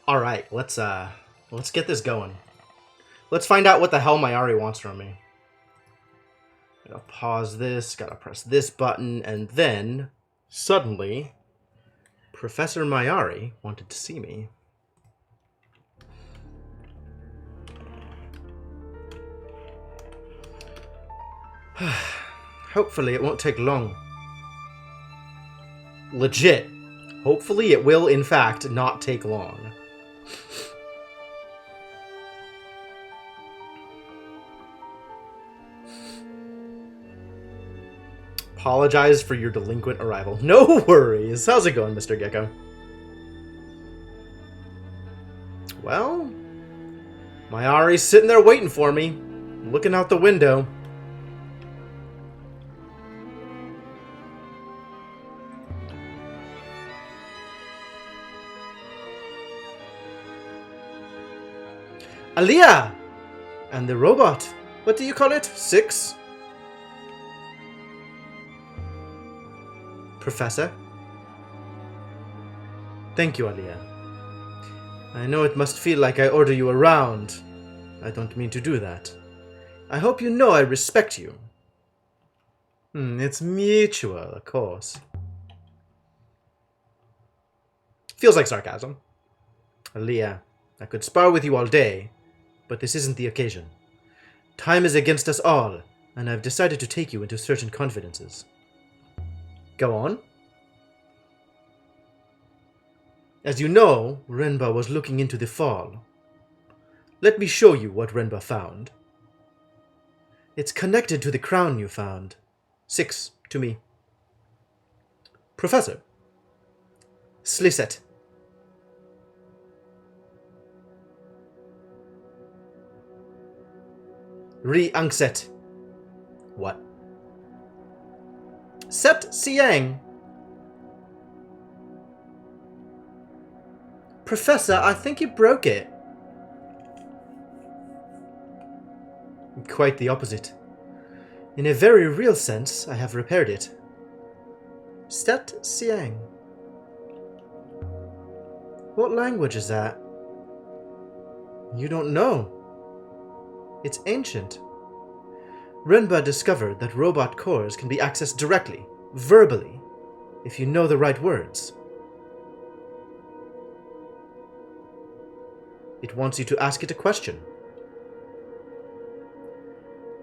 All right, let's get this going. Let's find out what the hell Mayari wants from me. Gotta pause this, gotta press this button, and then, suddenly, Professor Mayari wanted to see me. Hopefully it won't take long. Legit. Hopefully it will, in fact, not take long. Apologize for your delinquent arrival. No worries. How's it going, Mr. Gecko? Well, Mayari's sitting there waiting for me, looking out the window. Aliyah! And the robot. What do you call it? 6? Professor? Thank you, Aliyah. I know it must feel like I order you around. I don't mean to do that. I hope you know I respect you. It's mutual, of course. Feels like sarcasm. Aliyah, I could spar with you all day, but this isn't the occasion. Time is against us all, and I've decided to take you into certain confidences. Go on. As you know, Renba was looking into the fall. Let me show you what Renba found. It's connected to the crown you found. 6 to me. Professor. Slisset. Ri-angset. What? Set Siang. Professor, I think you broke it. Quite the opposite. In a very real sense, I have repaired it. Set Siang. What language is that? You don't know. It's ancient. Renba discovered that robot cores can be accessed directly, verbally, if you know the right words. It wants you to ask it a question.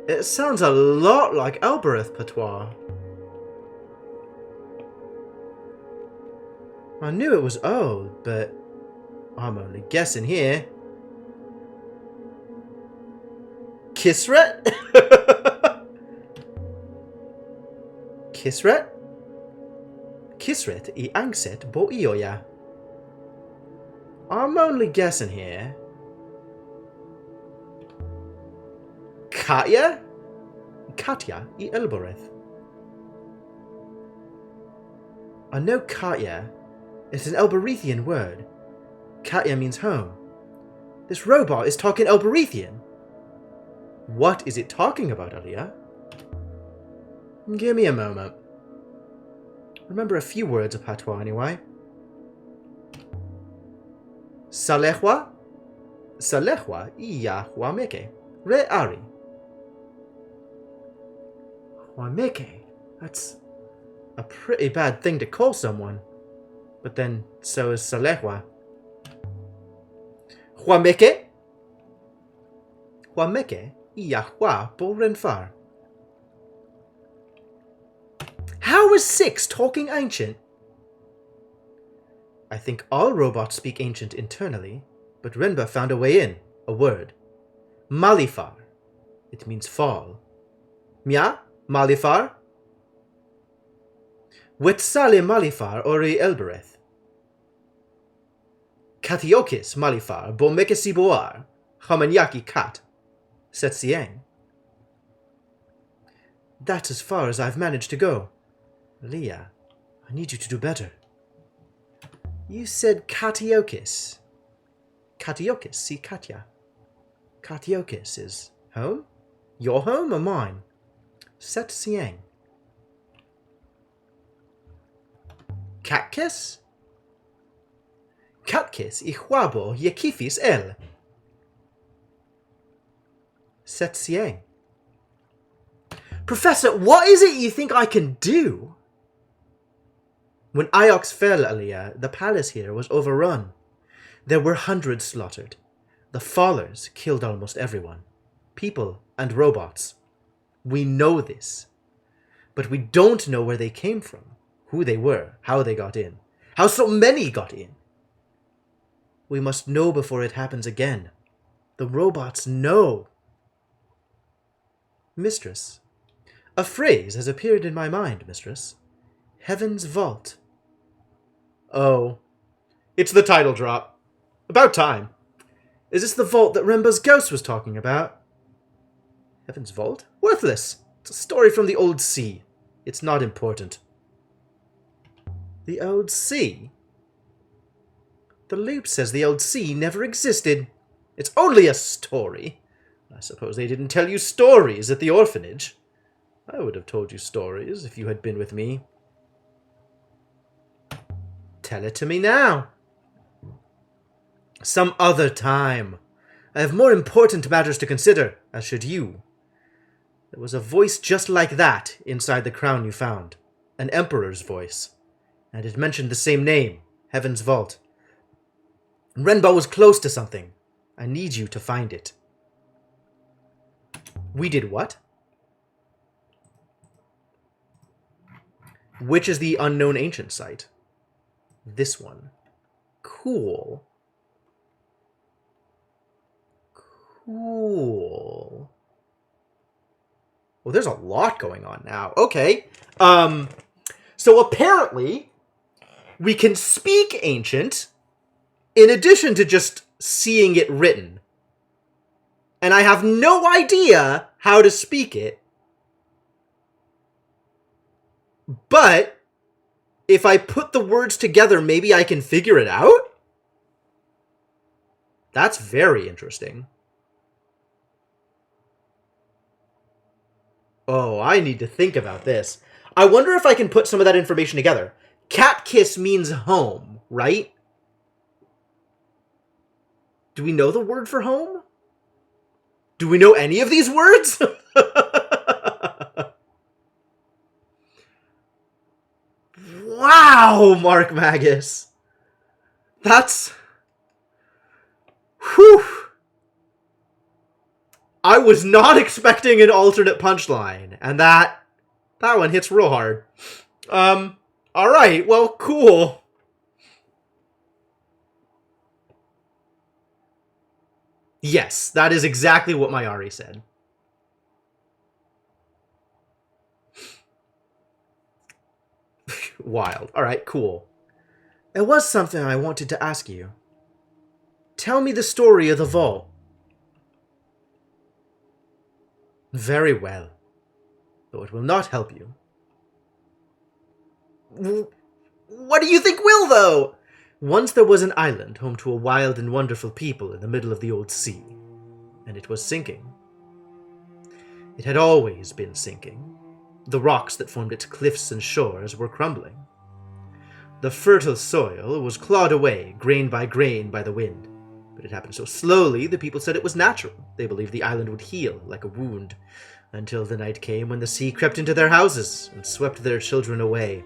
It sounds a lot like Elbereth patois. I knew it was old, but I'm only guessing here. Kisret? Kisret? Kisret I angset bo ioya. I'm only guessing here. Katya? Katya I Elbereth. I know Katya. It's an Elberethian word. Katya means home. This robot is talking Elberethian. What is it talking about, Aliyah? Give me a moment. Remember a few words of patois anyway. Salehwa? Salehwa iya huameke. Re ari. Huameke? That's a pretty bad thing to call someone. But then, so is Salehwa. Huameke? Huameke iya hua bo renfar. How is Six talking ancient? I think all robots speak ancient internally, but Renba found a way in, a word. Malifar. It means fall. Mia? Malifar? Wetzale Malifar ori Elbereth. Katiokis Malifar bomekesi boar, Hamanyaki kat. Setsiang. That's as far as I've managed to go. Leah, I need you to do better. You said Katiokis. Katiokis, see Katya. Katiokis is home? Your home or mine? Set Siang. Catkiss? Catkiss Ihuabo Yakifis El. Set Siang. Professor, what is it you think I can do? When Iox fell, Aliyah, the palace here was overrun. There were hundreds slaughtered. The Fallers killed almost everyone. People and robots. We know this. But we don't know where they came from, who they were, how they got in, how so many got in. We must know before it happens again. The robots know. Mistress, a phrase has appeared in my mind, Mistress. Heaven's Vault. Oh, it's the title drop. About time. Is this the vault that Renba's ghost was talking about? Heaven's Vault? Worthless. It's a story from the Old Sea. It's not important. The Old Sea? The loop says the Old Sea never existed. It's only a story. I suppose they didn't tell you stories at the orphanage. I would have told you stories if you had been with me. Tell it to me now. Some other time. I have more important matters to consider, as should you. There was a voice just like that inside the crown you found. An emperor's voice. And it mentioned the same name, Heaven's Vault. Renba was close to something. I need you to find it. We did what? Which is the unknown ancient site? This one. Cool. Cool. Well, there's a lot going on now. Okay. So apparently, we can speak ancient in addition to just seeing it written. And I have no idea how to speak it. But if I put the words together, maybe I can figure it out? That's very interesting. Oh, I need to think about this. I wonder if I can put some of that information together. Cat kiss means home, right? Do we know the word for home? Do we know any of these words? Wow, Mark Magus. That's... Whew. I was not expecting an alternate punchline, and that one hits real hard. Alright, well, cool. Yes, that is exactly what Mayari said. Wild. Alright, cool. There was something I wanted to ask you. Tell me the story of the vault. Very well. Though it will not help you. What do you think will, though? Once there was an island home to a wild and wonderful people in the middle of the old sea. And it was sinking. It had always been sinking. The rocks that formed its cliffs and shores were crumbling. The fertile soil was clawed away, grain by the wind. But it happened so slowly, the people said it was natural. They believed the island would heal, like a wound, until the night came when the sea crept into their houses and swept their children away.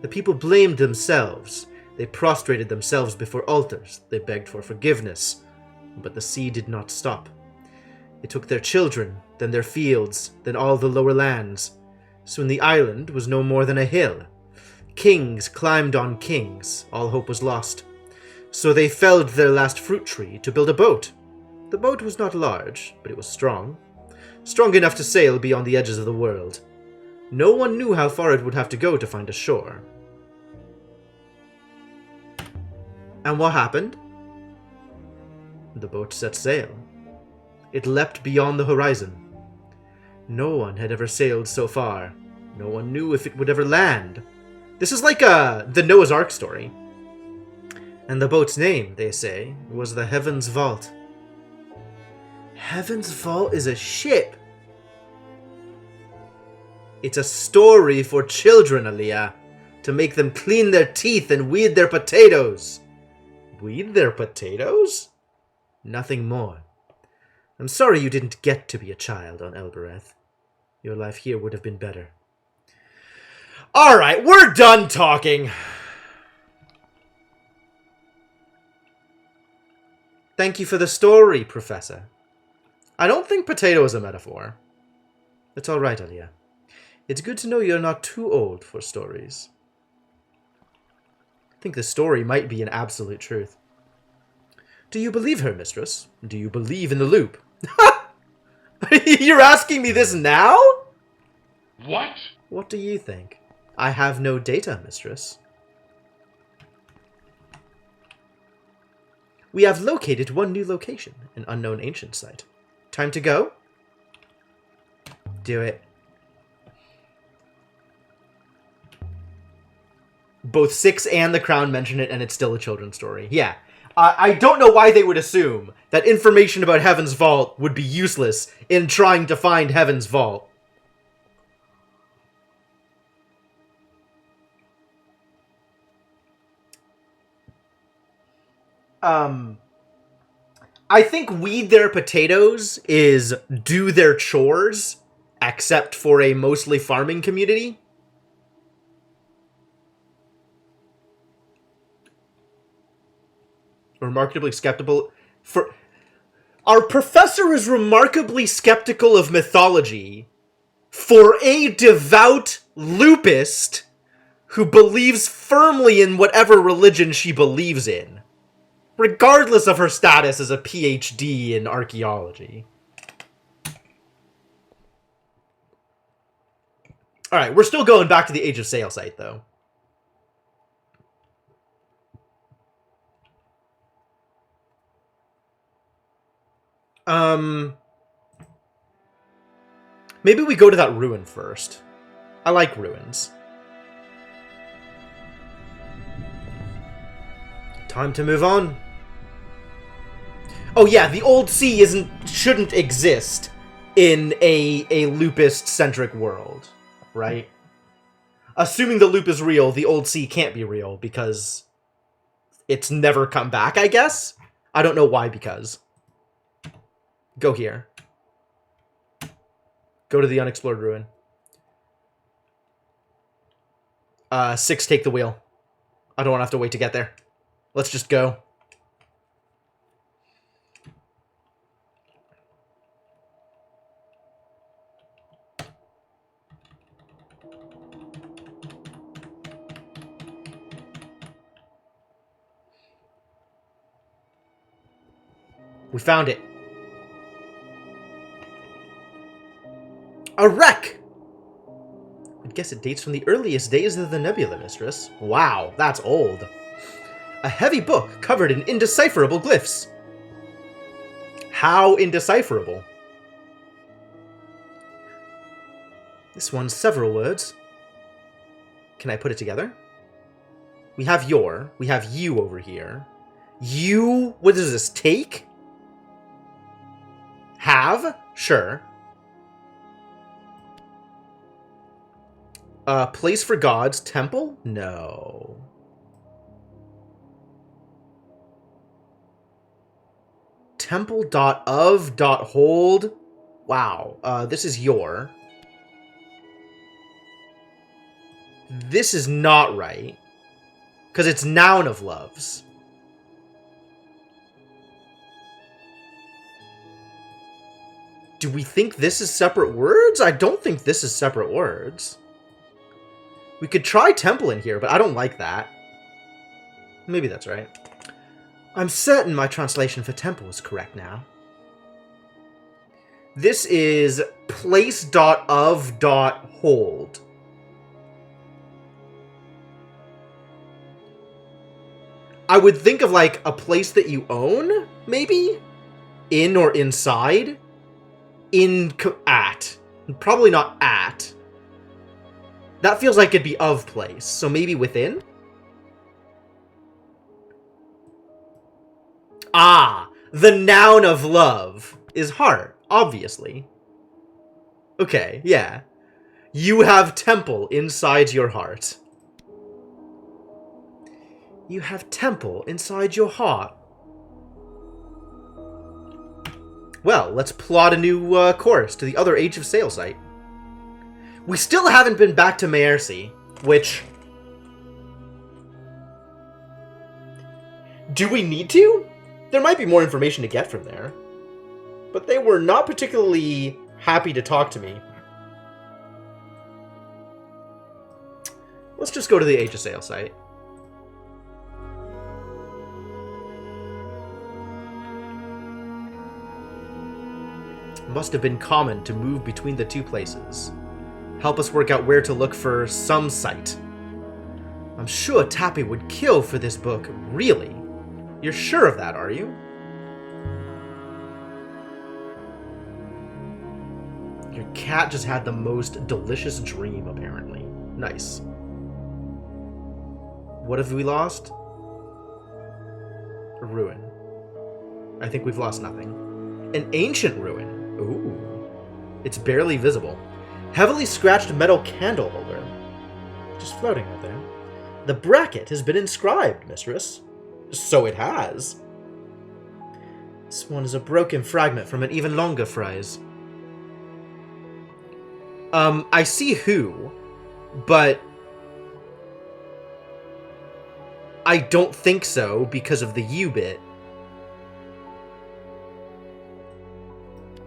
The people blamed themselves. They prostrated themselves before altars. They begged for forgiveness. But the sea did not stop. It took their children, then their fields, then all the lower lands. Soon the island was no more than a hill. Kings climbed on kings, all hope was lost. So they felled their last fruit tree to build a boat. The boat was not large, but it was strong. Strong enough to sail beyond the edges of the world. No one knew how far it would have to go to find a shore. And what happened? The boat set sail. It leapt beyond the horizon. No one had ever sailed so far. No one knew if it would ever land. This is like the Noah's Ark story. And the boat's name, they say, was the Heaven's Vault. Heaven's Vault is a ship. It's a story for children, Aaliyah, to make them clean their teeth and weed their potatoes. Weed their potatoes? Nothing more. I'm sorry you didn't get to be a child on Elbereth. Your life here would have been better. Alright, we're done talking. Thank you for the story, Professor. I don't think potato is a metaphor. It's alright, Aaliyah. It's good to know you're not too old for stories. I think the story might be an absolute truth. Do you believe her, mistress? Do you believe in the loop? You're asking me this now? What? What do you think? I have no data, mistress. We have located one new location, an unknown ancient site. Time to go? Do it. Both Six and the Crown mention it, and it's still a children's story. Yeah. I don't know why they would assume that information about Heaven's Vault would be useless in trying to find Heaven's Vault. I think weed their potatoes is do their chores, except for a mostly farming community. Remarkably skeptical for our professor is remarkably skeptical of mythology for a devout loopist who believes firmly in whatever religion she believes in, regardless of her status as a PhD in archaeology. Alright, we're still going back to the Age of Sail site, though. Maybe we go to that ruin first. I like ruins. Time to move on. Oh yeah, the Old Sea shouldn't exist in a loopist-centric world, right? Assuming the loop is real, the Old Sea can't be real because it's never come back, I guess? I don't know why, because. Go here. Go to the unexplored ruin. Six, take the wheel. I don't want to have to wait to get there. Let's just go. We found it. A wreck! I'd guess it dates from the earliest days of the Nebula, mistress. Wow, that's old. A heavy book covered in indecipherable glyphs. How indecipherable? This one's several words. Can I put it together? We have your, we have you over here. You, what does this take? Have? Sure. Place for gods, temple? No. Temple.of.hold. Wow. This is your. This is not right. Because it's noun of loves. Do we think this is separate words? I don't think this is separate words. We could try temple in here, but I don't like that. Maybe that's right. I'm certain my translation for temple is correct now. This is place.of.hold. I would think of like a place that you own, maybe? In or inside? At. Probably not at. That feels like it'd be of place, so maybe within? Ah, the noun of love is heart, obviously. Okay, yeah. You have temple inside your heart. You have temple inside your heart. Well, let's plot a new course to the other Age of Sail site. We still haven't been back to Maercy, which... Do we need to? There might be more information to get from there. But they were not particularly happy to talk to me. Let's just go to the Age of Sail site. Must have been common to move between the two places. Help us work out where to look for some site. I'm sure Tappy would kill for this book. Really? You're sure of that, are you? Your cat just had the most delicious dream, apparently. Nice. What have we lost? A ruin. I think we've lost nothing. An ancient ruin. Ooh. It's barely visible. Heavily scratched metal candle holder. Just floating out there. The bracket has been inscribed, mistress. So it has. This one is a broken fragment from an even longer phrase. I see who, but I don't think so because of the U bit.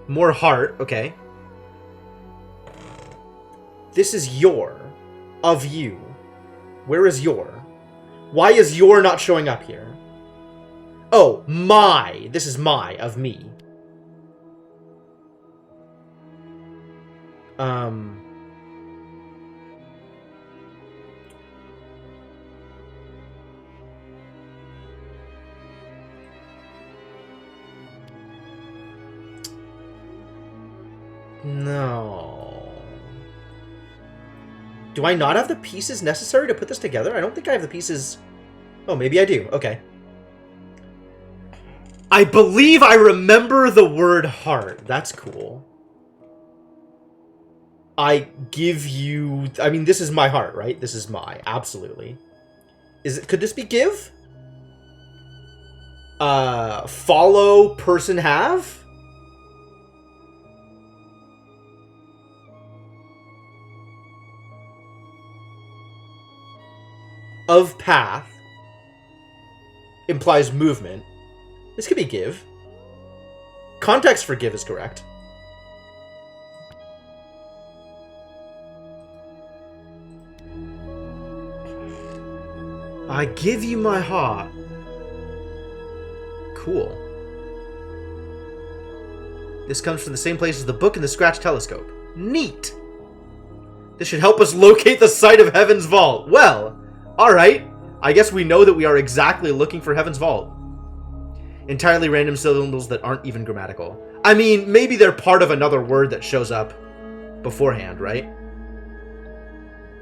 More heart, okay. This is your, of you. Where is your? Why is your not showing up here? Oh, my. This is my, of me. No. Do I not have the pieces necessary to put this together? I don't think I have the pieces... Oh, maybe I do. Okay. I believe I remember the word heart. That's cool. I give you... I mean, this is my heart, right? This is my. Absolutely. Is it? Could this be give? Follow, person have? Of path implies movement. This could be give. Context for give is correct. I give you my heart. Cool. This comes from the same place as the book and the scratch telescope. Neat. This should help us locate the site of Heaven's Vault. Well, alright. I guess we know that we are exactly looking for Heaven's Vault. Entirely random syllables that aren't even grammatical. I mean, maybe they're part of another word that shows up beforehand, right?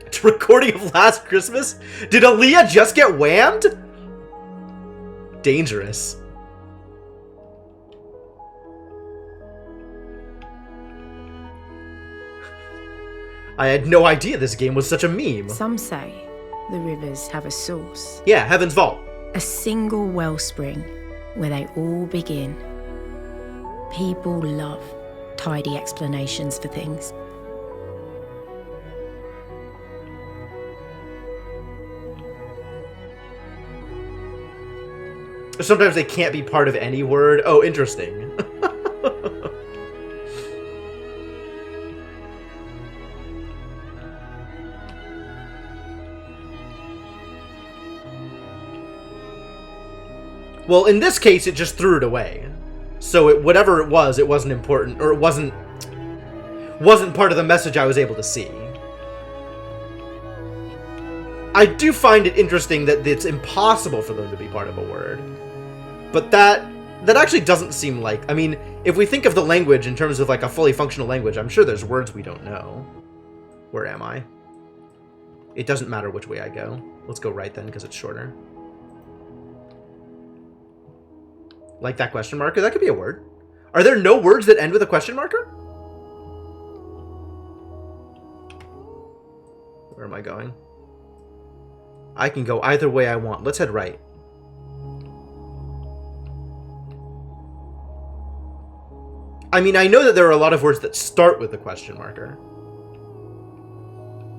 It's a recording of Last Christmas? Did Aaliyah just get whammed? Dangerous. I had no idea this game was such a meme. Some say the rivers have a source. Yeah, Heaven's Vault. A single wellspring where they all begin. People love tidy explanations for things. Sometimes they can't be part of any word. Oh, interesting. Well, in this case, it just threw it away. So whatever it wasn't important, or it wasn't part of the message I was able to see. I do find it interesting that it's impossible for them to be part of a word. But that actually doesn't seem like... I mean, if we think of the language in terms of like a fully functional language, I'm sure there's words we don't know. Where am I? It doesn't matter which way I go. Let's go right then, because it's shorter. Like that question marker? That could be a word. Are there no words that end with a question marker? Where am I going? I can go either way I want. Let's head right. I mean, I know that there are a lot of words that start with a question marker.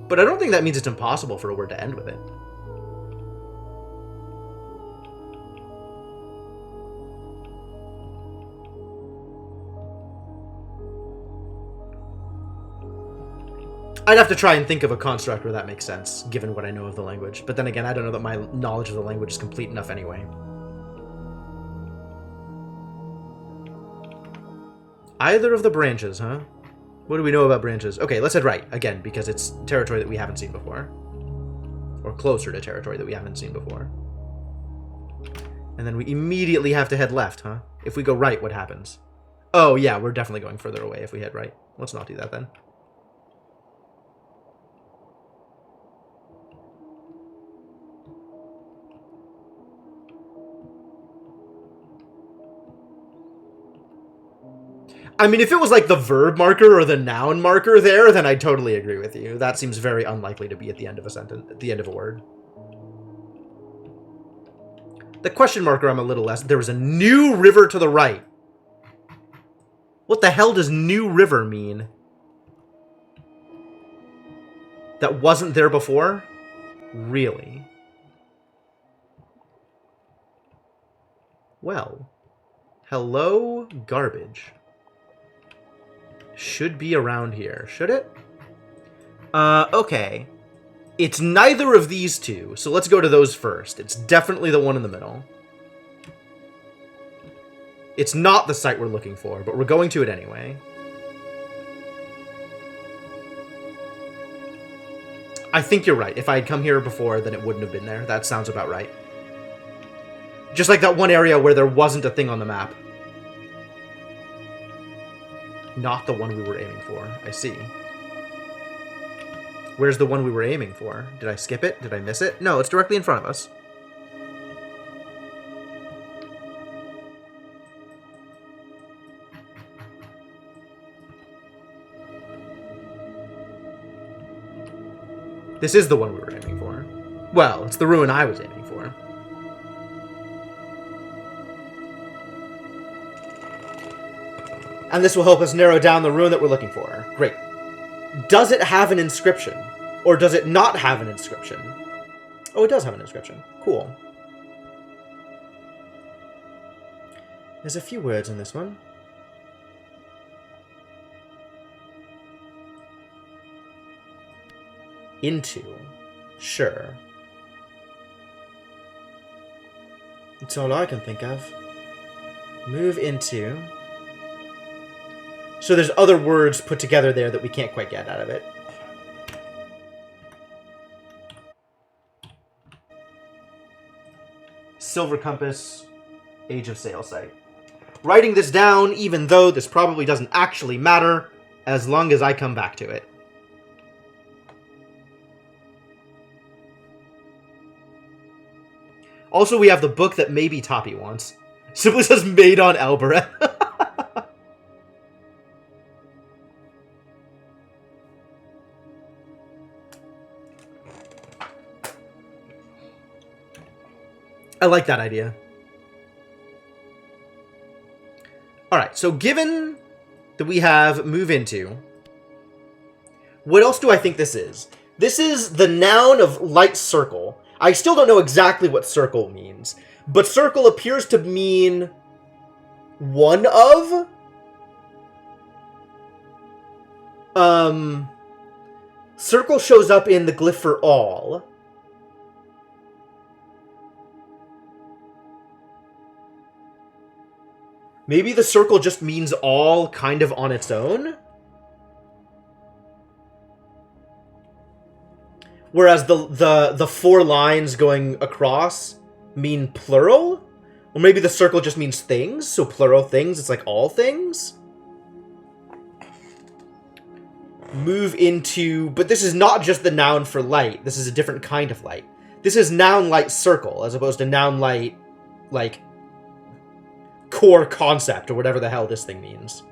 But I don't think that means it's impossible for a word to end with it. I'd have to try and think of a construct where that makes sense, given what I know of the language. But then again, I don't know that my knowledge of the language is complete enough anyway. Either of the branches, huh? What do we know about branches? Okay, let's head right, again, because it's territory that we haven't seen before. Or closer to territory that we haven't seen before. And then we immediately have to head left, huh? If we go right, what happens? Oh, yeah, we're definitely going further away if we head right. Let's not do that then. I mean, if it was like the verb marker or the noun marker there, then I'd totally agree with you. That seems very unlikely to be at the end of a sentence, at the end of a word. The question marker, I'm a little less. There was a new river to the right. What the hell does new river mean? That wasn't there before? Really? Well, hello, garbage. Should be around here, should it? Okay. It's neither of these two, so let's go to those first. It's definitely the one in the middle. It's not the site we're looking for, but we're going to it anyway. I think you're right. If I had come here before, then it wouldn't have been there. That sounds about right. Just like that one area where there wasn't a thing on the map. Not the one we were aiming for. I see. Where's the one we were aiming for? Did I skip it? Did I miss it? No, it's directly in front of us. This is the one we were aiming for. Well, it's the ruin I was aiming for. And this will help us narrow down the ruin that we're looking for. Great. Does it have an inscription? Or does it not have an inscription? Oh, it does have an inscription. Cool. There's a few words in this one. Into. Sure. That's all I can think of. Move into. So there's other words put together there that we can't quite get out of it. Silver Compass, Age of Sail Site. Writing this down, even though this probably doesn't actually matter, as long as I come back to it. Also, we have the book that maybe Toppy wants. Simply says made on Elbereth. I like that idea. Alright, so given that we have move into, what else do I think this is? This is the noun of light circle. I still don't know exactly what circle means, but circle appears to mean one of? Circle shows up in the glyph for all. Maybe the circle just means all kind of on its own? Whereas the 4 lines going across mean plural? Or maybe the circle just means things, so plural things, it's like all things? Move into... But this is not just the noun for light. This is a different kind of light. This is noun light circle, as opposed to noun light, like, core concept, or whatever the hell this thing means.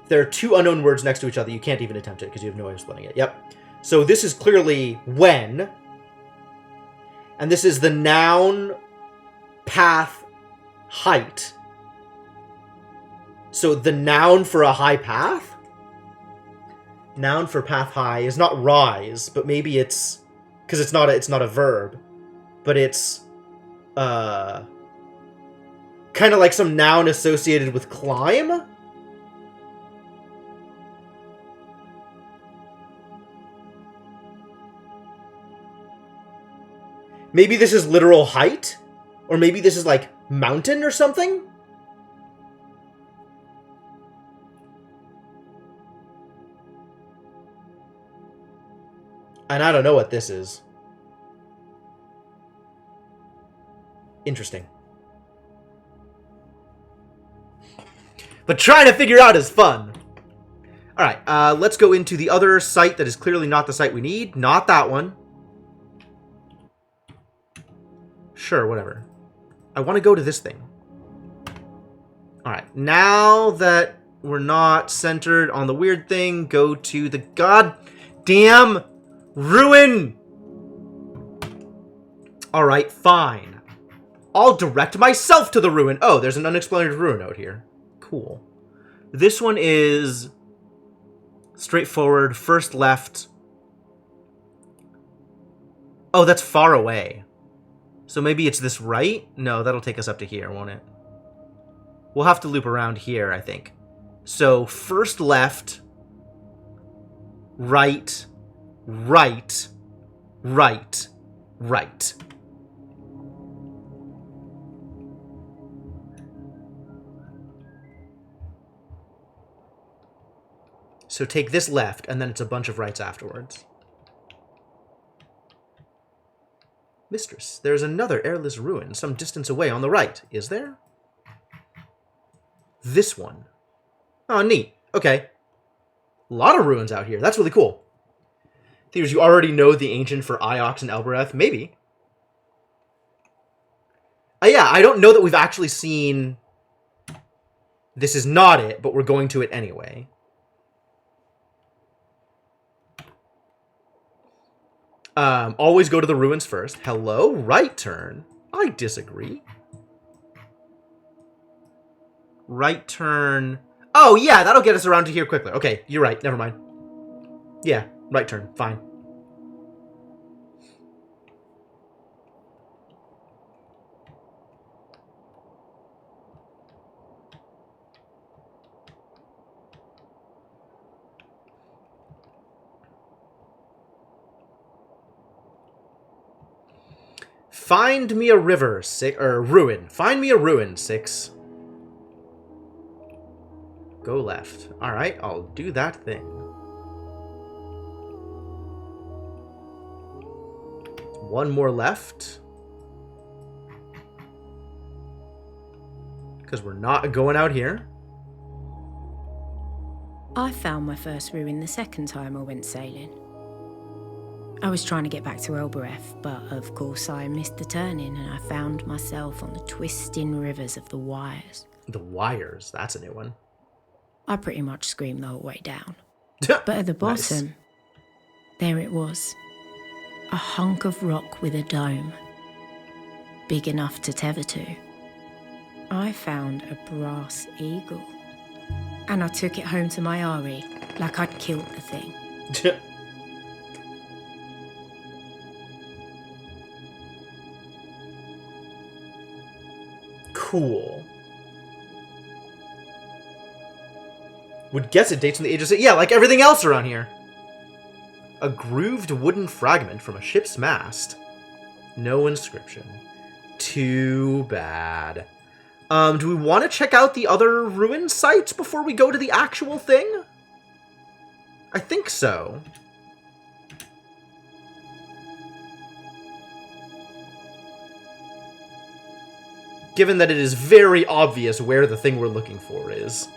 There are 2 unknown words next to each other. You can't even attempt it because you have no way of spelling it. Yep. So this is clearly when. And this is the noun path height. So the noun for a high path? Noun for path high is not rise, but maybe it's... Because it's not a verb. But it's... kind of like some noun associated with climb? Maybe this is literal height? Or maybe this is like mountain or something? And I don't know what this is. Interesting. But trying to figure out is fun. Alright, let's go into the other site that is clearly not the site we need. Not that one. Sure, whatever. I want to go to this thing. Alright, now that we're not centered on the weird thing, go to the goddamn ruin! Alright, fine. I'll direct myself to the ruin. Oh, there's an unexplained ruin out here. Cool. This one is straightforward, first left. Oh, that's far away. So maybe it's this right? No, that'll take us up to here, won't it? We'll have to loop around here, I think. So, first left, right, right, right, right. So take this left, and then it's a bunch of rights afterwards. Mistress, there's another airless ruin some distance away on the right, is there? This one. Oh, neat. Okay. A lot of ruins out here. That's really cool. Theaters, you already know the ancient for Iox and Elbereth? Maybe. Yeah, I don't know that we've actually seen... This is not it, but we're going to it anyway. Always go to the ruins first. Hello? Right turn? I disagree. Right turn. Oh, yeah, that'll get us around to here quickly. Okay, you're right. Never mind. Yeah, right turn. Fine. Find me a river, ruin. Find me a ruin, 6. Go left. Alright, I'll do that thing. One more left. Because we're not going out here. I found my first ruin the second time I went sailing. I was trying to get back to Elbereth, but of course I missed the turning and I found myself on the twisting rivers of the Wires. The Wires, that's a new one. I pretty much screamed the whole way down. But at the bottom, nice. There it was. A hunk of rock with a dome. Big enough to tether to. I found a brass eagle. And I took it home to my Ari, like I'd killed the thing. Cool. Would guess it dates from the Age of Sail. Yeah, like everything else around here. A grooved wooden fragment from a ship's mast. No inscription. Too bad. Do we want to check out the other ruin sites before we go to the actual thing? I think so. Given that it is very obvious where the thing we're looking for is.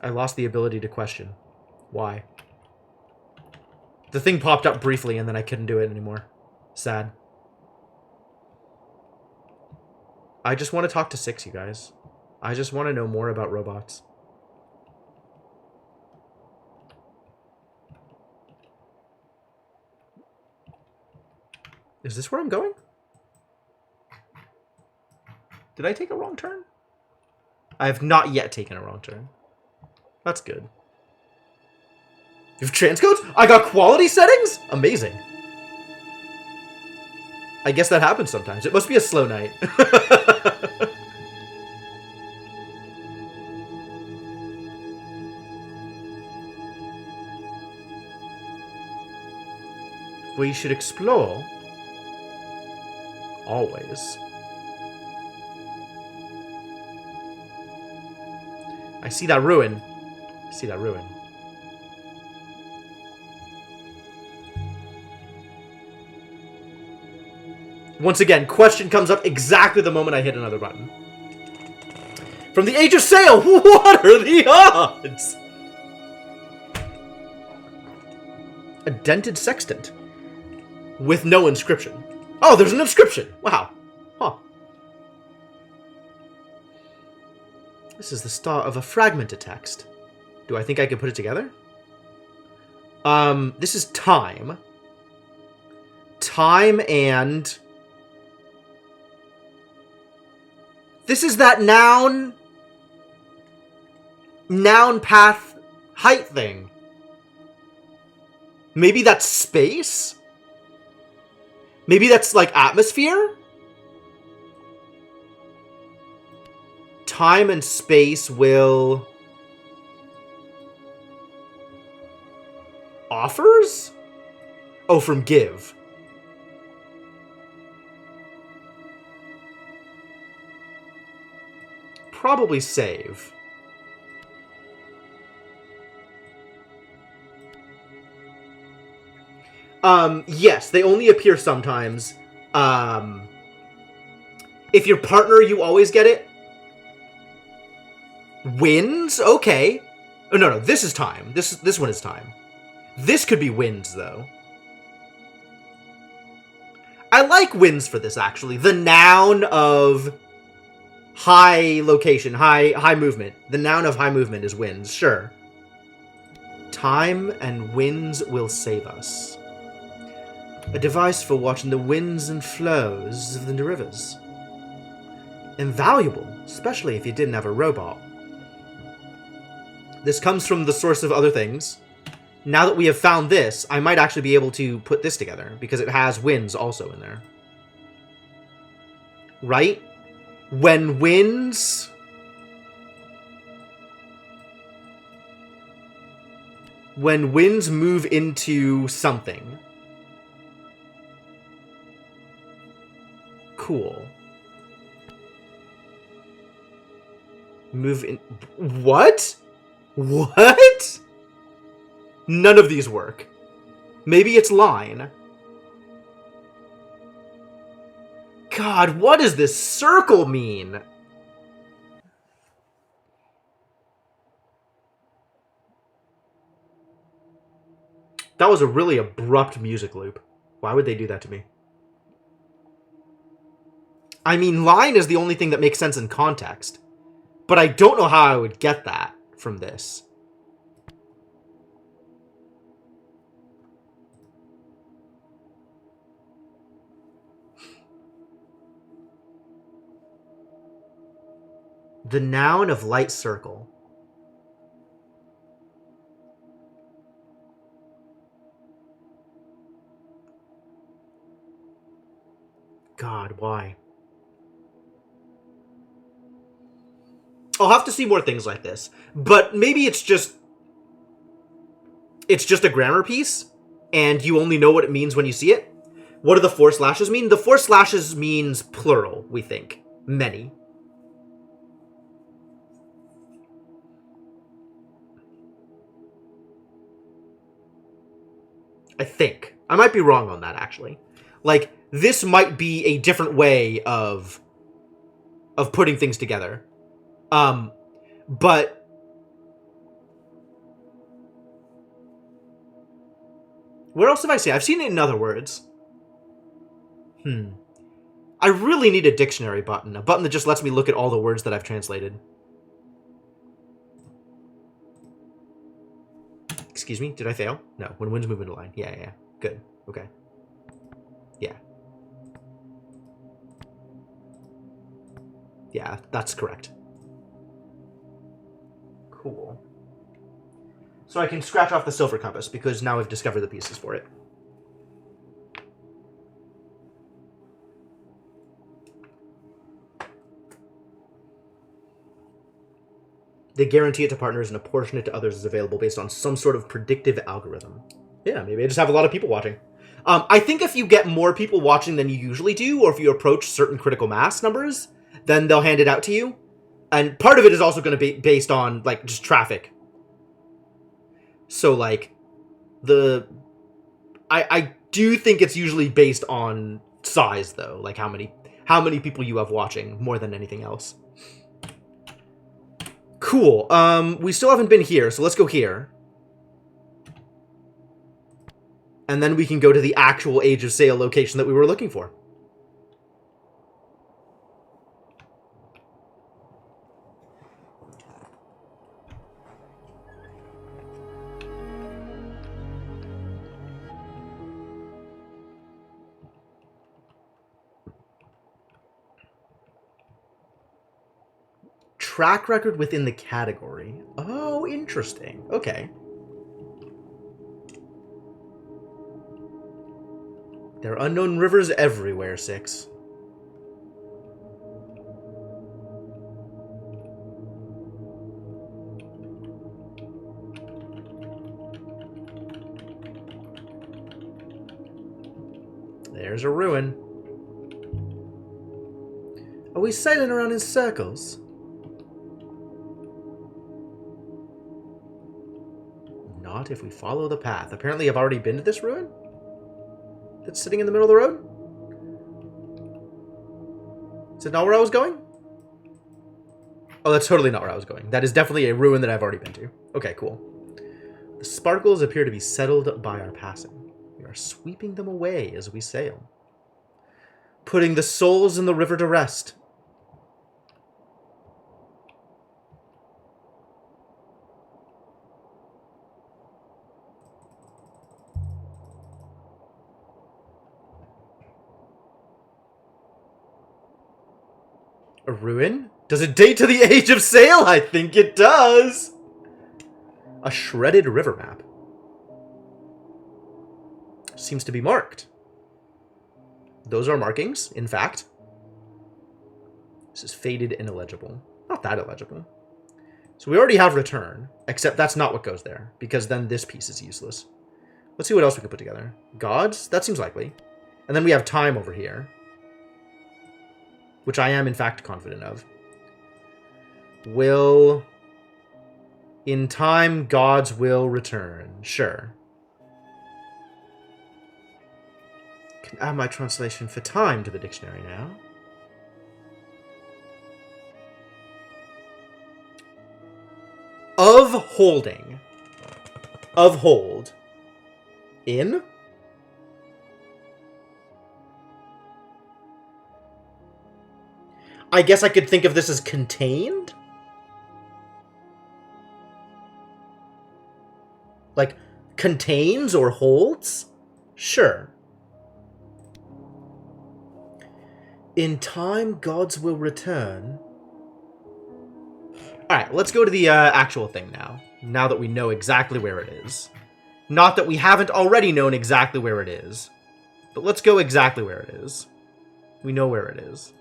I lost the ability to question. Why? The thing popped up briefly and then I couldn't do it anymore. Sad. I just want to talk to Six, you guys. I just want to know more about robots. Is this where I'm going? Did I take a wrong turn? I have not yet taken a wrong turn. That's good. You have transcodes? I got quality settings? Amazing. I guess that happens sometimes. It must be a slow night. We should explore. Always. I see that ruin. I see that ruin. Once again, question comes up exactly the moment I hit another button. From the Age of Sail, what are the odds? A dented sextant. With no inscription. Oh, there's an inscription! Wow. Huh. This is the start of a fragmented text. Do I think I can put it together? This is time. Time and... This is that noun path height thing. Maybe that's space? Maybe that's like atmosphere? Time and space will... Offers? Oh, from give. Probably save. Yes, they only appear sometimes. If your partner, you always get it. Wins? Okay. Oh, no, this is time. This one is time. This could be wins, though. I like wins for this, actually. The noun of high location, high movement. The noun of high movement is winds, sure. Time and winds will save us. A device for watching the winds and flows of the rivers. Invaluable, especially if you didn't have a robot. This comes from the source of other things. Now that we have found this, I might actually be able to put this together, because it has winds also in there. Right? When winds... When winds move into something. Cool. Move in... What? What? None of these work. Maybe it's line. God, what does this circle mean? That was a really abrupt music loop. Why would they do that to me? I mean, line is the only thing that makes sense in context. But I don't know how I would get that from this. The noun of light circle. God, why? I'll have to see more things like this. But maybe it's just a grammar piece, and you only know what it means when you see it. What do the 4 slashes mean? The 4 slashes means plural, we think. Many. I think. I might be wrong on that, actually. Like, this might be a different way of putting things together. But where else have I seen it? I've seen it in other words. I really need a dictionary button. A button that just lets me look at all the words that I've translated. Excuse me? Did I fail? No. When winds move into line. Yeah. Good. Okay. Yeah. Yeah, that's correct. Cool. So I can scratch off the silver compass, because now I've discovered the pieces for it. They guarantee it to partners and apportion it to others is available based on some sort of predictive algorithm. Yeah, maybe I just have a lot of people watching. I think if you get more people watching than you usually do, or if you approach certain critical mass numbers, then they'll hand it out to you. And part of it is also going to be based on, like, just traffic. So, like, I do think it's usually based on size, though. Like, how many people you have watching, more than anything else. Cool. We still haven't been here, so let's go here. And then we can go to the actual Age of Sail location that we were looking for. Track record within the category. Oh, interesting. Okay. There are unknown rivers everywhere, 6. There's a ruin. Are we sailing around in circles? Not if we follow the path. Apparently I've already been to this ruin? That's sitting in the middle of the road? Is it not where I was going? Oh, that's totally not where I was going. That is definitely a ruin that I've already been to. Okay, cool. The sparkles appear to be settled by our passing. We are sweeping them away as we sail, putting the souls in the river to rest. A ruin? Does it date to the Age of Sail? I think it does! A shredded river map. Seems to be marked. Those are markings, in fact. This is faded and illegible. Not that illegible. So we already have return, except that's not what goes there, because then this piece is useless. Let's see what else we can put together. Gods? That seems likely. And then we have time over here, which I am, in fact, confident of. Will... In time, gods will return. Sure. Can add my translation for time to the dictionary now. Of holding. Of hold. In? I guess I could think of this as contained? Like, contains or holds? Sure. In time, gods will return. Alright, let's go to the actual thing now. Now that we know exactly where it is. Not that we haven't already known exactly where it is. But let's go exactly where it is. We know where it is.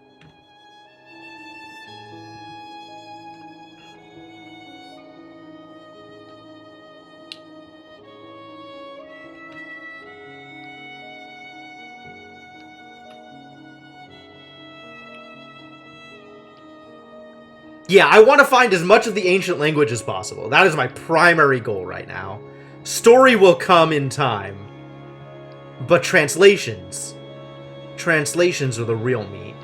Yeah, I want to find as much of the ancient language as possible. That is my primary goal right now. Story will come in time. But translations are the real meat.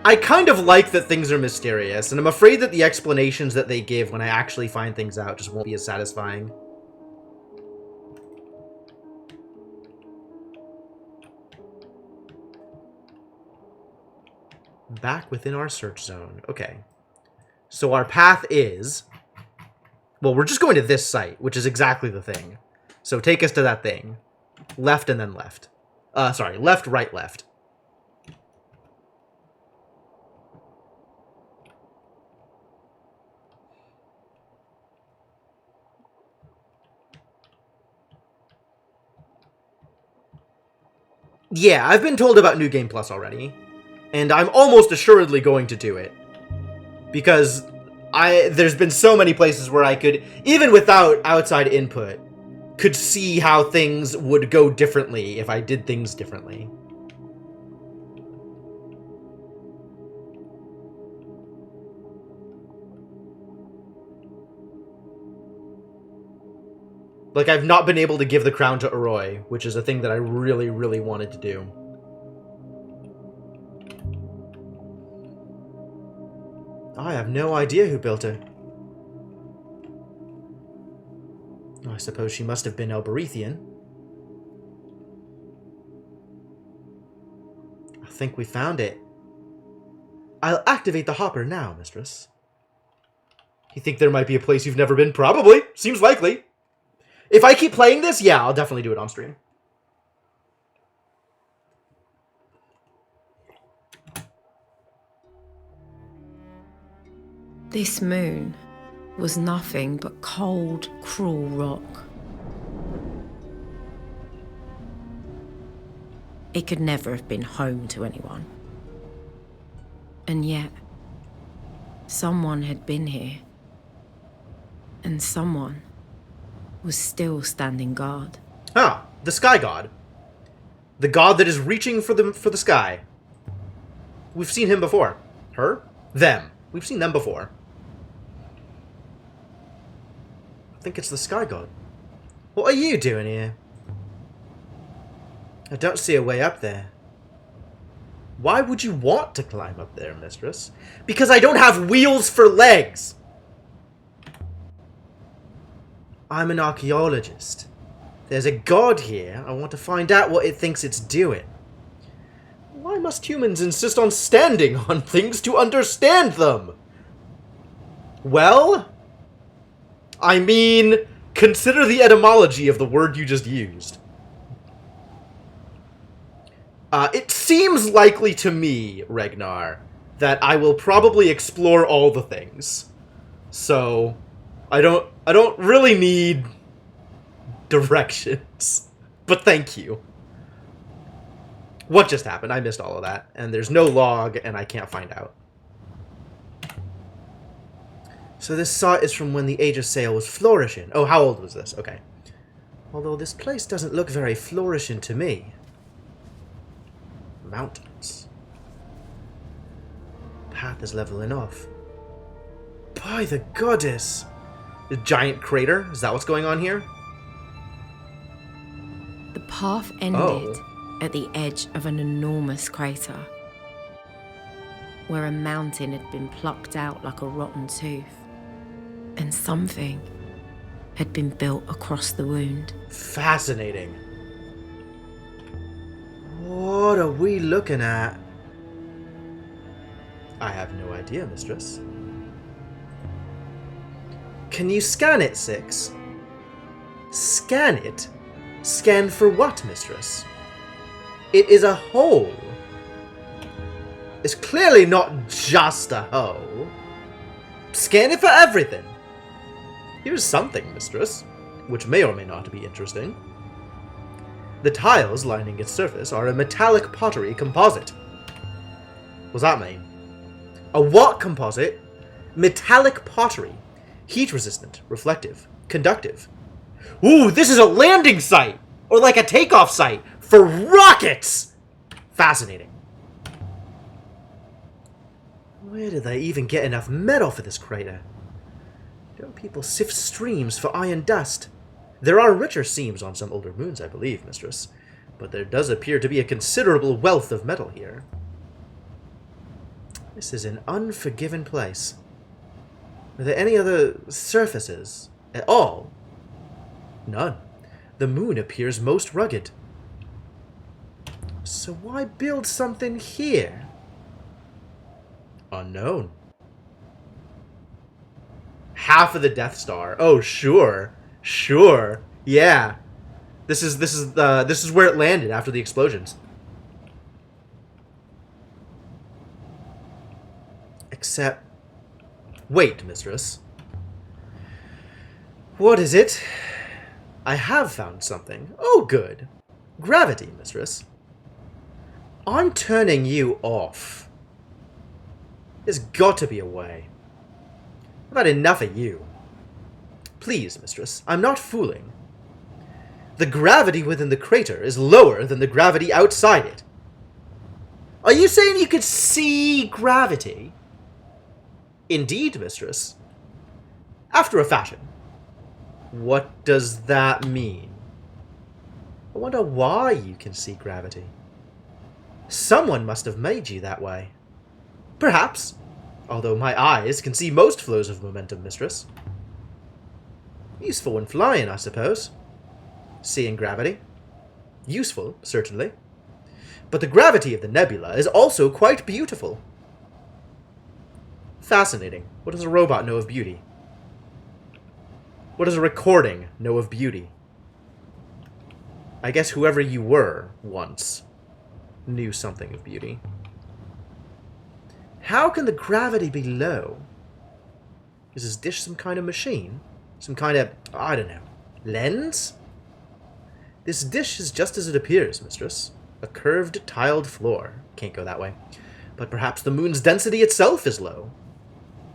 I kind of like that things are mysterious, and I'm afraid that the explanations that they give when I actually find things out just won't be as satisfying. Back within our search zone. Okay. So our path is... Well, we're just going to this site, which is exactly the thing. So take us to that thing. Left and then left. Sorry, left, right, left. Yeah, I've been told about New Game Plus already. And I'm almost assuredly going to do it. Because there's been so many places where I could, even without outside input, could see how things would go differently if I did things differently. Like, I've not been able to give the crown to Aroi, which is a thing that I really, really wanted to do. I have no idea who built her. I suppose she must have been Elberethian. I think we found it. I'll activate the hopper now, mistress. You think there might be a place you've never been? Probably. Seems likely. If I keep playing this, yeah, I'll definitely do it on stream. This moon was nothing but cold, cruel rock. It could never have been home to anyone. And yet, someone had been here. And someone was still standing guard. Ah, the Sky God. The god that is reaching for the sky. We've seen him before. Her? Them. We've seen them before. I think it's the Sky God. What are you doing here? I don't see a way up there. Why would you want to climb up there, mistress? Because I don't have wheels for legs! I'm an archaeologist. There's a god here. I want to find out what it thinks it's doing. Why must humans insist on standing on things to understand them? Well, I mean, consider the etymology of the word you just used. It seems likely to me, Regnar, that I will probably explore all the things. So, I don't really need directions. But thank you. What just happened? I missed all of that. And there's no log, and I can't find out. So this site is from when the Age of Sail was flourishing. Oh, how old was this? Okay. Although this place doesn't look very flourishing to me. Mountains. Path is leveling off. By the goddess! The giant crater? Is that what's going on here? The path ended at the edge of an enormous crater, where a mountain had been plucked out like a rotten tooth, and something had been built across the wound. Fascinating. What are we looking at? I have no idea, mistress. Can you scan it, Six? Scan it? Scan for what, mistress? It is a hole. It's clearly not just a hole. Scan it for everything. Here's something, mistress, which may or may not be interesting. The tiles lining its surface are a metallic pottery composite. What's that mean? A what composite? Metallic pottery. Heat resistant, reflective, conductive. Ooh, this is a landing site! Or like a takeoff site for rockets! Fascinating. Where do they even get enough metal for this crater? Don't people sift streams for iron dust? There are richer seams on some older moons, I believe, mistress, but there does appear to be a considerable wealth of metal here. This is an unforgiving place. Are there any other surfaces at all? None. The moon appears most rugged. So why build something here? Unknown. Half of the Death Star. Oh, sure. Sure. Yeah. This is where it landed after the explosions. Except... Wait, mistress. What is it? I have found something. Oh, good. Gravity, mistress. I'm turning you off. There's got to be a way. I've had enough of you. Please, mistress, I'm not fooling. The gravity within the crater is lower than the gravity outside it. Are you saying you could see gravity? Indeed, mistress. After a fashion. What does that mean? I wonder why you can see gravity. Someone must have made you that way. Perhaps. Although my eyes can see most flows of momentum, mistress. Useful when flying, I suppose. Seeing gravity. Useful, certainly. But the gravity of the nebula is also quite beautiful. Fascinating. What does a robot know of beauty? What does a recording know of beauty? I guess whoever you were once knew something of beauty. How can the gravity be low? Is this dish some kind of machine? Some kind of, I don't know, lens? This dish is just as it appears, mistress. A curved, tiled floor. Can't go that way. But perhaps the moon's density itself is low.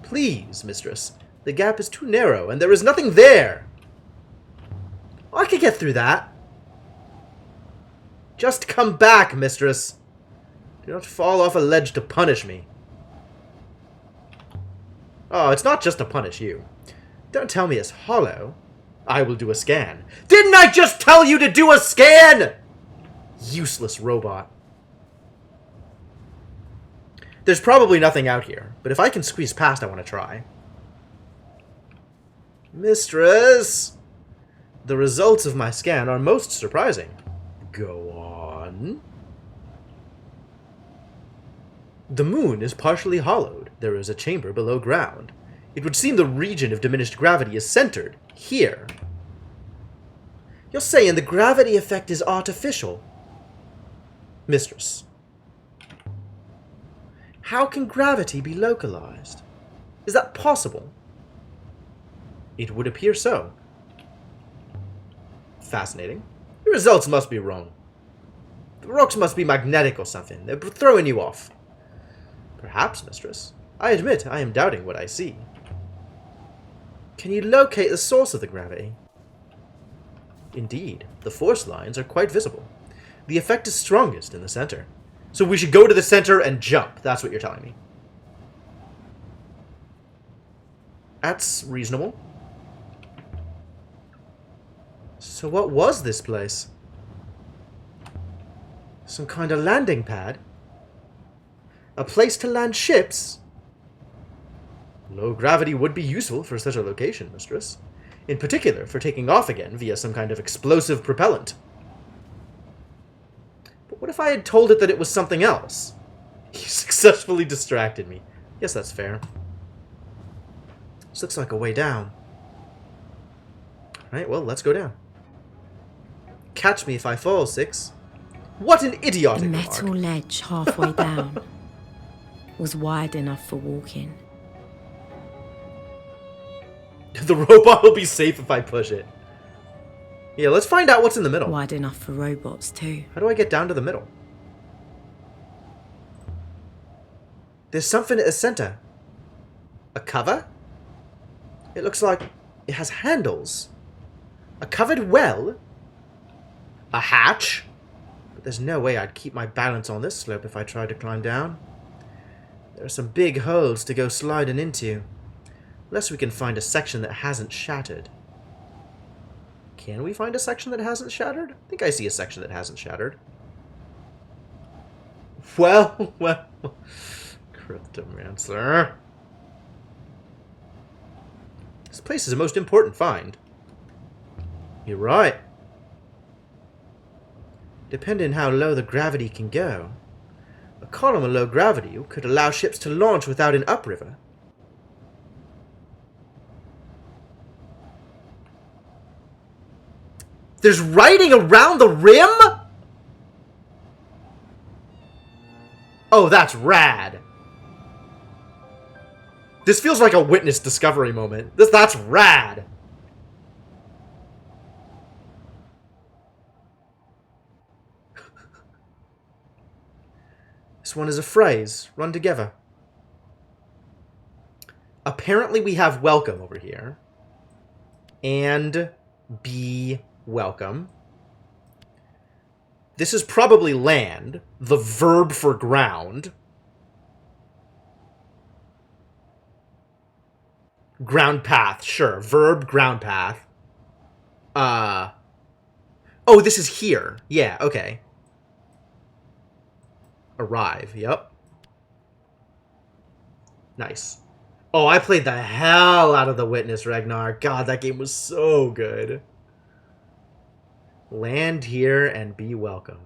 Please, mistress. The gap is too narrow, and there is nothing there. I could get through that. Just come back, mistress. Do not fall off a ledge to punish me. Oh, it's not just to punish you. Don't tell me it's hollow. I will do a scan. Didn't I just tell you to do a scan? Useless robot. There's probably nothing out here, but if I can squeeze past, I want to try. Mistress! The results of my scan are most surprising. Go on. The moon is partially hollowed. There is a chamber below ground. It would seem the region of diminished gravity is centered here. You're saying the gravity effect is artificial? Mistress. How can gravity be localized? Is that possible? It would appear so. Fascinating. The results must be wrong. The rocks must be magnetic or something. They're throwing you off. Perhaps, mistress. I admit I am doubting what I see. Can you locate the source of the gravity? Indeed, the force lines are quite visible. The effect is strongest in the center. So we should go to the center and jump. That's what you're telling me. That's reasonable. So what was this place? Some kind of landing pad? A place to land ships? Low gravity would be useful for such a location, mistress. In particular, for taking off again via some kind of explosive propellant. But what if I had told it that it was something else? You successfully distracted me. Yes, that's fair. This looks like a way down. Alright, well, let's go down. Catch me if I fall, Six. What an idiotic The remark. metal ledge halfway down was wide enough for walking. The robot will be safe if I push it. Yeah, let's find out what's in the middle. Wide enough for robots, too. How do I get down to the middle? There's something at the center. A cover? It looks like it has handles. A covered well? A hatch? But there's no way I'd keep my balance on this slope if I tried to climb down. There are some big holes to go sliding into. Unless we can find a section that hasn't shattered. Can we find a section that hasn't shattered? I think I see a section that hasn't shattered. Well. Cryptomancer. This place is the most important find. You're right. Depending how low the gravity can go, a column of low gravity could allow ships to launch without an upriver. There's writing around the rim? Oh, that's rad. This feels like a Witness discovery moment. That's rad. This one is a phrase. Run together. Apparently we have welcome over here. And be welcome. This is probably land, the verb for ground. Ground path, sure. Verb, ground path. Oh, this is here. Yeah, okay. Arrive, yep. Nice. Oh, I played the hell out of The Witness, Ragnar. God, that game was so good. Land here and be welcome.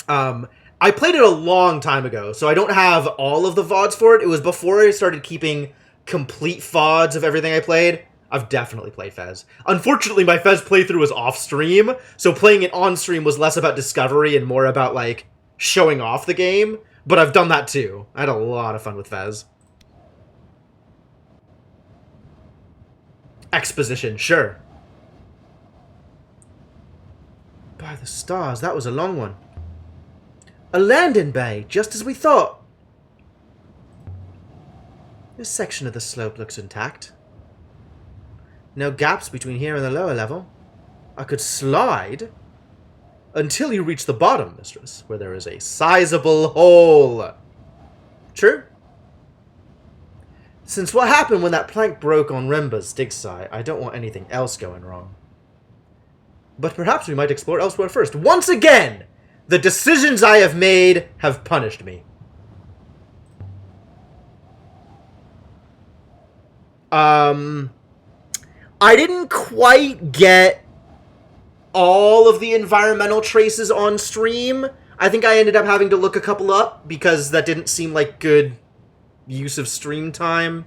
I played it a long time ago, so I don't have all of the VODs for it. It was before I started keeping complete VODs of everything I played. I've definitely played Fez. Unfortunately, my Fez playthrough was off-stream, so playing it on-stream was less about discovery and more about, like, showing off the game. But I've done that too. I had a lot of fun with Fez. Exposition, sure. By the stars, that was a long one. A landing bay, just as we thought. This section of the slope looks intact. No gaps between here and the lower level. I could slide until you reach the bottom, mistress, where there is a sizable hole. True? Since what happened when that plank broke on Remba's dig site, I don't want anything else going wrong. But perhaps we might explore elsewhere first. Once again, the decisions I have made have punished me. I didn't quite get all of the environmental traces on stream. I think I ended up having to look a couple up because that didn't seem like good use of stream time.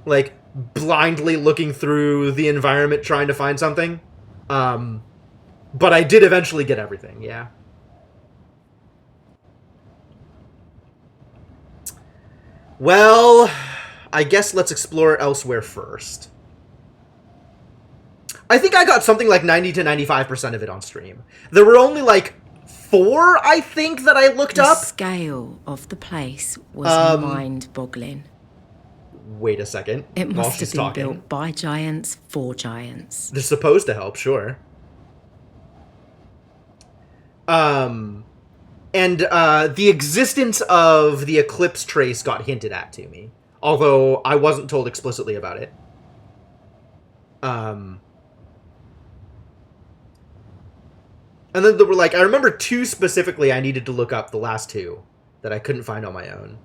Like, blindly looking through the environment trying to find something. But I did eventually get everything, yeah. Well, I guess let's explore elsewhere first. I think I got something like 90 to 95% of it on stream. There were only like 4, I think, that I looked up. The scale of the place was mind-boggling. Wait a second. It while must have she's been talking. built by giants for giants. They're supposed to help, sure. And the existence of the eclipse trace got hinted at to me, although I wasn't told explicitly about it. And then there were, like, I remember 2 specifically I needed to look up, the last 2, that I couldn't find on my own.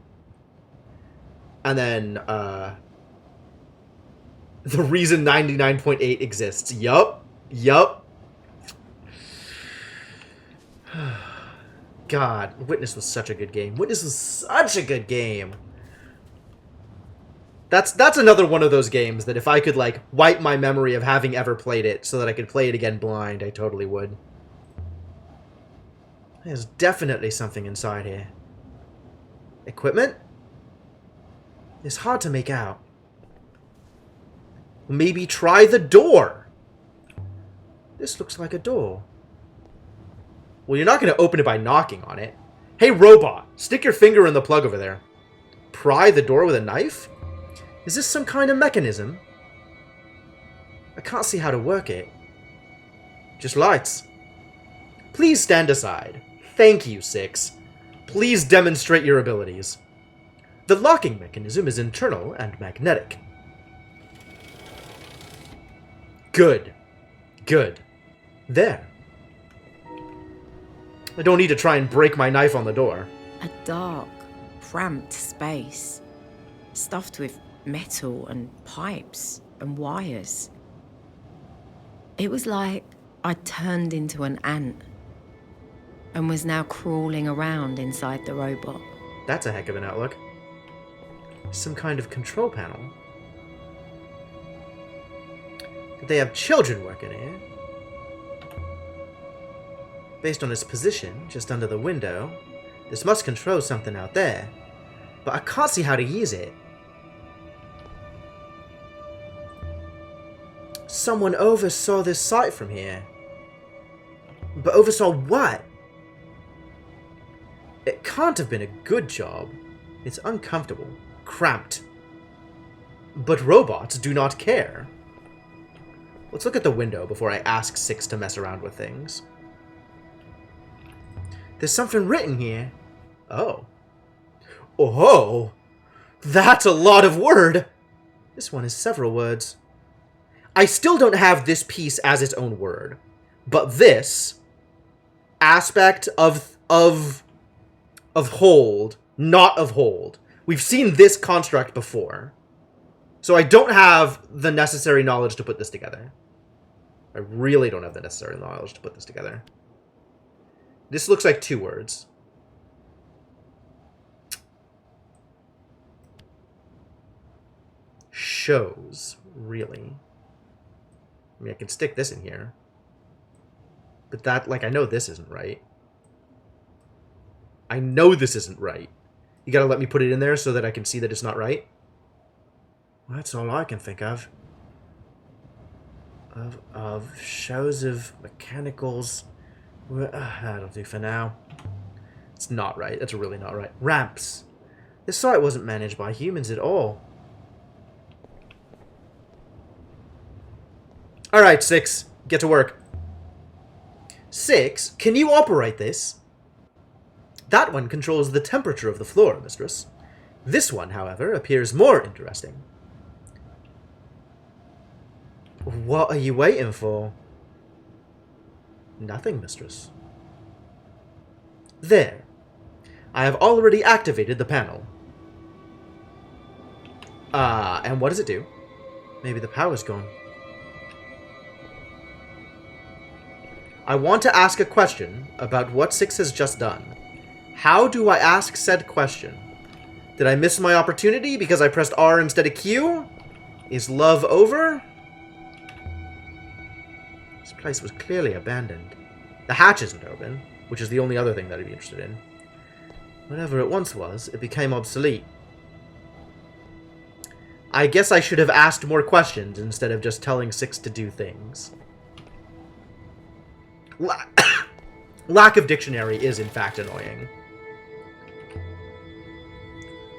And then, the reason 99.8 exists. Yup. God, Witness was such a good game. Witness was such a good game. That's another one of those games that if I could, like, wipe my memory of having ever played it so that I could play it again blind, I totally would. There's definitely something inside here. Equipment? It's hard to make out. Maybe try the door. This looks like a door. Well, you're not going to open it by knocking on it. Hey, robot, stick your finger in the plug over there. Pry the door with a knife? Is this some kind of mechanism? I can't see how to work it. Just lights. Please stand aside. Thank you, Six. Please demonstrate your abilities. The locking mechanism is internal and magnetic. Good. Good. There. I don't need to try and break my knife on the door. A dark, cramped space, stuffed with metal and pipes and wires. It was like I'd turned into an ant and was now crawling around inside the robot. That's a heck of an outlook. Some kind of control panel. Did they have children working here? Based on its position, just under the window, this must control something out there, but I can't see how to use it. Someone oversaw this site from here. But oversaw what? It can't have been a good job. It's uncomfortable, cramped. But robots do not care. Let's look at the window before I ask Six to mess around with things. There's something written here. Oh. Oh! That's a lot of word! This one is several words. I still don't have this piece as its own word. But this aspect of hold, not of hold. We've seen this construct before. So I don't have the necessary knowledge to put this together. I really don't have the necessary knowledge to put this together. This looks like two words. Shows, really. I mean, I can stick this in here. But that, like, I know this isn't right. I know this isn't right. You gotta let me put it in there so that I can see that it's not right? Well, that's all I can think of. Of shows of mechanicals. That'll do for now. It's not right. That's really not right. Ramps. This site wasn't managed by humans at all. Alright, Six. Get to work. Six, can you operate this? That one controls the temperature of the floor, mistress. This one, however, appears more interesting. What are you waiting for? Nothing, mistress. There. I have already activated the panel. And what does it do? Maybe the power's gone. I want to ask a question about what Six has just done. How do I ask said question? Did I miss my opportunity because I pressed R instead of Q? Is love over? This place was clearly abandoned. The hatch isn't open, which is the only other thing that I'd be interested in. Whatever it once was, it became obsolete. I guess I should have asked more questions instead of just telling Six to do things. Lack of dictionary is in fact annoying.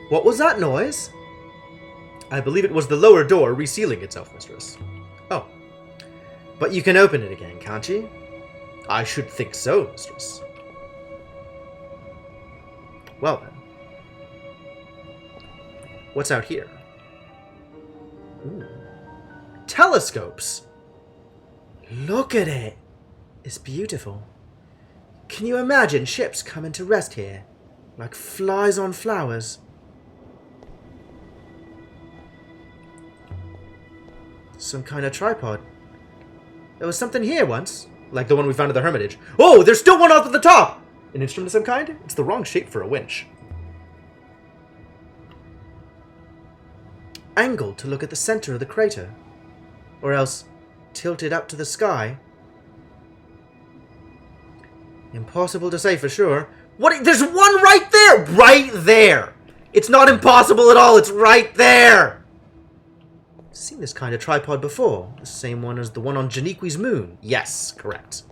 What was that noise? I believe it was the lower door resealing itself, mistress. Oh. But you can open it again, can't you? I should think so, mistress. Well then. What's out here? Ooh. Telescopes! Look at it! It's beautiful. Can you imagine ships coming to rest here? Like flies on flowers. Some kind of tripod. There was something here once. Like the one we found at the Hermitage. Oh, there's still one up at the top! An instrument of some kind? It's the wrong shape for a winch. Angled to look at the center of the crater. Or else tilted up to the sky. Impossible to say for sure. What? There's one right there! Right there! It's not impossible at all, it's right there! Seen this kind of tripod before. The same one as the one on Janiqui's moon. Yes, correct.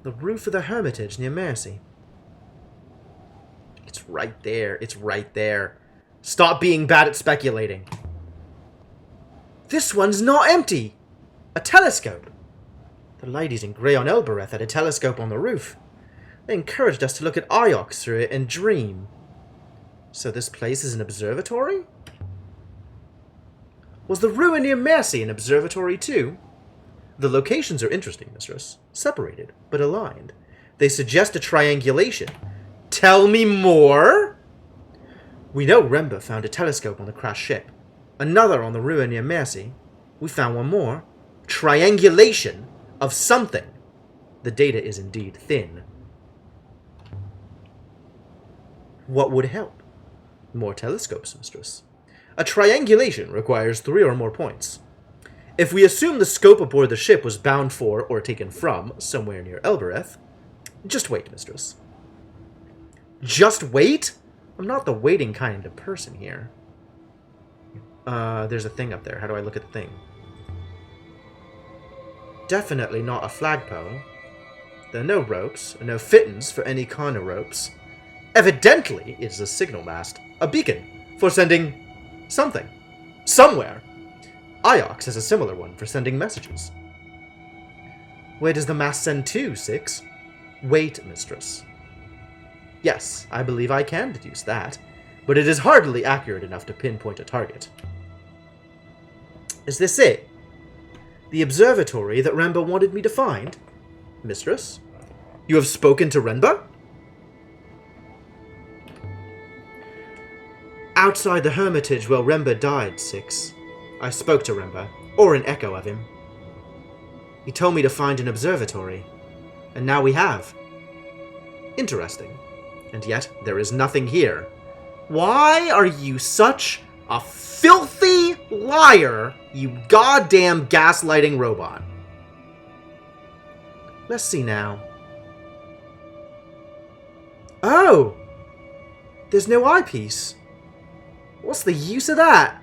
The roof of the Hermitage near Mercy. It's right there. It's right there. Stop being bad at speculating. This one's not empty. A telescope. The ladies in grey on Elbereth had a telescope on the roof. They encouraged us to look at Iox through it and dream. So this place is an observatory? Was the ruin near Mercy an observatory too? The locations are interesting, mistress. Separated, but aligned. They suggest a triangulation. Tell me more? We know Remba found a telescope on the crashed ship. Another on the ruin near Mercy. We found one more. Triangulation of something. The data is indeed thin. What would help? More telescopes, mistress. A triangulation requires 3 or more points. If we assume the scope aboard the ship was bound for or taken from somewhere near Elbereth, just wait, mistress. Just wait? I'm not the waiting kind of person here. There's a thing up there. How do I look at the thing? Definitely not a flagpole. There are no ropes, and no fittings for any kind of ropes. Evidently, it is a signal mast, a beacon, for sending something, somewhere. Iox has a similar one for sending messages. Where does the mast send to, Six? Wait, mistress. Yes, I believe I can deduce that, but it is hardly accurate enough to pinpoint a target. Is this it? The observatory that Remba wanted me to find? Mistress? You have spoken to Remba? Outside the Hermitage where Remba died, Six. I spoke to Remba, or an echo of him. He told me to find an observatory, and now we have. Interesting. And yet, there is nothing here. Why are you such a filthy liar, you goddamn gaslighting robot? Let's see now. Oh! There's no eyepiece. What's the use of that?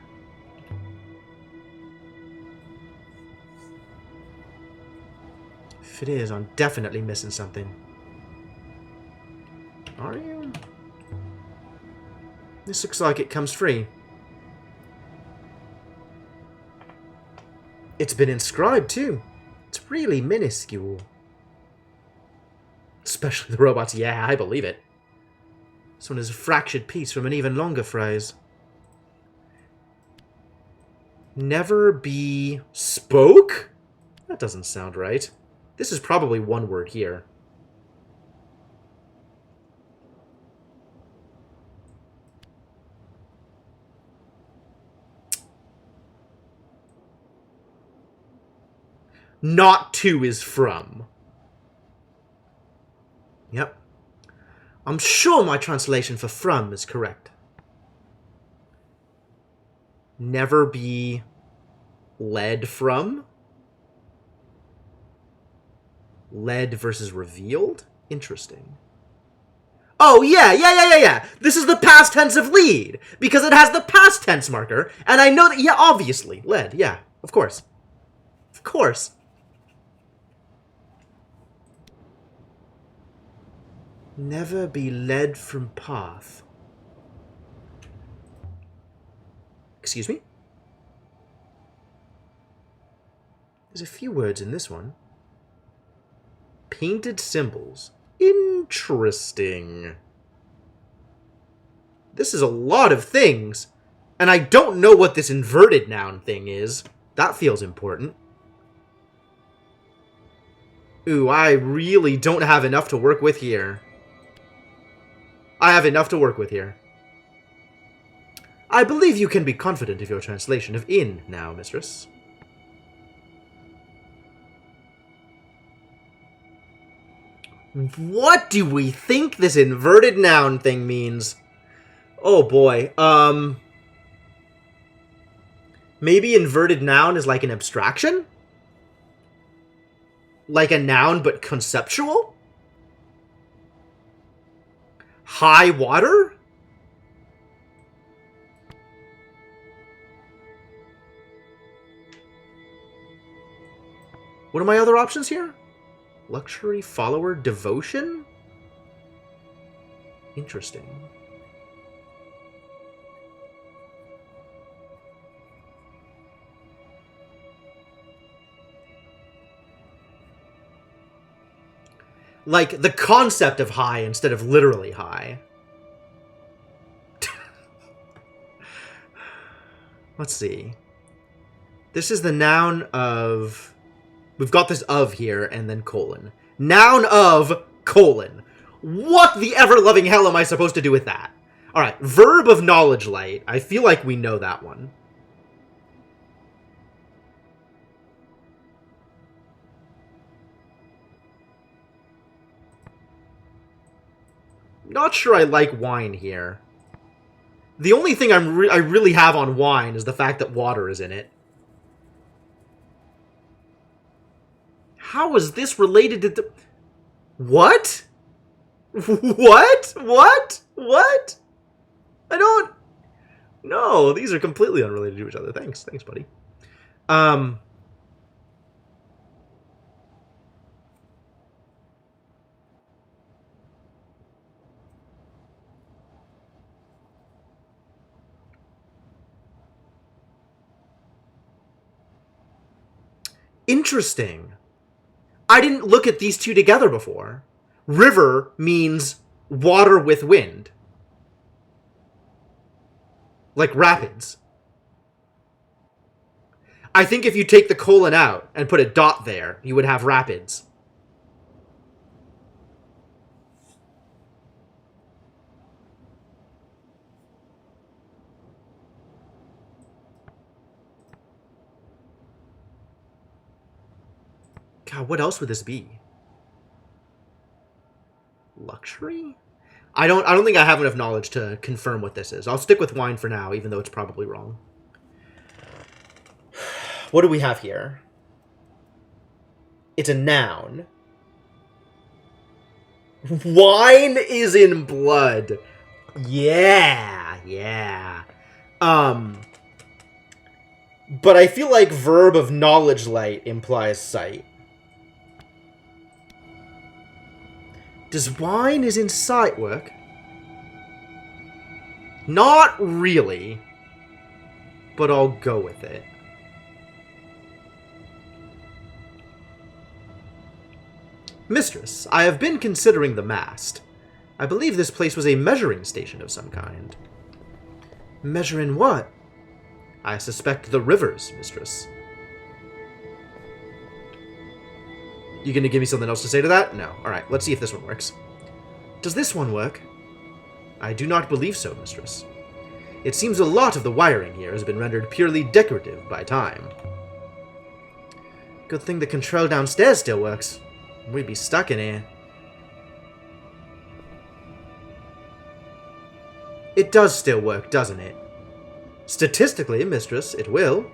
If it is, I'm definitely missing something. Are you? This looks like it comes free. It's been inscribed too. It's really minuscule. Especially the robots. Yeah, I believe it. This one is a fractured piece from an even longer phrase. Never be spoke? That doesn't sound right. This is probably one word here. Not to is from. Yep. I'm sure my translation for from is correct. Never be led from? Led versus revealed? Interesting. Oh, yeah. This is the past tense of lead, because it has the past tense marker, and I know that, yeah, obviously, led, yeah, of course. Of course. Never be led from path. Excuse me? There's a few words in this one. Painted symbols. Interesting. This is a lot of things, and I don't know what this inverted noun thing is. That feels important. Ooh, I really don't have enough to work with here. I have enough to work with here. I believe you can be confident of your translation of in now, mistress. What do we think this inverted noun thing means? Oh boy, maybe inverted noun is like an abstraction? Like a noun but conceptual? High water? What are my other options here? Luxury, follower, devotion? Interesting. Like, the concept of high instead of literally high. Let's see. This is the noun of... We've got this of here, and then colon. Noun of, colon. What the ever-loving hell am I supposed to do with that? Alright, verb of knowledge light. I feel like we know that one. Not sure I like wine here. The only thing I really have on wine is the fact that water is in it. How is this related to the... What? What? What? What? I don't... No, these are completely unrelated to each other. Thanks. Thanks, buddy. Interesting. I didn't look at these two together before. River means water with wind. Like rapids. I think if you take the colon out and put a dot there, you would have rapids. God, what else would this be? Luxury? I don't think I have enough knowledge to confirm what this is. I'll stick with wine for now, even though it's probably wrong. What do we have here? It's a noun. Wine is in blood. Yeah, yeah. But I feel like verb of knowledge light implies sight. Does wine is in sight work? Not really. But I'll go with it. Mistress, I have been considering the mast. I believe this place was a measuring station of some kind. Measuring what? I suspect the rivers, mistress. You gonna give me something else to say to that? No. Alright, let's see if this one works. Does this one work? I do not believe so, mistress. It seems a lot of the wiring here has been rendered purely decorative by time. Good thing the control downstairs still works. We'd be stuck in here. It does still work, doesn't it? Statistically, mistress, it will.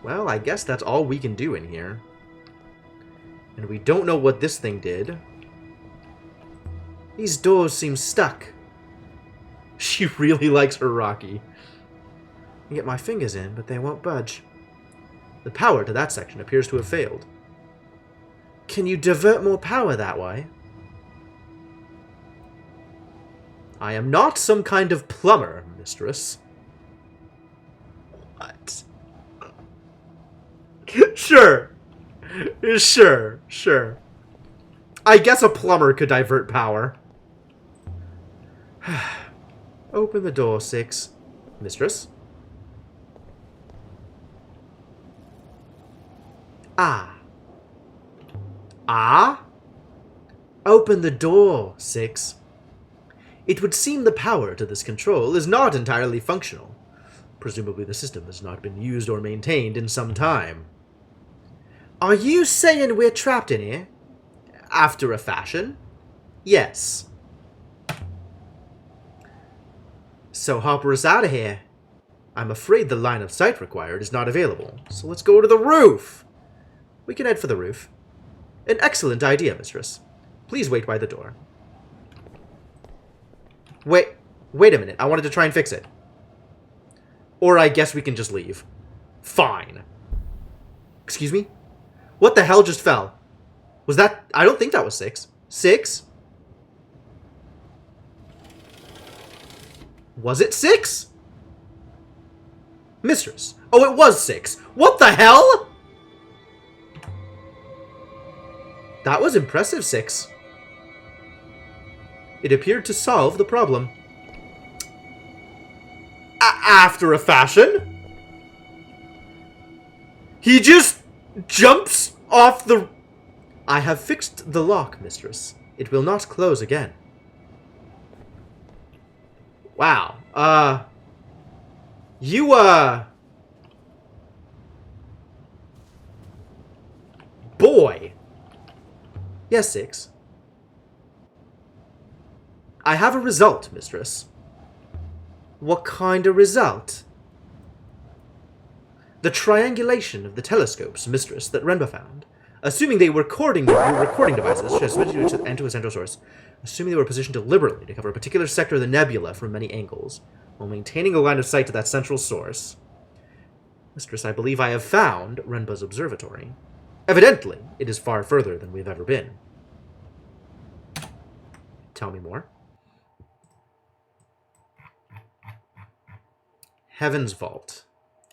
Well, I guess that's all we can do in here. And we don't know what this thing did. These doors seem stuck. She really likes her Rocky. I can get my fingers in, but they won't budge. The power to that section appears to have failed. Can you divert more power that way? I am not some kind of plumber, mistress. What? Sure. Sure. I guess a plumber could divert power. Open the door, 6. Mistress? Ah. Ah? Open the door, 6. It would seem the power to this control is not entirely functional. Presumably the system has not been used or maintained in some time. Are you saying we're trapped in here? After a fashion? Yes. So hopper us out of here. I'm afraid the line of sight required is not available, so let's go to the roof. We can head for the roof. An excellent idea, mistress. Please wait by the door. Wait. Wait a minute, I wanted to try and fix it. Or I guess we can just leave. Fine. Excuse me? What the hell just fell? Was that... I don't think that was 6. 6? Was it 6? Mistress. Oh, it was 6. What the hell? That was impressive, 6. It appeared to solve the problem. After a fashion? He just jumps off the... I have fixed the lock, mistress. It will not close again. Wow. Boy. Yes, 6. I have a result, mistress. What kind of result? The triangulation of the telescopes, mistress, that Renba found. Assuming they were recording devices, transmitted to a central source. Assuming they were positioned deliberately to cover a particular sector of the nebula from many angles, while maintaining a line of sight to that central source. Mistress, I believe I have found Renba's observatory. Evidently, it is far further than we've ever been. Tell me more. Heaven's Vault.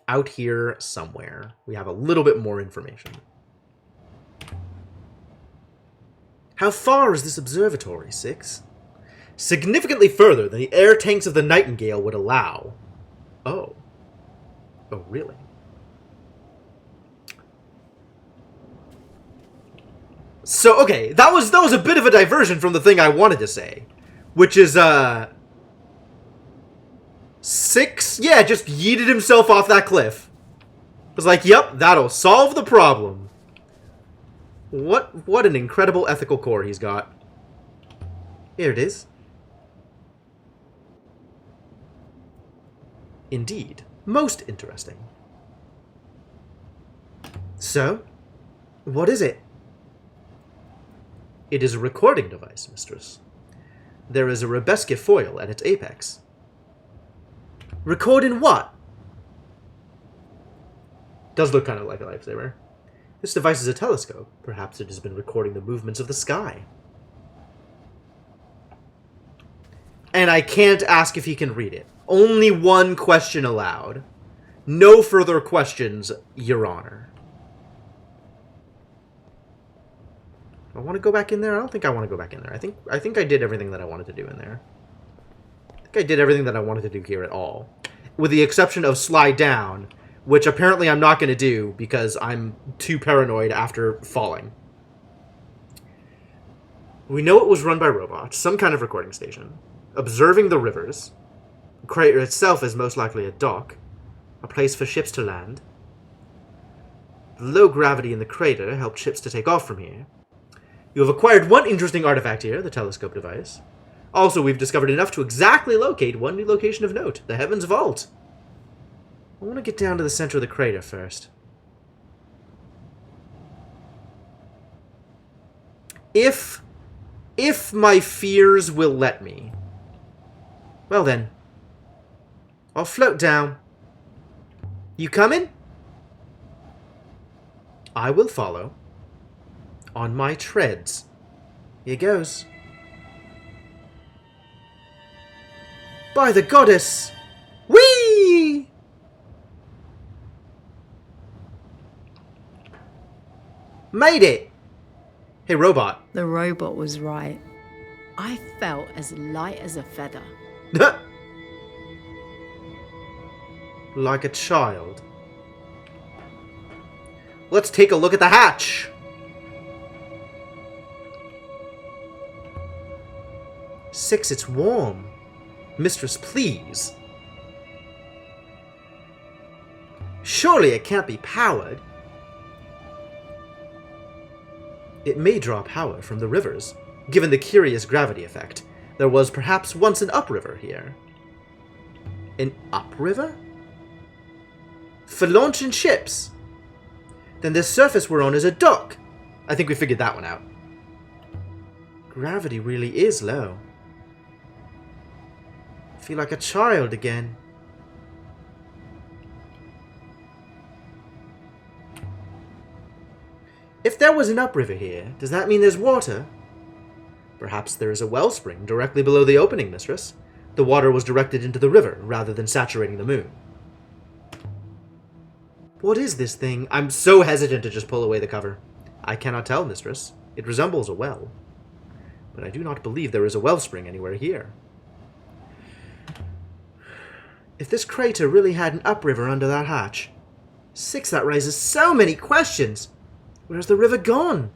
Out here somewhere. We have a little bit more information. How far is this observatory, 6? Significantly further than the air tanks of the Nightingale would allow. Oh. Oh, really? So, okay, that was a bit of a diversion from the thing I wanted to say. Which is, 6? Yeah, just yeeted himself off that cliff. Was like, yep, that'll solve the problem. What an incredible ethical core he's got. Here it is. Indeed. Most interesting. So, what is it? It is a recording device, mistress. There is a Rebesca foil at its apex. Record in what? Does look kind of like a lifesaver. This device is a telescope. Perhaps it has been recording the movements of the sky. And I can't ask if he can read it. Only one question allowed. No further questions, Your Honor. I want to go back in there? I don't think I want to go back in there. I think I did everything that I wanted to do in there. I think I did everything that I wanted to do here at all. With the exception of slide down, which apparently I'm not going to do because I'm too paranoid after falling. We know it was run by robots, some kind of recording station. Observing the rivers. The crater itself is most likely a dock, a place for ships to land. The low gravity in the crater helped ships to take off from here. You have acquired one interesting artifact here, the telescope device. Also, we've discovered enough to exactly locate one new location of note, the Heaven's Vault. I want to get down to the center of the crater first. If my fears will let me, well then, I'll float down. You coming? I will follow. On my treads. Here goes. By the goddess! Whee! Made it! Hey, robot. The robot was right. I felt as light as a feather. Like a child. Let's take a look at the hatch. 6, it's warm. Mistress, please. Surely it can't be powered. It may draw power from the rivers, given the curious gravity effect. There was perhaps once an upriver here. An upriver? For launching ships? Then the surface we're on is a dock. I think we figured that one out. Gravity really is low. feel like a child again. If there was an upriver here, does that mean there's water? Perhaps there is a wellspring directly below the opening, mistress. The water was directed into the river rather than saturating the moon. What is this thing? I'm so hesitant to just pull away the cover. I cannot tell, mistress. It resembles a well. But I do not believe there is a wellspring anywhere here. If this crater really had an upriver under that hatch, 6, that raises so many questions. Where's the river gone?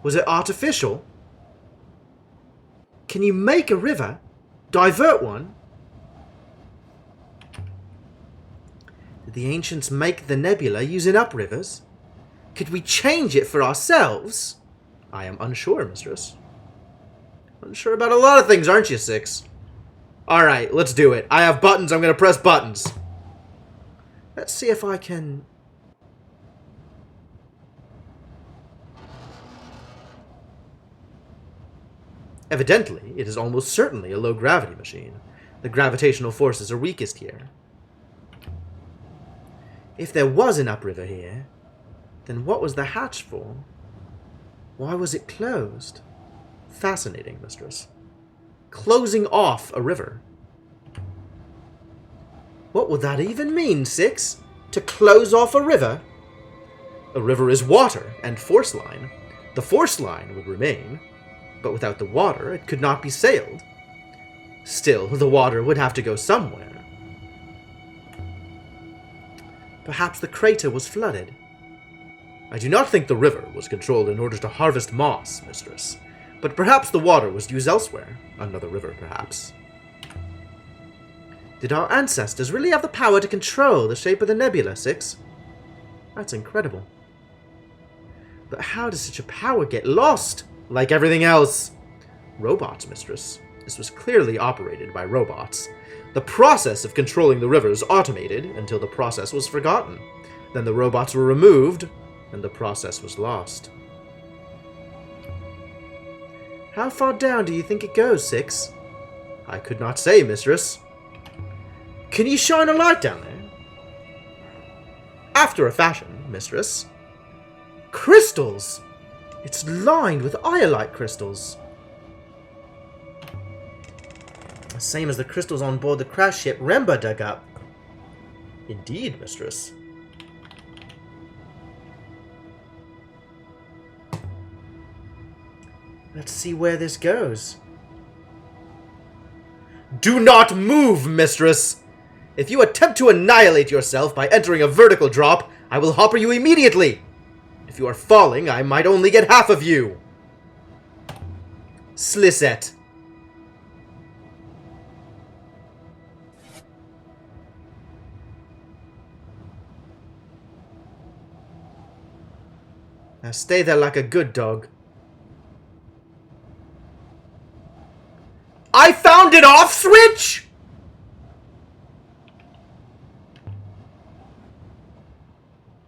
Was it artificial? Can you make a river? Divert one? Did the ancients make the nebula using uprivers? Could we change it for ourselves? I am unsure, mistress. Unsure about a lot of things, aren't you, 6? Alright, let's do it. I have buttons, I'm gonna press buttons. Let's see if I can... Evidently, it is almost certainly a low-gravity machine. The gravitational forces are weakest here. If there was an upriver here, then what was the hatch for? Why was it closed? Fascinating, mistress. Closing off a river. What would that even mean, 6? To close off a river? A river is water and force line. The force line would remain, but without the water, it could not be sailed. Still, the water would have to go somewhere. Perhaps the crater was flooded. I do not think the river was controlled in order to harvest moss, mistress, but perhaps the water was used elsewhere. Another river, perhaps. Did our ancestors really have the power to control the shape of the nebula, 6? That's incredible. But how does such a power get lost? Like everything else. Robots, mistress. This was clearly operated by robots. The process of controlling the river is automated until the process was forgotten. Then the robots were removed, and the process was lost. How far down do you think it goes, 6? I could not say, mistress. Can you shine a light down there? After a fashion, mistress. Crystals! It's lined with iolite crystals. The same as the crystals on board the crash ship Remba dug up. Indeed, mistress. Let's see where this goes. Do not move, mistress! If you attempt to annihilate yourself by entering a vertical drop, I will hopper you immediately! If you are falling, I might only get half of you. Slisset. Now stay there like a good dog. I found an off switch!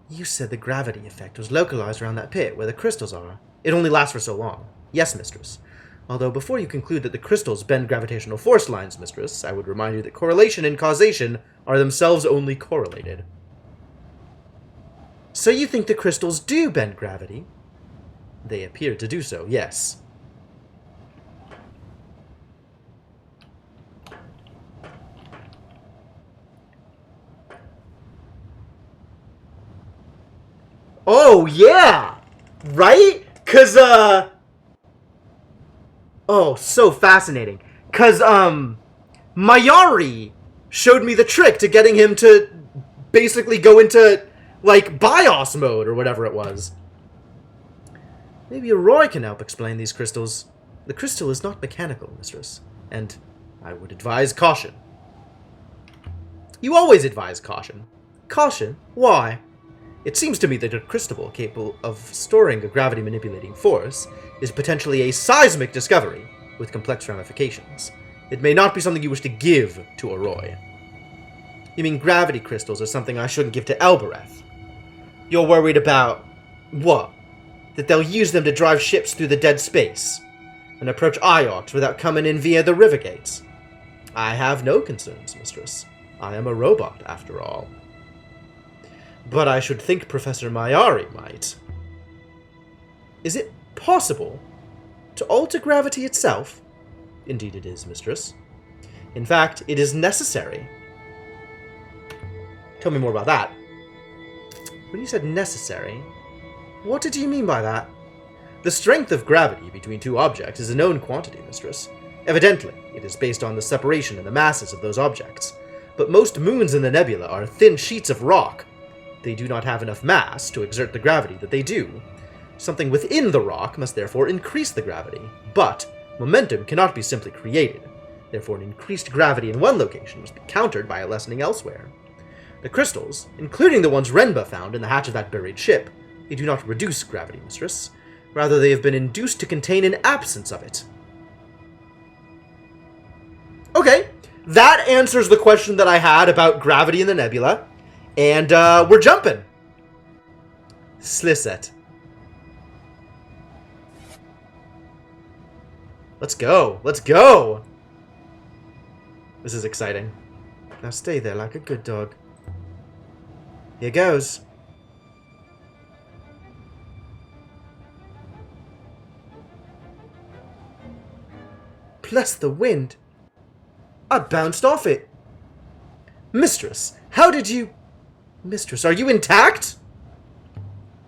You said the gravity effect was localized around that pit where the crystals are. It only lasts for so long. Yes, mistress. Although before you conclude that the crystals bend gravitational force lines, mistress, I would remind you that correlation and causation are themselves only correlated. So you think the crystals do bend gravity? They appear to do so, yes. Oh, yeah! Right? 'Cause, oh, so fascinating. 'Cause, Mayari showed me the trick to getting him to basically go into, like, BIOS mode, or whatever it was. Maybe Roy can help explain these crystals. The crystal is not mechanical, mistress, and I would advise caution. You always advise caution. Caution? Why? It seems to me that a crystal capable of storing a gravity-manipulating force is potentially a seismic discovery with complex ramifications. It may not be something you wish to give to Arroy. You mean gravity crystals are something I shouldn't give to Elbereth? You're worried about... what? That they'll use them to drive ships through the dead space and approach Iox without coming in via the river gates? I have no concerns, mistress. I am a robot, after all. But I should think Professor Mayari might. Is it possible to alter gravity itself? Indeed it is, mistress. In fact, it is necessary. Tell me more about that. When you said necessary, what did you mean by that? The strength of gravity between two objects is a known quantity, mistress. Evidently, it is based on the separation in the masses of those objects. But most moons in the nebula are thin sheets of rock. They do not have enough mass to exert the gravity that they do. Something within the rock must therefore increase the gravity. But momentum cannot be simply created. Therefore, an increased gravity in one location must be countered by a lessening elsewhere. The crystals, including the ones Renba found in the hatch of that buried ship, they do not reduce gravity, mistress. Rather, they have been induced to contain an absence of it. Okay, that answers the question that I had about gravity in the nebula. And we're jumping. Slisset. Let's go. Let's go. This is exciting. Now stay there like a good dog. Here goes. Bless the wind. I bounced off it. Mistress, how did you... Mistress, are you intact?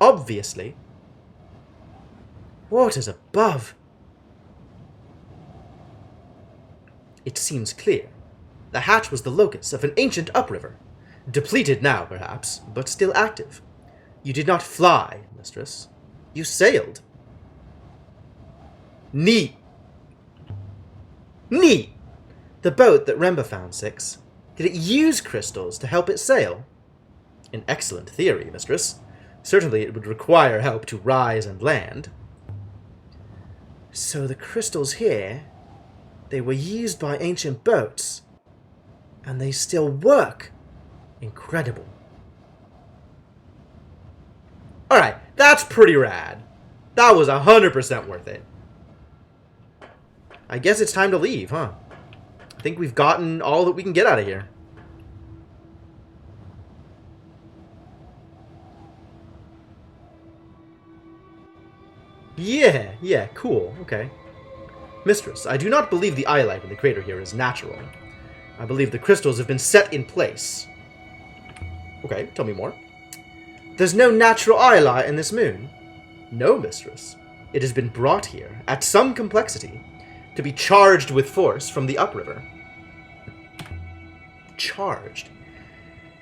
Obviously. Waters above. It seems clear. The hatch was the locus of an ancient upriver. Depleted now, perhaps, but still active. You did not fly, mistress. You sailed. Neat. Neat! The boat that Renba found, Six. Did it use crystals to help it sail? An excellent theory, mistress. Certainly it would require help to rise and land. So the crystals here, they were used by ancient boats. And they still work. Incredible. Alright, that's pretty rad. That was 100% worth it. I guess it's time to leave, huh? I think we've gotten all that we can get out of here. Yeah, cool, okay. Mistress, I do not believe the eyelight in the crater here is natural. I believe the crystals have been set in place. Okay, tell me more. There's no natural eyelight in this moon. No, mistress. It has been brought here, at some complexity, to be charged with force from the upriver. Charged?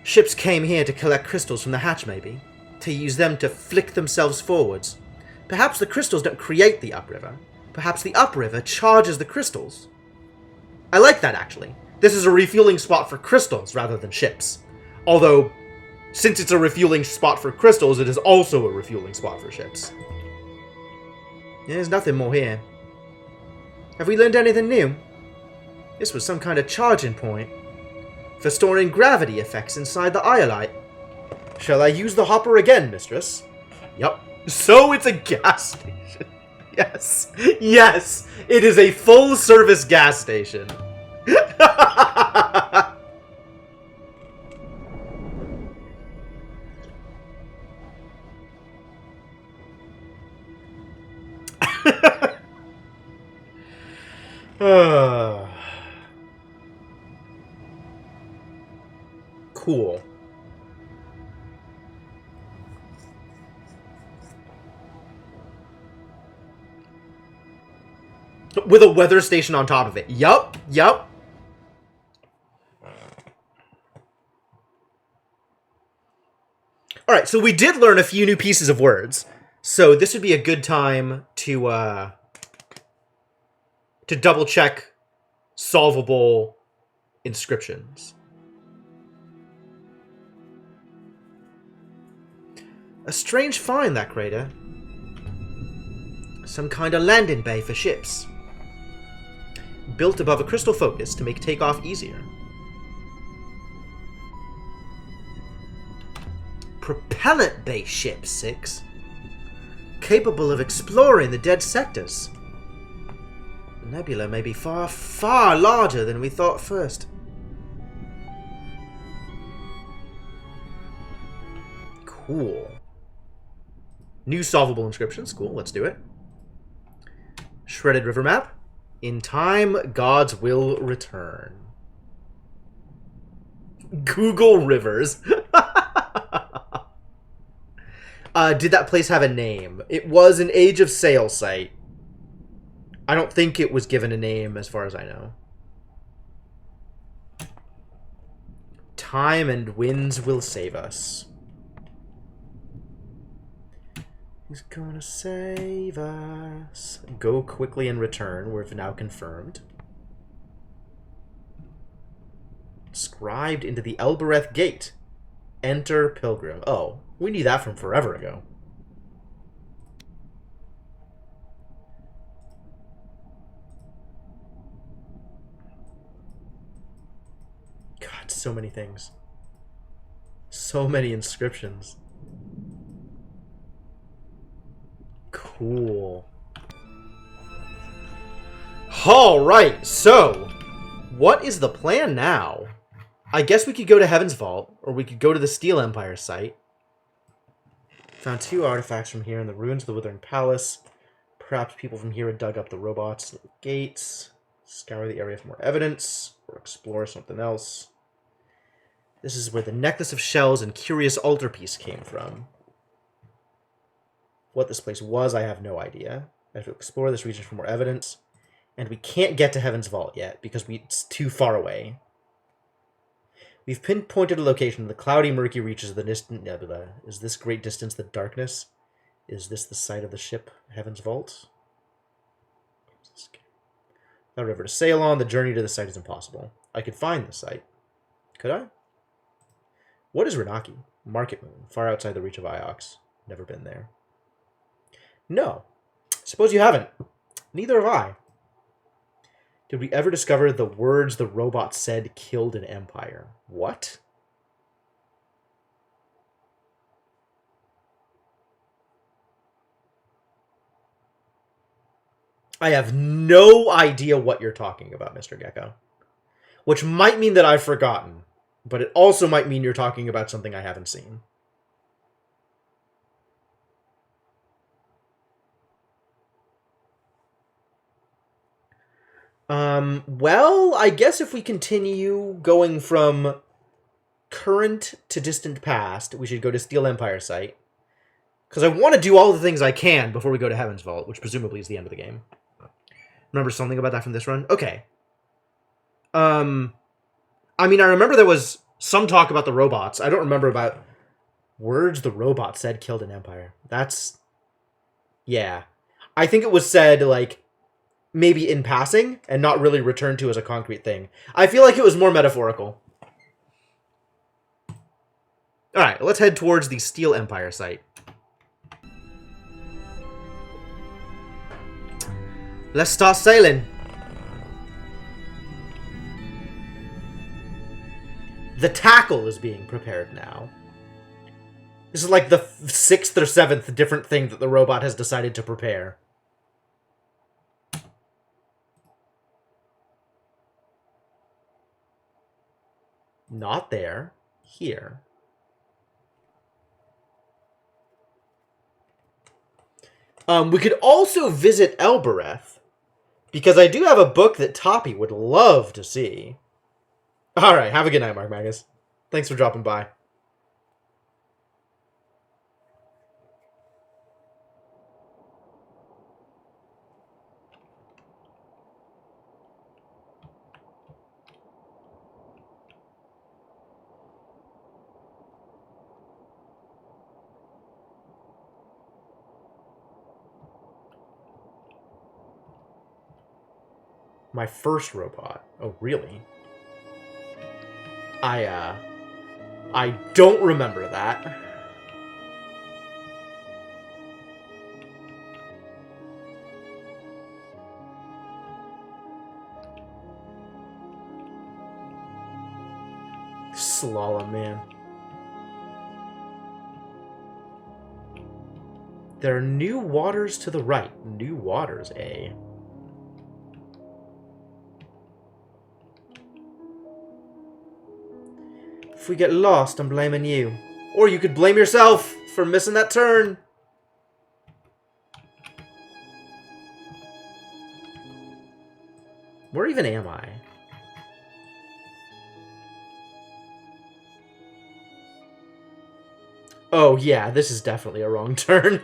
Ships came here to collect crystals from the hatch, maybe. To use them to flick themselves forwards. Perhaps the crystals don't create the upriver. Perhaps the upriver charges the crystals. I like that, actually. This is a refueling spot for crystals rather than ships. Although, since it's a refueling spot for crystals, it is also a refueling spot for ships. There's nothing more here. Have we learned anything new? This was some kind of charging point for storing gravity effects inside the iolite. Shall I use the hopper again, mistress? Yup. So it's a gas station. Yes. Yes. It is a full-service gas station. Cool. With a weather station on top of it. Yup. Alright, so we did learn a few new pieces of words. So this would be a good time to double check solvable inscriptions. A strange find, that crater. Some kind of landing bay for ships. Built above a crystal focus to make takeoff easier. Propellant-based ship, Six. Capable of exploring the dead sectors. nebula may be far, far larger than we thought first. Cool. New solvable inscriptions. Cool, let's do it. Shredded river map. In time, gods will return. Google Rivers. Did that place have a name? It was an Age of Sail site. I don't think it was given a name as far as I know. Time and winds will save us. Who's gonna save us? Go quickly and return. We've now confirmed. Scribed into the Elbereth Gate. Enter Pilgrim. Oh, we knew that from forever ago. God, so many things. So many inscriptions. Cool. Alright, so what is the plan now? I guess we could go to Heaven's Vault, or we could go to the Steel Empire site. Found 2 artifacts from here in the ruins of the Withering Palace. Perhaps people from here had dug up the robots at the gates. Scour the area for more evidence, or explore something else. This is where the Necklace of Shells and Curious Altarpiece came from. What this place was, I have no idea. I have to explore this region for more evidence. And we can't get to Heaven's Vault yet, because it's too far away. We've pinpointed a location in the cloudy, murky reaches of the distant nebula. Is this great distance the darkness? Is this the site of the ship, Heaven's Vault? That river to sail on, the journey to the site is impossible. I could find the site. Could I? What is Renaki? Market Moon, far outside the reach of Iox. Never been there. No. Suppose you haven't. Neither have I. Did we ever discover the words the robot said killed an empire? What? I have no idea what you're talking about, Mr. Gecko. Which might mean that I've forgotten, but it also might mean you're talking about something I haven't seen. Well, I guess if we continue going from current to distant past, we should go to Steel Empire site. Because I want to do all the things I can before we go to Heaven's Vault, which presumably is the end of the game. Remember something about that from this run? Okay. I mean, I remember there was some talk about the robots. I don't remember about words the robot said killed an empire. That's... yeah. I think it was said, like, maybe in passing, and not really returned to as a concrete thing. I feel like it was more metaphorical. Alright, let's head towards the Steel Empire site. Let's start sailing. The tackle is being prepared now. This is like the 6th or 7th different thing that the robot has decided to prepare. Not there. Here. We could also visit Elbereth, because I do have a book that Toppy would love to see. Alright, have a good night, Mark Magus. Thanks for dropping by. My first robot. Oh, really? I don't remember that. Slalom, man. There are new waters to the right. New waters, eh? If we get lost, I'm blaming you. Or you could blame yourself for missing that turn. Where even am I? Oh yeah, this is definitely a wrong turn.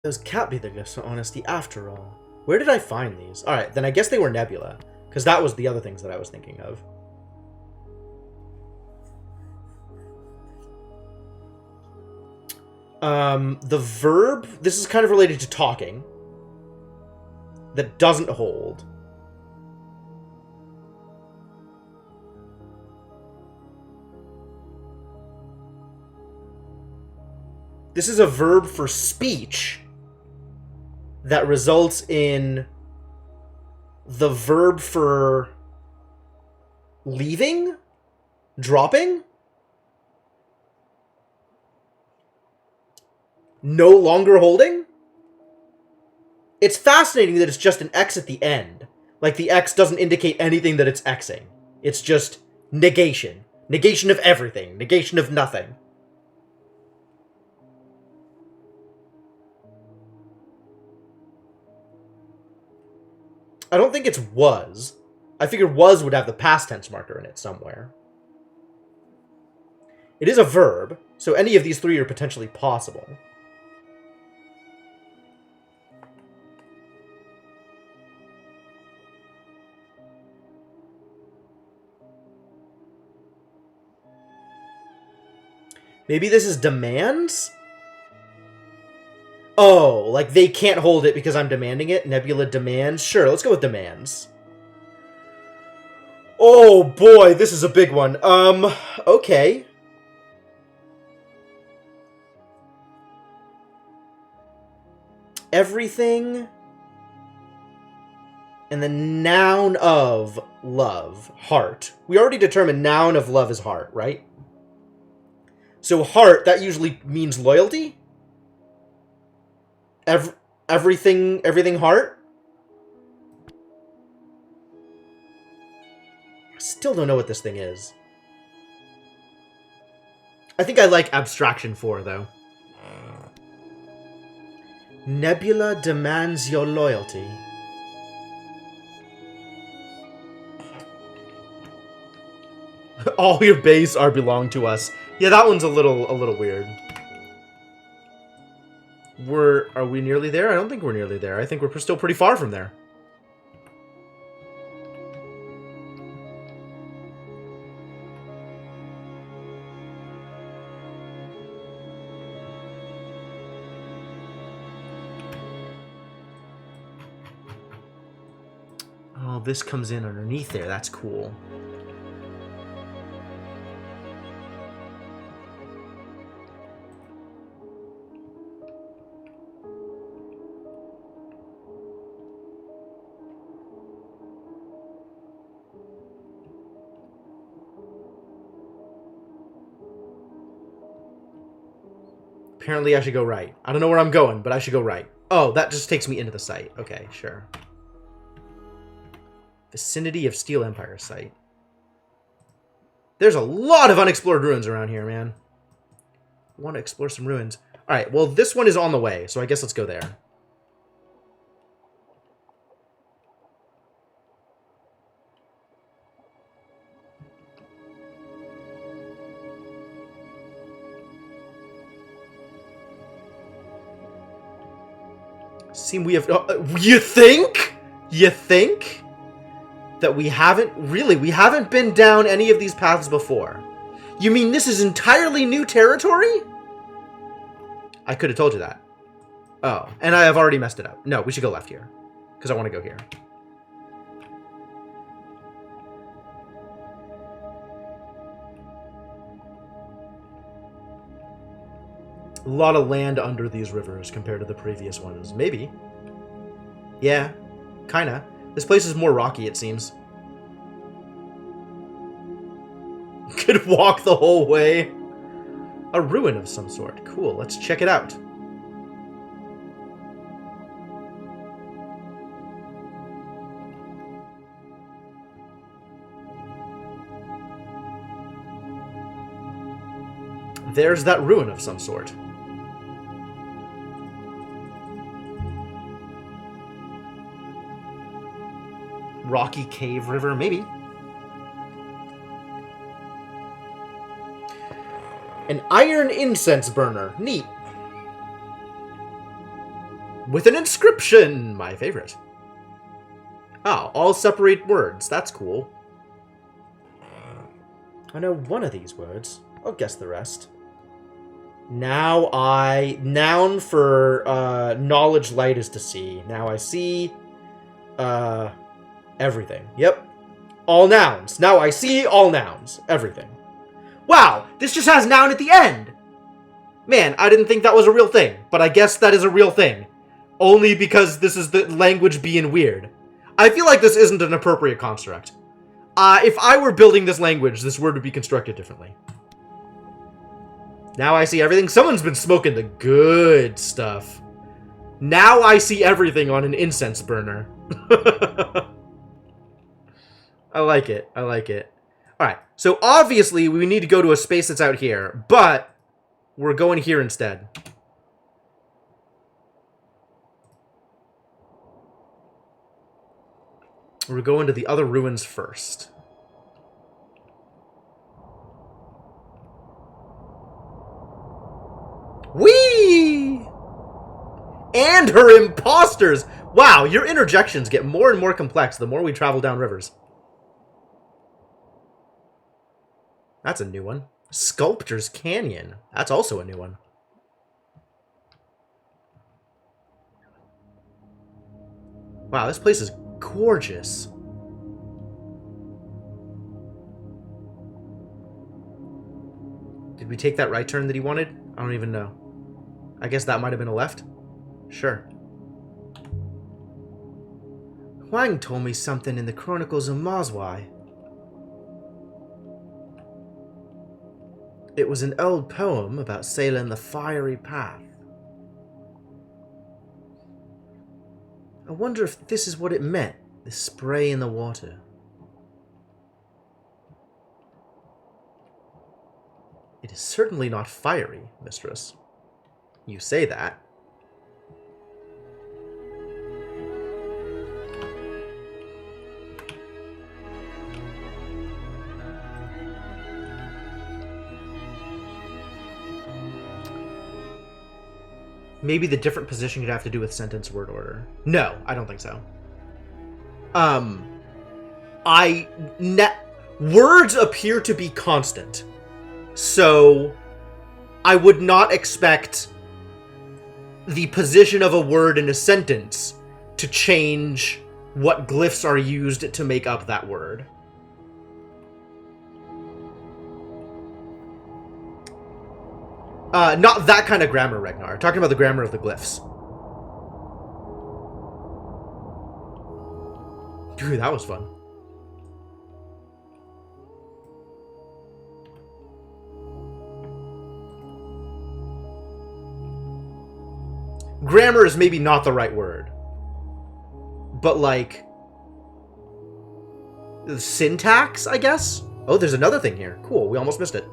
Those can't be the gifts of honesty after all. Where did I find these? Alright, then I guess they were Nebula. Because that was the other things that I was thinking of. The verb, this is kind of related to talking. That doesn't hold. This is a verb for speech that results in the verb for leaving? Dropping? No longer holding? It's fascinating that it's just an X at the end. Like the X doesn't indicate anything that it's Xing. It's just negation. Negation of everything. Negation of nothing. I don't think it's was. I figured was would have the past tense marker in it somewhere. It is a verb, so any of these three are potentially possible. Maybe this is demands? Oh, like they can't hold it because I'm demanding it? Nebula demands? Sure, let's go with demands. Oh boy, this is a big one. Okay. Everything. And the noun of love. Heart. We already determined noun of love is heart, right? So heart, that usually means loyalty? Everything heart? I still don't know what this thing is. I think I like abstraction 4, though. Nebula demands your loyalty. All your base are belong to us. Yeah, that one's a little weird. Are we nearly there? I don't think we're nearly there. I think we're still pretty far from there. Oh, this comes in underneath there. That's cool. Apparently I should go right. I don't know where I'm going, but I should go right. Oh, that just takes me into the site. Okay, sure. Vicinity of Steel Empire site. There's a lot of unexplored ruins around here, man. I want to explore some ruins. Alright, well, this one is on the way, so I guess let's go there. Seem we have... you think? You think? That we haven't... Really, we haven't been down any of these paths before. You mean this is entirely new territory? I could have told you that. Oh, and I have already messed it up. No, we should go left here. Because I want to go here. A lot of land under these rivers compared to the previous ones. Maybe. Yeah, kinda. This place is more rocky, it seems. Could walk the whole way. A ruin of some sort. Cool, let's check it out. There's that ruin of some sort. Rocky Cave River, maybe. An iron incense burner. Neat. with an inscription! My favorite. Oh, all separate words. That's cool. I know one of these words. I'll guess the rest. Now I... Noun for knowledge light is to see. Now I see... everything. Yep. All nouns. Now I see all nouns. Everything. Wow! This just has noun at the end! Man, I didn't think that was a real thing, but I guess that is a real thing. Only because this is the language being weird. I feel like this isn't an appropriate construct. If I were building this language, this word would be constructed differently. Now I see everything. Someone's been smoking the good stuff. Now I see everything on an incense burner. I like it. I like it. Alright, so obviously we need to go to a space that's out here, but we're going here instead. We're going to the other ruins first. Whee! And her imposters! Wow, your interjections get more and more complex the more we travel down rivers. That's a new one. Sculptor's Canyon. That's also a new one. Wow, this place is gorgeous. Did we take that right turn that he wanted? I don't even know. I guess that might have been a left. Sure. Huang told me something in the Chronicles of Moswai. It was an old poem about sailing the fiery path. I wonder if this is what it meant, the spray in the water. It is certainly not fiery, mistress. You say that. Maybe the different position could have to do with sentence word order. No, I don't think so. Words appear to be constant. So, I would not expect the position of a word in a sentence to change what glyphs are used to make up that word. Not that kind of grammar, Ragnar. Talking about the grammar of the glyphs. Dude, that was fun. Grammar is maybe not the right word. But, like... syntax, I guess? Oh, there's another thing here. Cool, we almost missed it.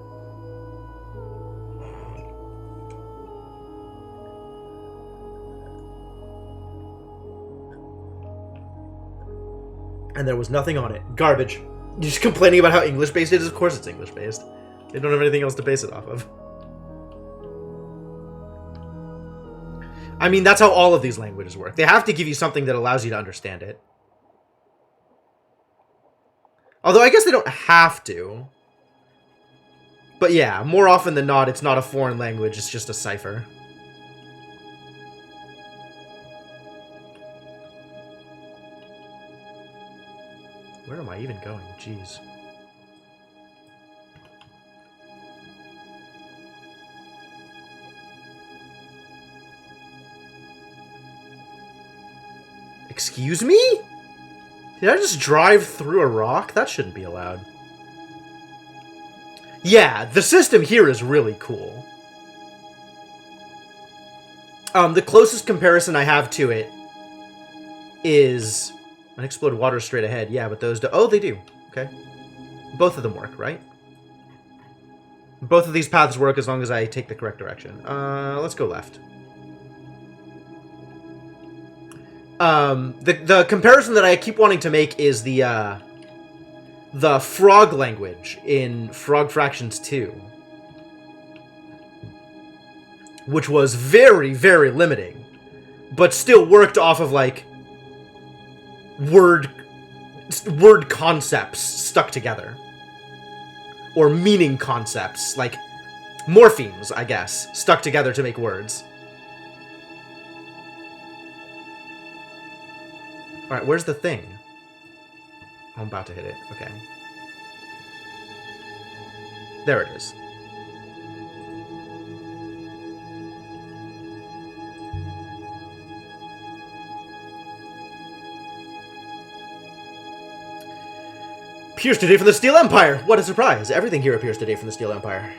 And there was nothing on it. Garbage. You're just complaining about how English-based it is? Of course it's English-based. They don't have anything else to base it off of. I mean, that's how all of these languages work. They have to give you something that allows you to understand it. Although I guess they don't have to. But yeah, more often than not, it's not a foreign language, it's just a cipher. Where am I even going? Jeez. Excuse me? Did I just drive through a rock? That shouldn't be allowed. Yeah, the system here is really cool. The closest comparison I have to it is... Unexploded water straight ahead. Yeah, but those do... Oh, they do. Okay. Both of them work, right? Both of these paths work as long as I take the correct direction. Let's go left. The comparison that I keep wanting to make is the frog language in Frog Fractions 2. Which was very, very limiting. but still worked off of, like, word concepts stuck together. Or meaning concepts, like morphemes, I guess, stuck together to make words. Alright, where's the thing? I'm about to hit it. Okay. There it is. Appears today from the Steel Empire! What a surprise! Everything here appears today from the Steel Empire.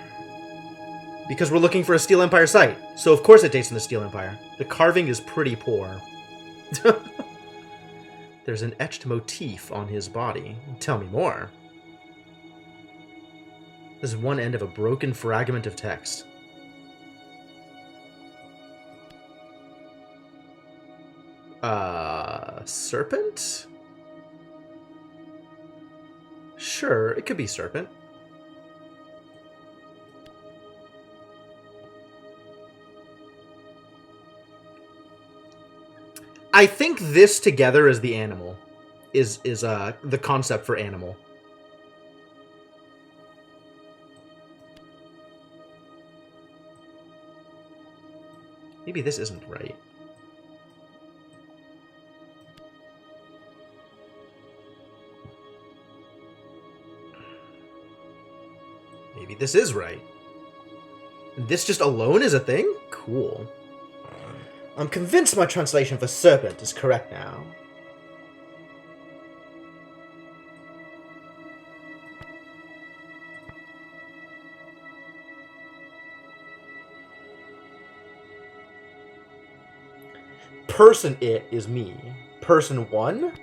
Because we're looking for a Steel Empire site. So of course it dates from the Steel Empire. The carving is pretty poor. There's an etched motif on his body. Tell me more. This is one end of a broken fragment of text. Serpent? Sure, it could be serpent. I think this together is the animal. Is the concept for animal. Maybe this isn't right. Maybe this is right. This just alone is a thing? Cool. I'm convinced my translation for serpent is correct now. Person it is me. Person one?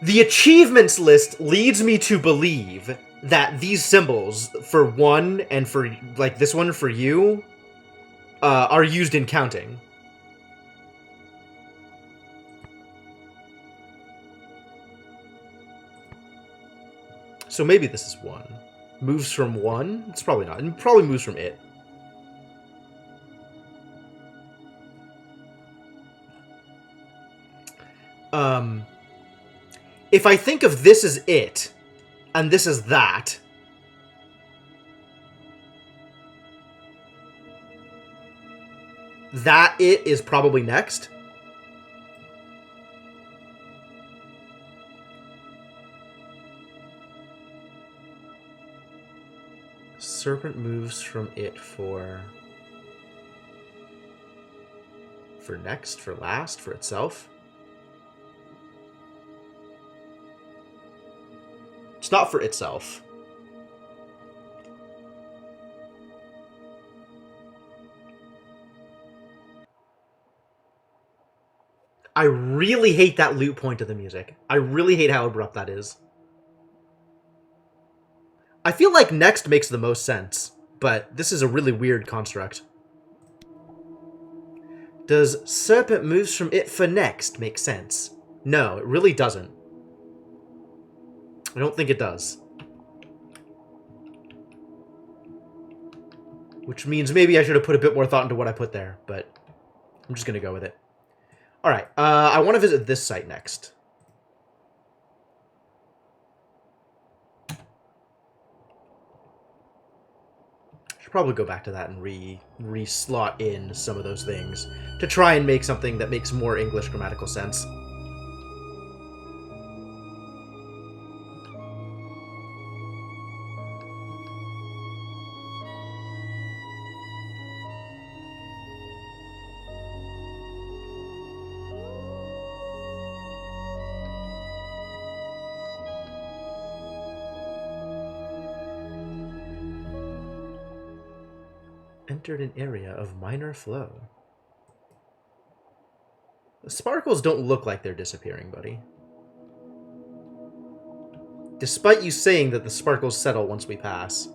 The achievements list leads me to believe that these symbols for one and for, like, this one for you, are used in counting. So maybe this is one. Moves from one? It's probably not. It probably moves from it. If I think of this as it, and this as that, that it is probably next. Serpent moves from it for next, for last, for itself. It's not for itself. I really hate that loop point of the music. I really hate how abrupt that is. I feel like next makes the most sense, but this is a really weird construct. Does serpent moves from it for next make sense? No, it really doesn't. I don't think it does. Which means maybe I should have put a bit more thought into what I put there, but I'm just going to go with it. Alright, I want to visit this site next. Should probably go back to that and re-slot in some of those things to try and make something that makes more English grammatical sense. Entered an area of minor flow. The sparkles don't look like they're disappearing, buddy. Despite you saying that the sparkles settle once we pass,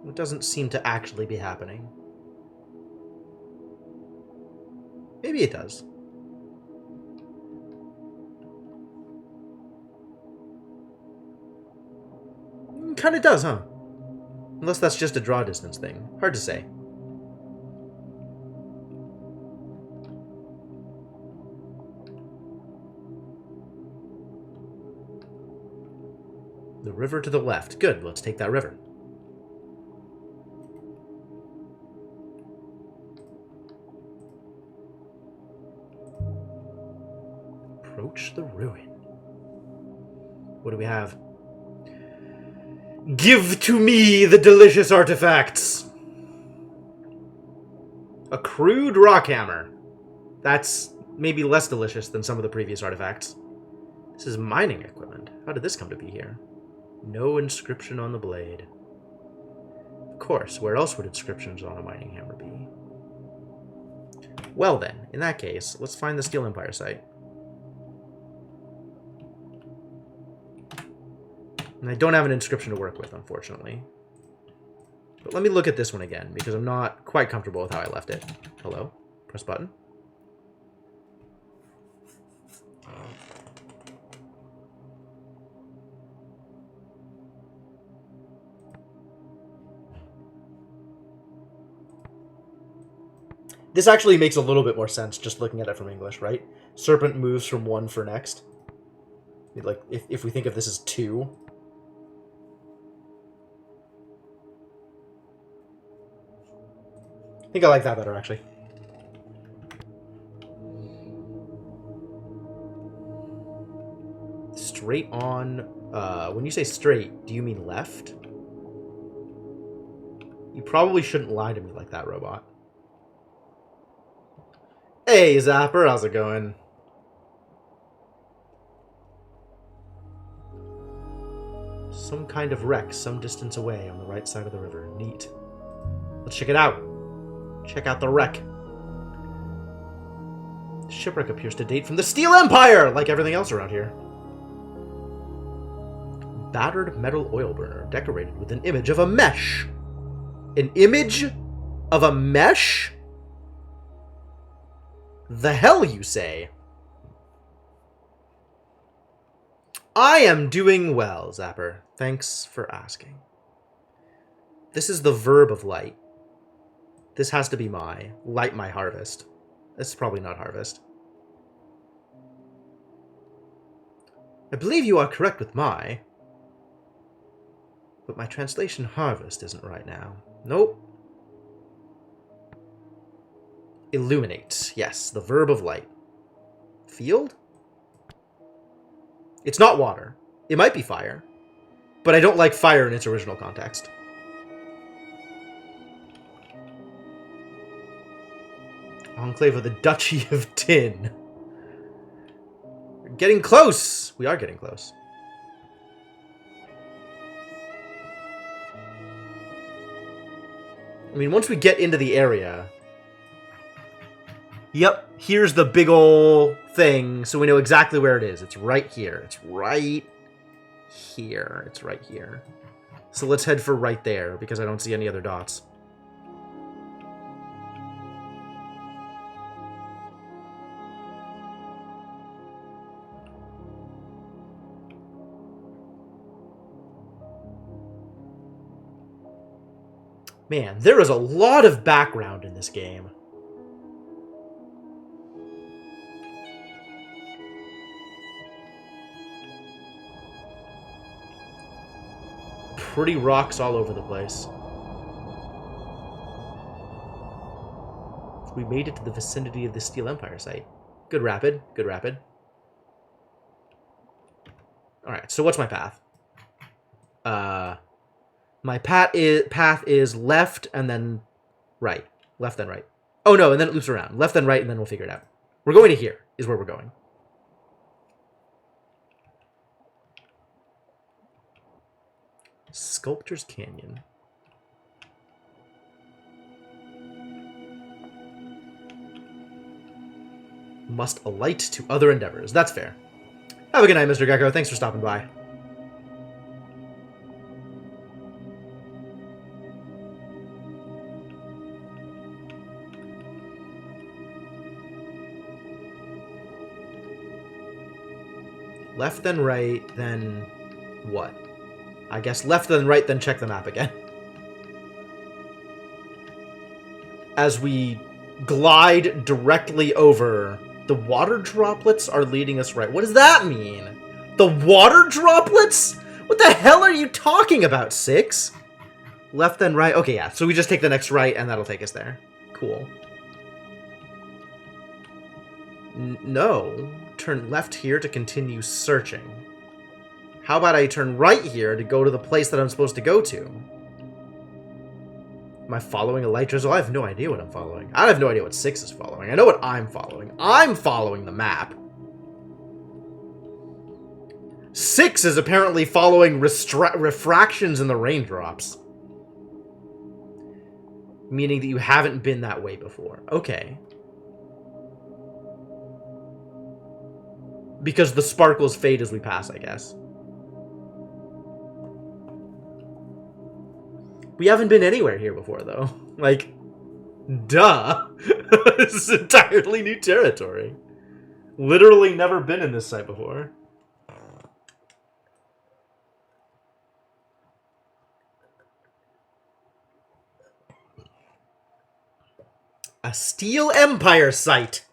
it doesn't seem to actually be happening. Maybe it does. Kind of does, huh? Unless that's just a draw distance thing. Hard to say. The river to the left. Good, let's take that river. Approach the ruin. What do we have? Give to me the delicious artifacts! A crude rock hammer. That's maybe less delicious than some of the previous artifacts. This is mining equipment. How did this come to be here? No inscription on the blade. Of course, where else would inscriptions on a mining hammer be? Well then, in that case, let's find the Steel Empire site. And I don't have an inscription to work with, unfortunately. But let me look at this one again, because I'm not quite comfortable with how I left it. Hello? Press button. This actually makes a little bit more sense just looking at it from English, right? Serpent moves from one for next. Like, if we think of this as two. I think I like that better, actually. Straight on... when you say straight, do you mean left? You probably shouldn't lie to me like that, robot. Hey, Zapper, how's it going? Some kind of wreck some distance away on the right side of the river. Neat. Let's check it out. Check out the wreck. The shipwreck appears to date from the Steel Empire, like everything else around here. Battered metal oil burner decorated with an image of a mesh. An image of a mesh? The hell, you say? I am doing well, Zapper. Thanks for asking. This is the verb of light. This has to be my. Light my harvest. It's probably not harvest. I believe you are correct with my. But my translation harvest isn't right now. Nope. Illuminate. Yes, the verb of light. Field? It's not water. It might be fire. But I don't like fire in its original context. Enclave of the Duchy of Tin. We're getting close! We are getting close. I mean, once we get into the area... Yep, here's the big ol' thing, so we know exactly where it is. It's right here. It's right here. It's right here. So let's head for right there, because I don't see any other dots. Man, there is a lot of background in this game. Pretty rocks all over the place. We made it to the vicinity of the Steel Empire site. Good rapid. Good rapid. Alright, so what's my path? My path is left and then right. Left then right. Oh no, and then it loops around. Left then right, and then we'll figure it out. We're going to here, is where we're going. Sculptor's Canyon. Must alight to other endeavors. That's fair. Have a good night, Mr. Gecko. Thanks for stopping by. Left, then right, then what? I guess left then right, then check the map again. As we glide directly over, the water droplets are leading us right. What does that mean? The water droplets? What the hell are you talking about, Six? Left then right. Okay, yeah. So we just take the next right, and that'll take us there. Cool. No. Turn left here to continue searching. How about I turn right here to go to the place that I'm supposed to go to? Am I following a light drizzle? I have no idea what I'm following. I have no idea what 6 is following. I know what I'm following. I'm following the map. 6 is apparently following refractions in the raindrops. Meaning that you haven't been that way before. Okay. Because the sparkles fade as we pass, I guess. We haven't been anywhere here before, though. Like, duh. This is entirely new territory. Literally never been in this site before. A Steel Empire site.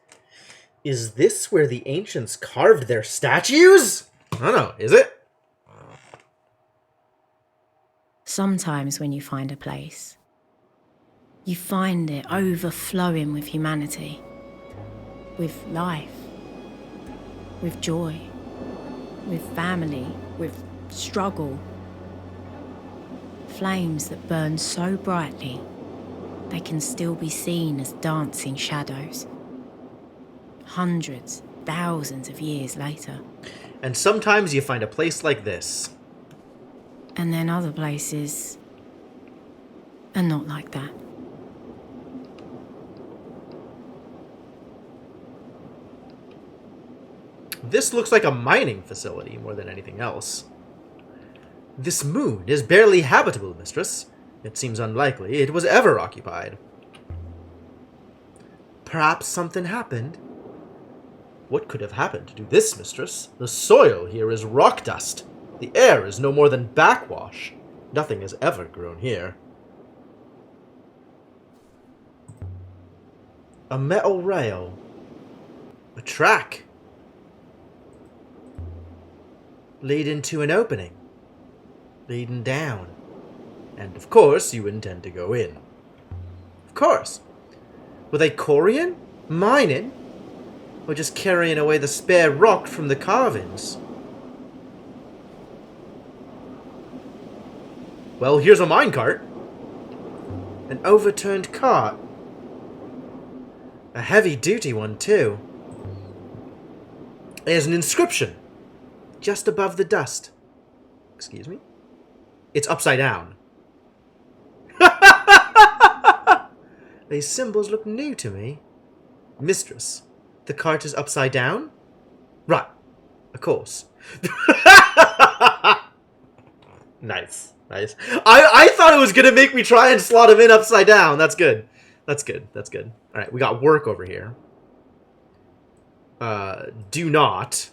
Is this where the ancients carved their statues? I don't know, is it? Sometimes when you find a place, you find it overflowing with humanity, with life, with joy, with family, with struggle. Flames that burn so brightly, they can still be seen as dancing shadows. Hundreds, thousands of years later. And sometimes you find a place like this. And then other places are not like that. This looks like a mining facility more than anything else. This moon is barely habitable, mistress. It seems unlikely it was ever occupied. Perhaps something happened. What could have happened to this, mistress? The soil here is rock dust. The air is no more than backwash. Nothing has ever grown here. A metal rail. A track. Leading to an opening. Leading down. And of course you intend to go in. Of course. Were they quarrying? Mining? Or just carrying away the spare rock from the carvings? Well, here's a minecart. An overturned cart. A heavy-duty one, too. There's an inscription. Just above the dust. Excuse me? It's upside down. These symbols look new to me. Mistress, the cart is upside down? Right. Of course. Nice. Nice. I thought it was going to make me try and slot him in upside down. That's good. That's good. That's good. All right, we got work over here. Do not.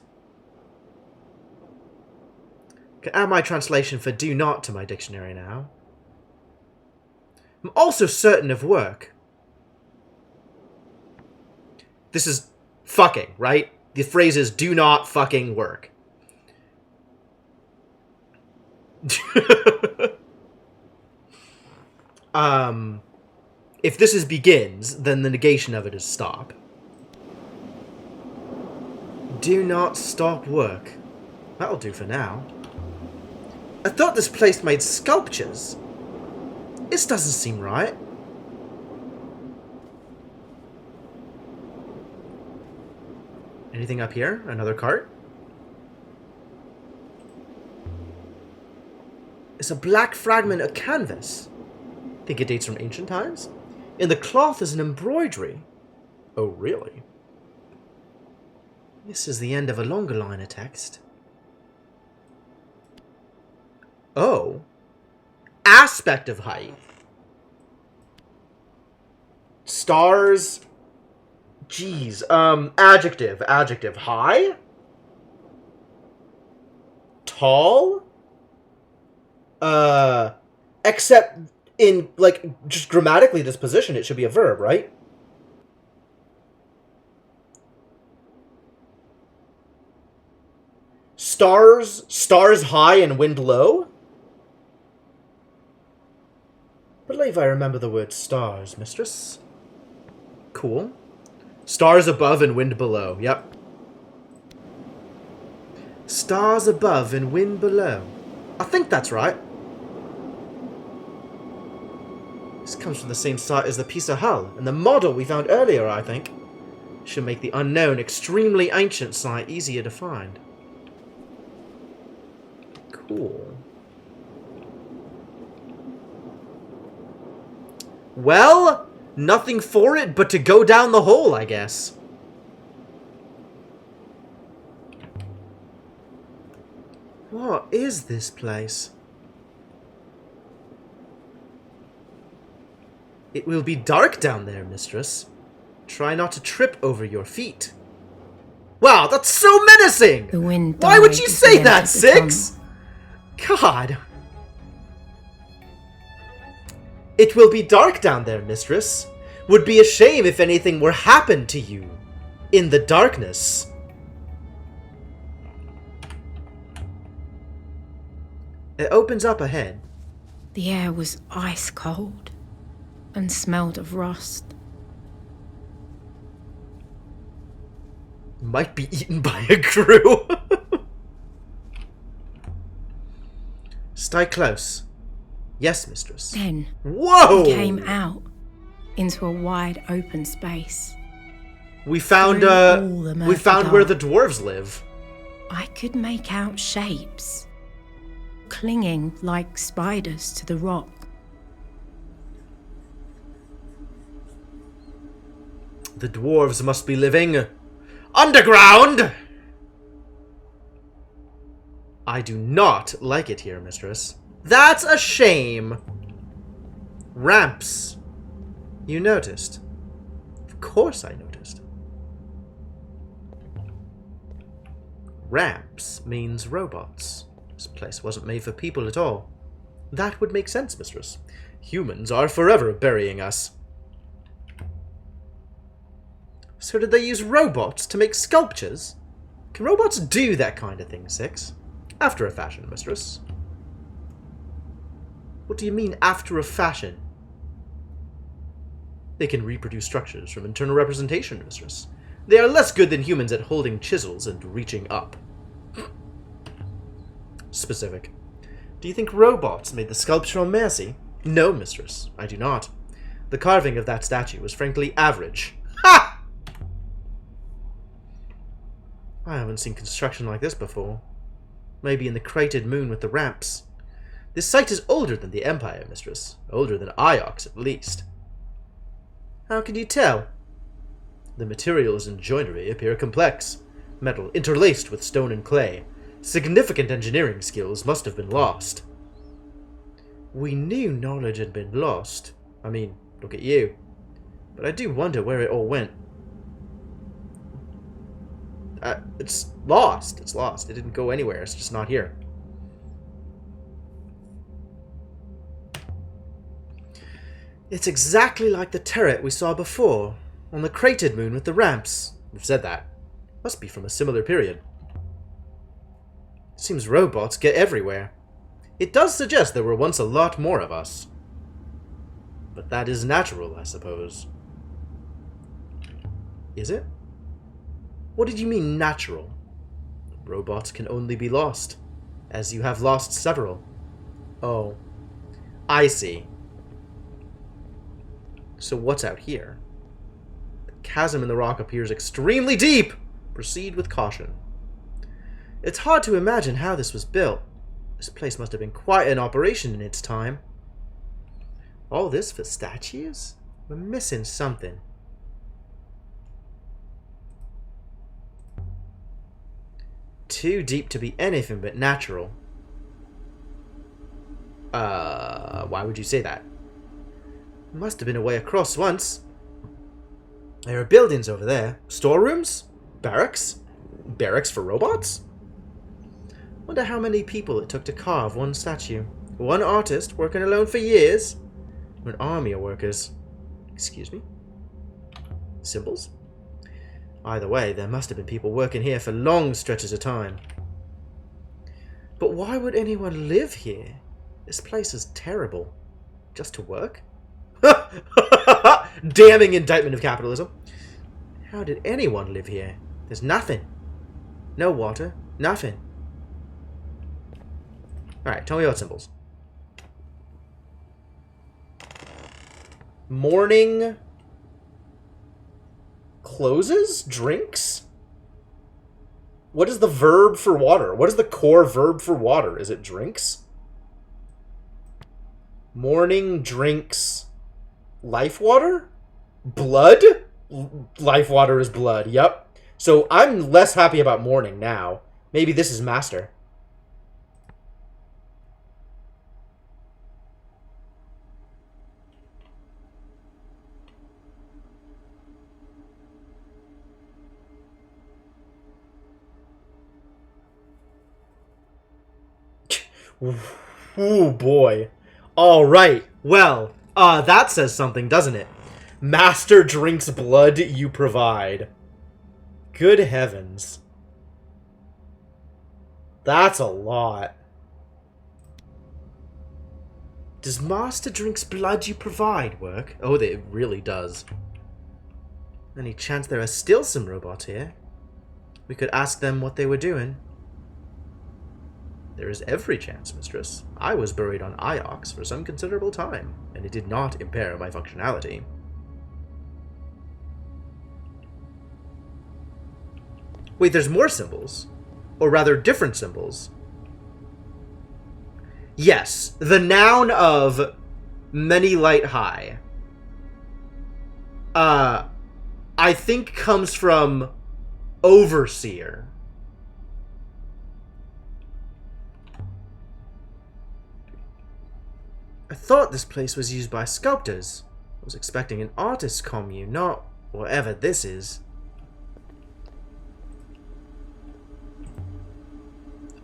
Can add my translation for do not to my dictionary now. I'm also certain of work. This is fucking, right? The phrase is do not fucking work. If this is begins, then the negation of it is stop. Do not stop work. That'll do for now. I thought this place made sculptures. This doesn't seem right. Anything up here? Another cart? It's a black fragment of canvas. Think it dates from ancient times? In the cloth is an embroidery. Oh, really? This is the end of a longer line of text. Oh. Aspect of height. Stars. Jeez. Adjective. Adjective. High? Tall? Except in, like, just grammatically this position, it should be a verb, right? Stars high and wind low? I believe I remember the word stars, mistress. Cool. Stars above and wind below, yep. Stars above and wind below. I think that's right. This comes from the same site as the Pisa hull, and the model we found earlier, I think. Should make the unknown, extremely ancient site easier to find. Cool. Well, nothing for it but to go down the hole, I guess. What is this place? It will be dark down there, mistress. Try not to trip over your feet. Wow, that's so menacing! The wind Why would died you as say we that, entered the Six? God. It will be dark down there, mistress. Would be a shame if anything were happen to you. In the darkness. It opens up ahead. The air was ice cold and smelled of rust. Might be eaten by a crew. Stay close. Yes, mistress. Then Whoa! we came out into a wide open space. We found Through all the we found where the murky dwarves live. I could make out shapes, clinging like spiders to the rock. The dwarves must be living underground. I do not like it here, mistress. That's a shame. Ramps. You noticed. Of course I noticed. Ramps means robots. This place wasn't made for people at all. That would make sense, mistress. Humans are forever burying us. So did they use robots to make sculptures? Can robots do that kind of thing, Six? After a fashion, mistress. What do you mean, after a fashion? They can reproduce structures from internal representation, mistress. They are less good than humans at holding chisels and reaching up. Specific. Do you think robots made the sculpture on Mercy? No, mistress, I do not. The carving of that statue was frankly average. Ha! I haven't seen construction like this before. Maybe in the cratered moon with the ramps. This site is older than the Empire, mistress. Older than Iox, at least. How can you tell? The materials and joinery appear complex. Metal interlaced with stone and clay. Significant engineering skills must have been lost. We knew knowledge had been lost. I mean, look at you. But I do wonder where it all went. It's lost. It's lost. It didn't go anywhere. It's just not here. It's exactly like the turret we saw before, on the cratered moon with the ramps. We've said that. Must be from a similar period. Seems robots get everywhere. It does suggest there were once a lot more of us. But that is natural, I suppose. Is it? What did you mean, natural? Robots can only be lost, as you have lost several. Oh, I see. So what's out here? The chasm in the rock appears extremely deep. Proceed with caution. It's hard to imagine how this was built. This place must have been quite an operation in its time. All this for statues? We're missing something. Too deep to be anything but natural. Why would you say that? Must have been a way across once. There are buildings over there. Storerooms? Barracks? Barracks for robots? Wonder how many people it took to carve one statue. One artist working alone for years. An army of workers. Excuse me? Symbols? Either way, there must have been people working here for long stretches of time. But why would anyone live here? This place is terrible. Just to work? Damning indictment of capitalism. How did anyone live here? There's nothing. No water. Nothing. Alright, tell me about symbols. Morning closes? Drinks? What is the verb for water? What is the core verb for water? Is it drinks? Morning drinks life water? Blood? Life water is blood, yep. So I'm less happy about morning now. Maybe this is master. Ooh, boy. Alright. Well, that says something, doesn't it? Master drinks blood you provide. Good heavens. That's a lot. Does Master drinks blood you provide work? Oh, it really does. Any chance there are still some robots here? We could ask them what they were doing. There is every chance, mistress. I was buried on Iox for some considerable time, and it did not impair my functionality. Wait, there's more symbols? Or rather, different symbols. Yes, the noun of Many Light High. I think comes from Overseer. I thought this place was used by sculptors. I was expecting an artist's commune, not whatever this is.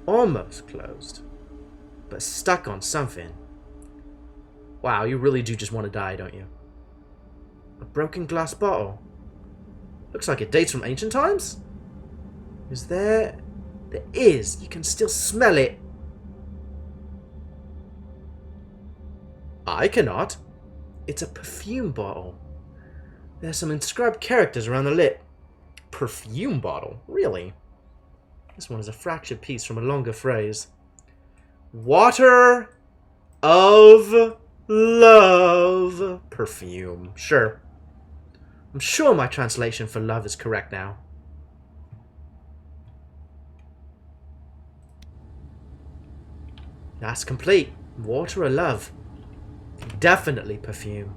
Almost closed, but stuck on something. Wow, you really do just want to die, don't you? A broken glass bottle. Looks like it dates from ancient times? Is there... There is. You can still smell it. I cannot. It's a perfume bottle. There's some inscribed characters around the lid. Perfume bottle? Really? This one is a fractured piece from a longer phrase. Water of love. Perfume. Sure. I'm sure my translation for love is correct now. That's complete. Water of love. Definitely perfume.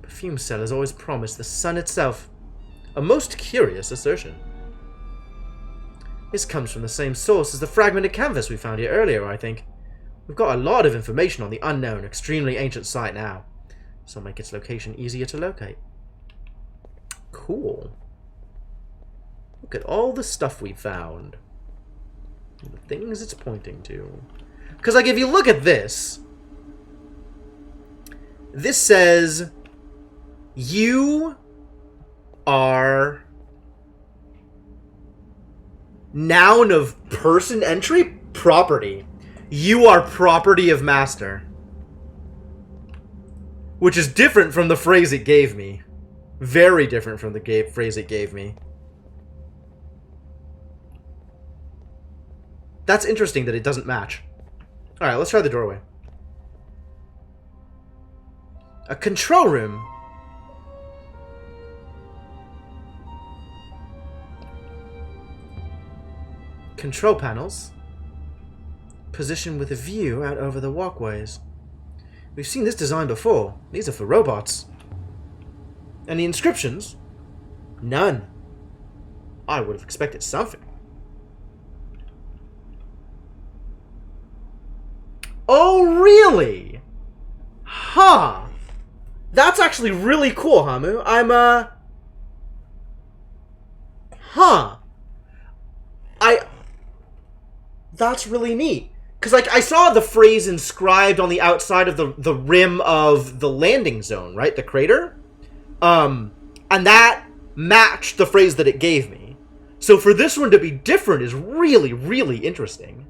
Perfume sellers always promise the sun itself. A most curious assertion. This comes from the same source as the fragment of canvas we found here earlier, I think. We've got a lot of information on the unknown, extremely ancient site now. This will make its location easier to locate. Cool. Look at all the stuff we found. And the things it's pointing to. Because, like, if you look at this... This says... You are... Noun of person entry? Property. You are property of master. Which is different from the phrase it gave me. Very different from the phrase it gave me. That's interesting that it doesn't match. Alright, let's try the doorway. A control room. Control panels. Position with a view out over the walkways. We've seen this design before. These are for robots. And the inscriptions? None. I would have expected something. Oh, really? Huh. That's actually really cool, Hamu. Huh. That's really neat. Because, like, I saw the phrase inscribed on the outside of the rim of the landing zone, right? The crater. And that matched the phrase that it gave me. So for this one to be different is really, really interesting.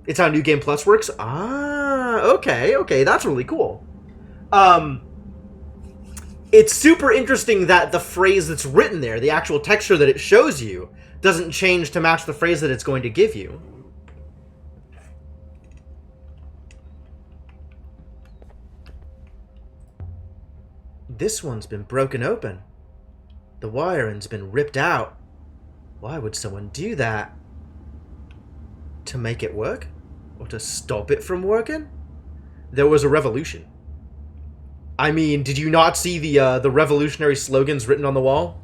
It's how New Game Plus works? Ah, okay, that's really cool. It's super interesting that the phrase that's written there, the actual texture that it shows you, doesn't change to match the phrase that it's going to give you. This one's been broken open. The wiring's been ripped out. Why would someone do that? To make it work? Or to stop it from working? There was a revolution. I mean, did you not see the revolutionary slogans written on the wall?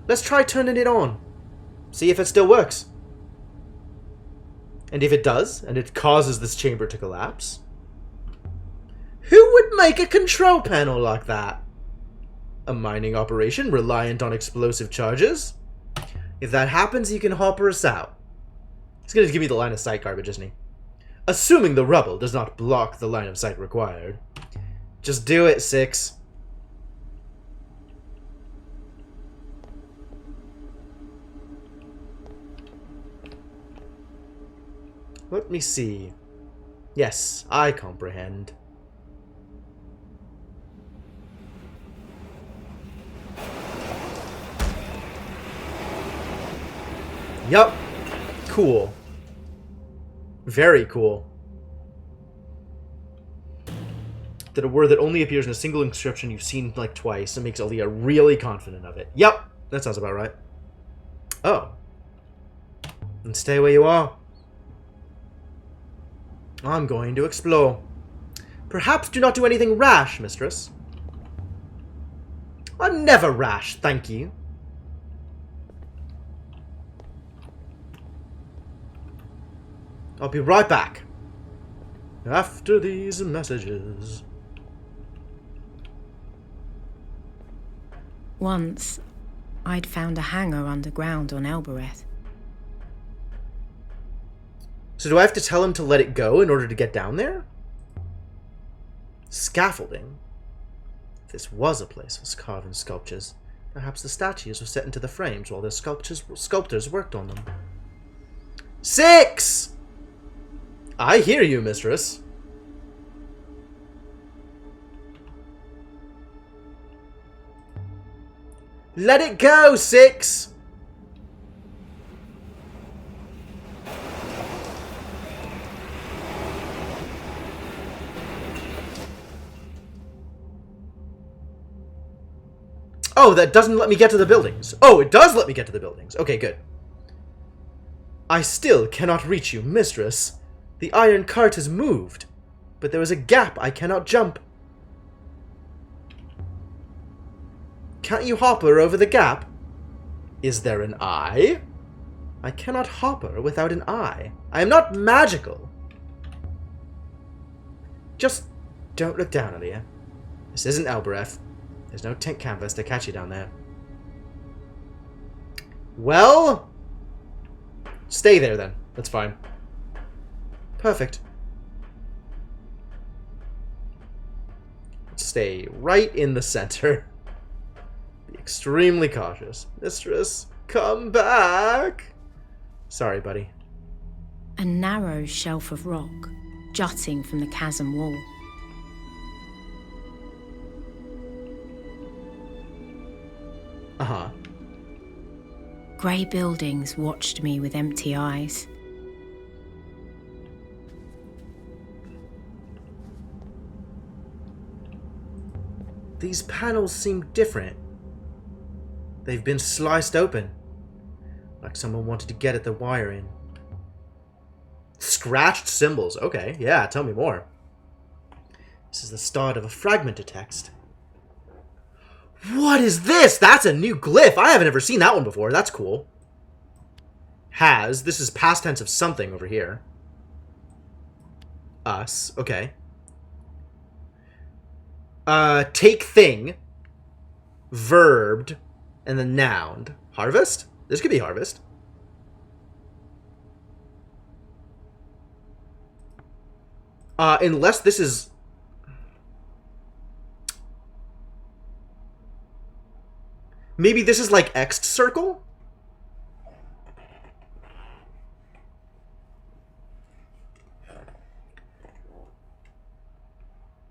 Let's try turning it on. See if it still works. And if it does, and it causes this chamber to collapse, who would make a control panel like that? A mining operation reliant on explosive charges? If that happens, you can hopper us out. He's gonna give me the line of sight garbage, isn't he? Assuming the rubble does not block the line of sight required. Just do it, 6. Let me see. Yes, I comprehend. Yup. Cool. Very cool. That a word that only appears in a single inscription you've seen like twice and makes Aaliyah really confident of it. Yup. That sounds about right. Oh. Then stay where you are. I'm going to explore. Perhaps do not do anything rash, mistress. I'm never rash, thank you. I'll be right back. After these messages. Once, I'd found a hangar underground on Elbereth. So do I have to tell him to let it go in order to get down there? Scaffolding. If this was a place for carving sculptures, perhaps the statues were set into the frames while their sculptors worked on them. 6! I hear you, mistress. Let it go, 6! Oh, that doesn't let me get to the buildings. Oh, it does let me get to the buildings. Okay, good. I still cannot reach you, mistress. The iron cart has moved, but there is a gap I cannot jump. Can't you hopper over the gap? Is there an eye? I cannot hopper without an eye. I am not magical. Just don't look down, Aaliyah. This isn't Elbereth. There's no tent canvas to catch you down there. Well, stay there then. That's fine. Perfect. Stay right in the center. Be extremely cautious. Mistress, come back. Sorry, buddy. A narrow shelf of rock jutting from the chasm wall. Uh-huh. Grey buildings watched me with empty eyes. These panels seem different. They've been sliced open. Like someone wanted to get at the wiring. Scratched symbols. Okay, yeah, tell me more. This is the start of a fragment of text. What is this? That's a new glyph. I haven't ever seen that one before. That's cool. Has. This is past tense of something over here. Us. Okay. Take thing. Verbed. And then noun. Harvest? This could be harvest. Unless this is... Maybe this is like X'd circle?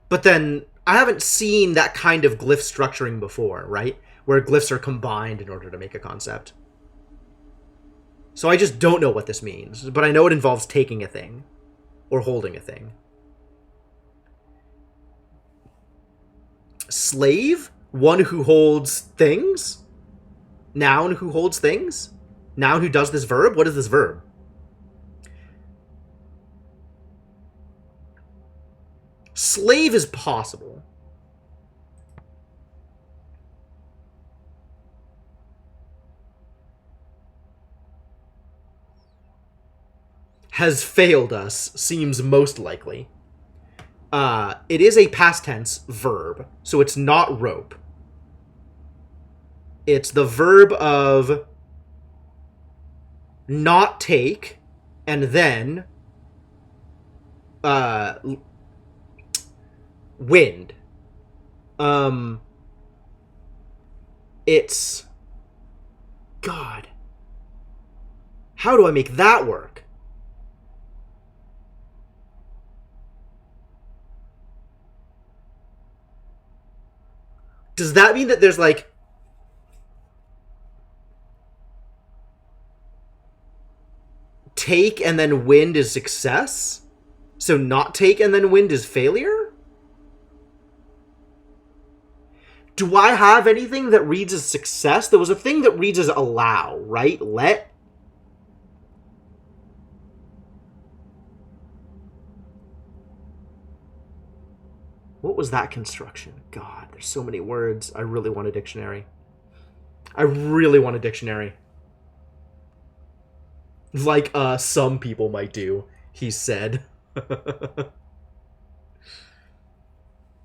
But then, I haven't seen that kind of glyph structuring before, right? Where glyphs are combined in order to make a concept. So I just don't know what this means, but I know it involves taking a thing. Or holding a thing. Slave? One who holds things? Noun who holds things? Noun who does this verb? What is this verb? Slave is possible. Has failed us seems most likely. It is a past tense verb, so it's not rope. It's the verb of not take and then wind. It's God. How do I make that work? Does that mean that there's like take and then wind is success? So not take and then wind is failure? Do I have anything that reads as success? There was a thing that reads as allow, right? Let. What was that construction? God, there's so many words. I really want a dictionary. I really want a dictionary. Like, some people might do, he said.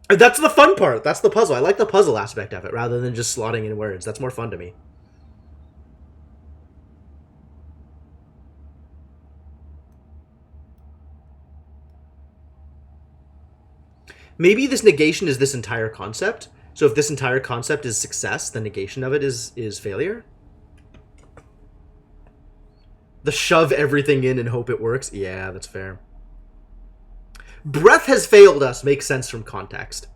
That's the fun part. That's the puzzle. I like the puzzle aspect of it, rather than just slotting in words. That's more fun to me. Maybe this negation is this entire concept. So if this entire concept is success, the negation of it is failure. The shove everything in and hope it works. Yeah, that's fair. Breath has failed us makes sense from context.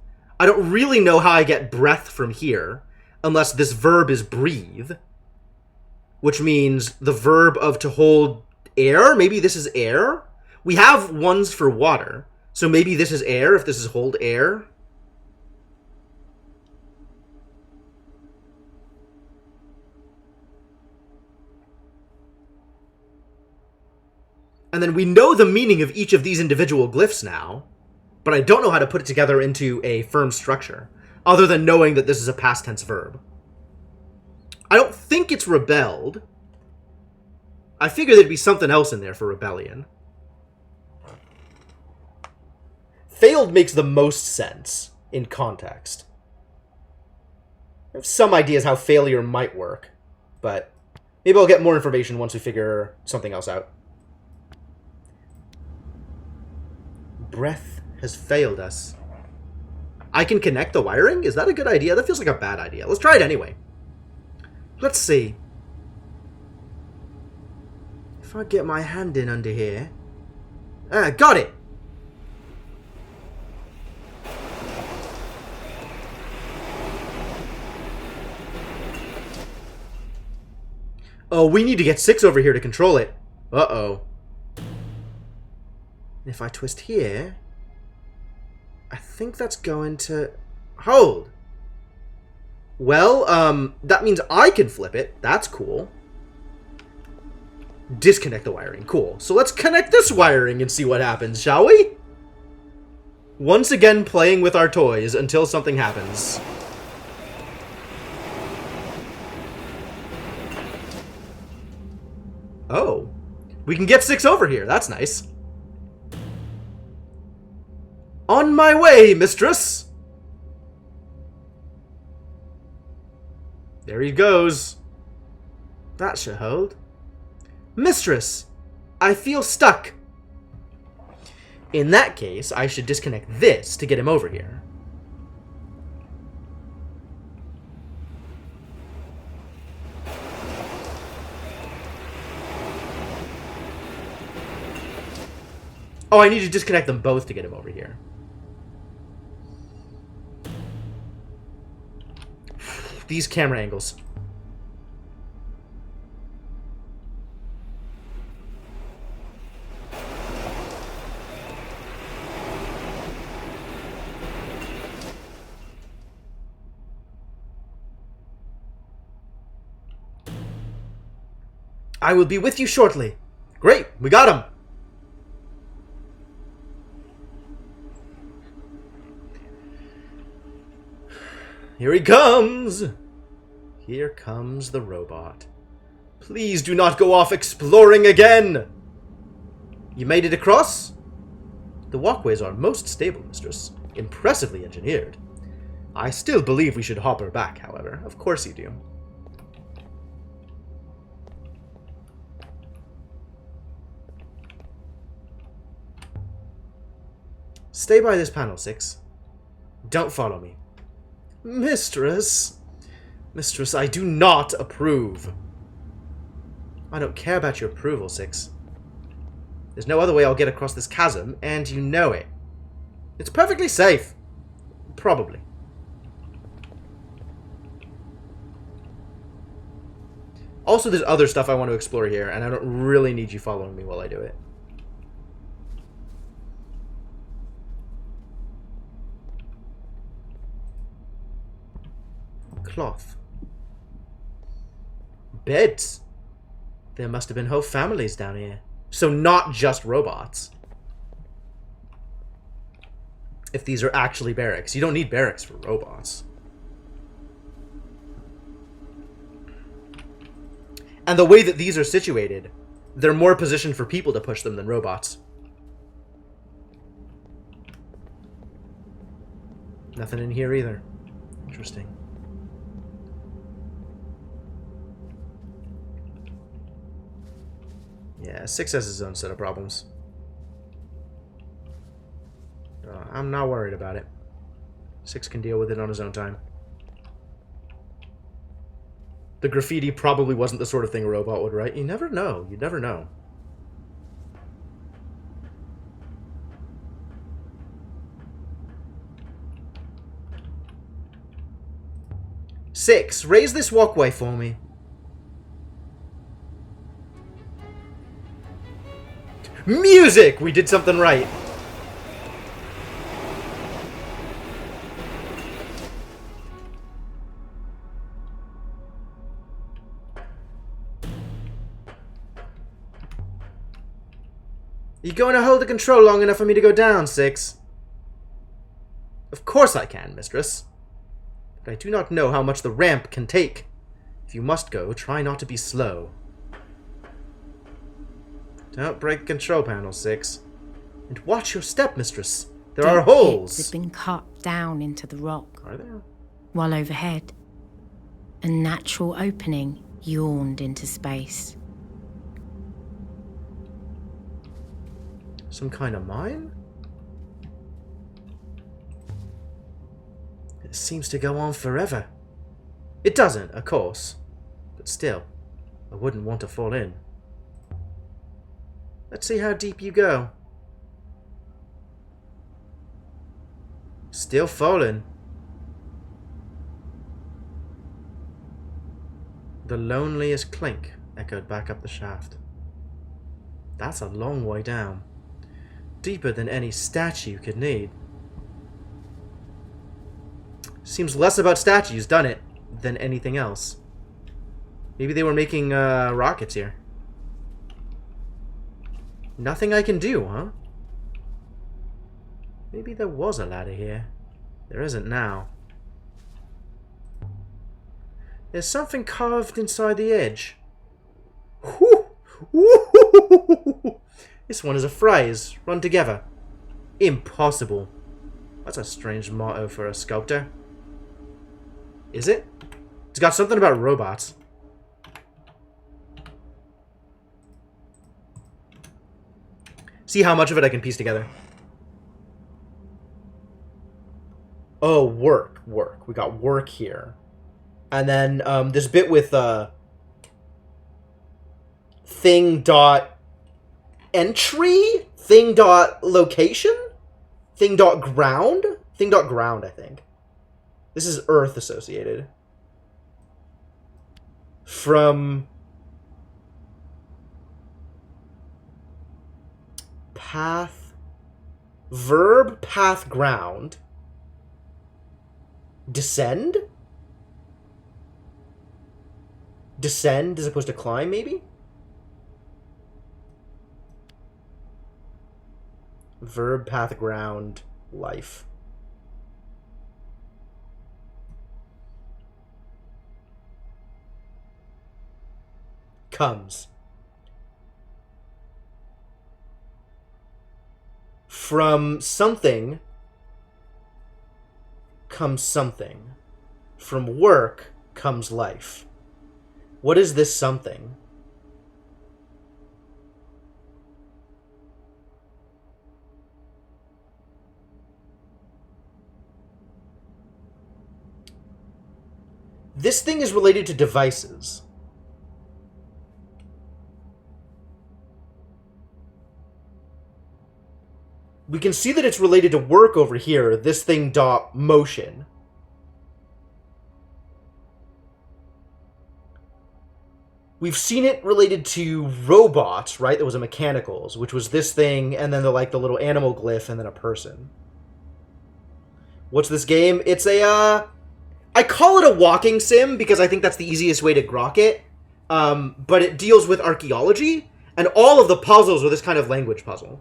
I don't really know how I get breath from here, unless this verb is breathe, which means the verb of to hold air. Maybe this is air. We have ones for water. So maybe this is air, if this is hold air. And then we know the meaning of each of these individual glyphs now, but I don't know how to put it together into a firm structure, other than knowing that this is a past tense verb. I don't think it's rebelled. I figured there'd be something else in there for rebellion. Failed makes the most sense in context. I have some ideas how failure might work, but maybe I'll get more information once we figure something else out. Breath has failed us. I can connect the wiring? Is that a good idea? That feels like a bad idea. Let's try it anyway. Let's see. If I get my hand in under here. Got it! Oh, we need to get 6 over here to control it. Uh-oh. If I twist here, I think that's going to hold. Well, that means I can flip it. That's cool. Disconnect the wiring. Cool. So let's connect this wiring and see what happens, shall we? Once again, playing with our toys until something happens. Oh. We can get 6 over here. That's nice. On my way, mistress! There he goes. That should hold. Mistress, I feel stuck. In that case, I should disconnect this to get him over here. Oh, I need to disconnect them both to get him over here. These camera angles. I will be with you shortly. Great, we got him. Here he comes! Here comes the robot. Please do not go off exploring again! You made it across? The walkways are most stable, mistress. Impressively engineered. I still believe we should hop her back, however. Of course you do. Stay by this panel, 6. Don't follow me. Mistress! Mistress, I do not approve. I don't care about your approval, 6. There's no other way I'll get across this chasm, and you know it. It's perfectly safe. Probably. Also, there's other stuff I want to explore here, and I don't really need you following me while I do it. Cloth. Beds. There must have been whole families down here. So not just robots. If these are actually barracks. You don't need barracks for robots. And the way that these are situated, they're more positioned for people to push them than robots. Nothing in here either. Interesting. Yeah, 6 has his own set of problems. I'm not worried about it. 6 can deal with it on his own time. The graffiti probably wasn't the sort of thing a robot would write. You never know. You never know. Six, raise this walkway for me. Music! We did something right. You going to hold the control long enough for me to go down, 6? Of course I can, mistress. But I do not know how much the ramp can take. If you must go, try not to be slow. Don't break the control panel, 6. And watch your step, mistress. There are holes. Pits had been cut down into the rock. Are there? While overhead, a natural opening yawned into space. Some kind of mine? It seems to go on forever. It doesn't, of course. But still, I wouldn't want to fall in. Let's see how deep you go. Still falling. The loneliest clink echoed back up the shaft. That's a long way down. Deeper than any statue could need. Seems less about statues, doesn't it, than anything else. Maybe they were making rockets here. Nothing I can do, huh? Maybe there was a ladder here. There isn't now. There's something carved inside the edge. Whew! Woo! This one is a phrase. Run together. Impossible. That's a strange motto for a sculptor. Is it? It's got something about robots. See how much of it I can piece together. Oh, work. We got work here. And then this bit with thing dot entry? Thing dot location? Thing dot ground? Thing dot ground, I think. This is Earth associated. From path, verb, path, ground. Descend? Descend as opposed to climb, maybe? Verb, path, ground, life. Comes. From something comes something. From work comes life. What is this something? This thing is related to devices. We can see that it's related to work over here, this thing dot motion. We've seen it related to robots, right? There was a mechanicals, which was this thing, and then the little animal glyph, and then a person. What's this game? It's a, I call it a walking sim because I think that's the easiest way to grok it. But it deals with archaeology, and all of the puzzles are this kind of language puzzle.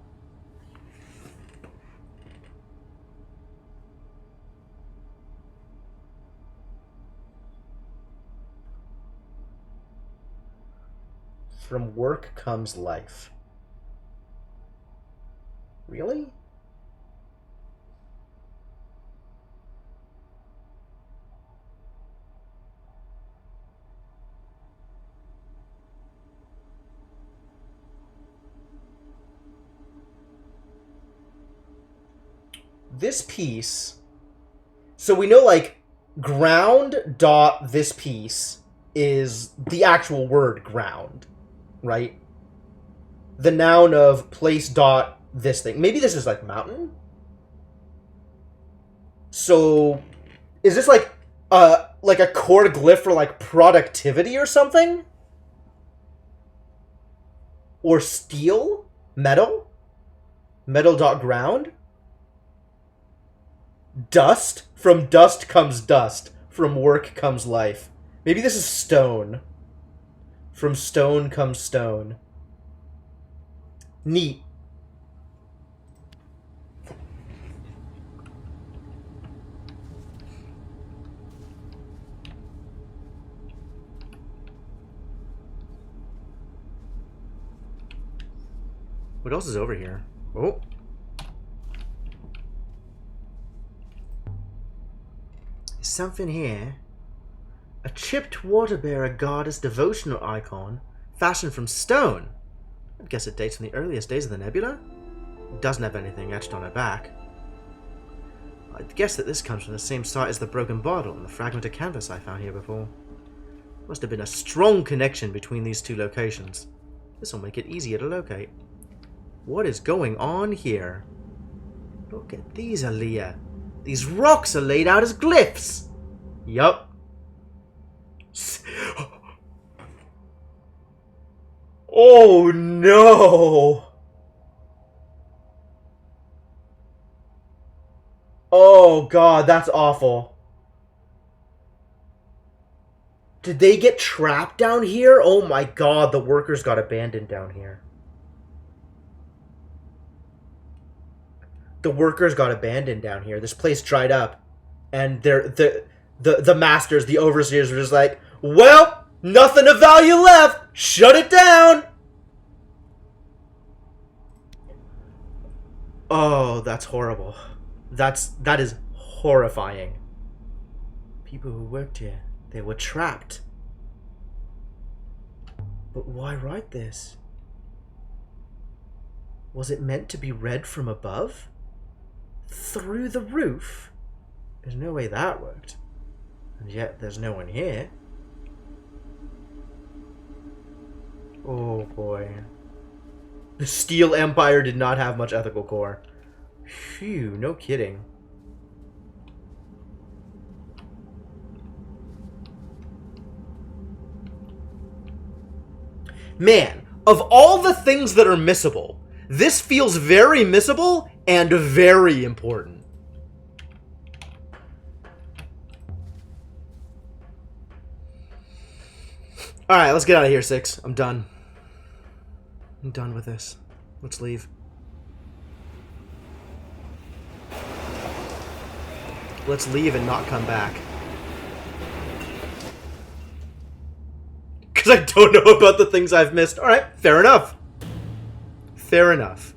From work comes life. Really? This piece... So we know, ground dot this piece is the actual word ground. Right? The noun of place dot this thing. Maybe this is mountain? So is this like a core glyph for productivity or something? Or steel? Metal? Metal dot ground? Dust? From dust comes dust. From work comes life. Maybe this is stone. From stone comes stone. Neat. What else is over here? Oh. There's something here. A chipped water-bearer goddess devotional icon, fashioned from stone. I'd guess it dates from the earliest days of the nebula. It doesn't have anything etched on her back. I'd guess that this comes from the same site as the broken bottle and the fragment of canvas I found here before. Must have been a strong connection between these two locations. This will make it easier to locate. What is going on here? Look at these, Aaliyah. These rocks are laid out as glyphs. Yup. Oh no! Oh god, that's awful. Did they get trapped down here? Oh my god, the workers got abandoned down here. The workers got abandoned down here. This place dried up. And the masters, the overseers were just like, well, nothing of value left. Shut it down. Oh, that's horrible. That is horrifying. People who worked here, they were trapped. But why write this? Was it meant to be read from above? Through the roof? There's no way that worked. And yet there's no one here. Oh boy. The Steel Empire did not have much ethical core. Phew, no kidding. Man, of all the things that are missable, this feels very missable and very important. Alright, let's get out of here, 6. I'm done. I'm done with this. Let's leave. Let's leave and not come back. Because I don't know about the things I've missed. Alright, fair enough. Fair enough.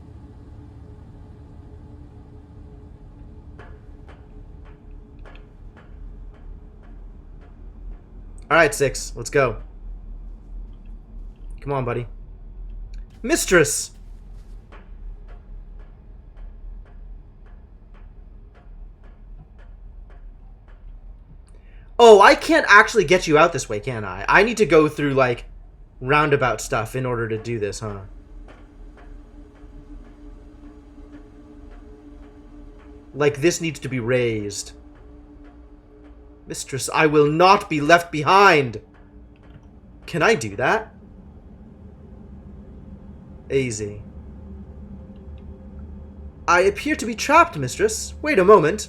Alright, 6. Let's go. Come on, buddy. Mistress! Oh, I can't actually get you out this way, can I? I need to go through, like, roundabout stuff in order to do this, huh? Like, this needs to be raised. Mistress, I will not be left behind! Can I do that? Easy. I appear to be trapped, mistress. Wait a moment.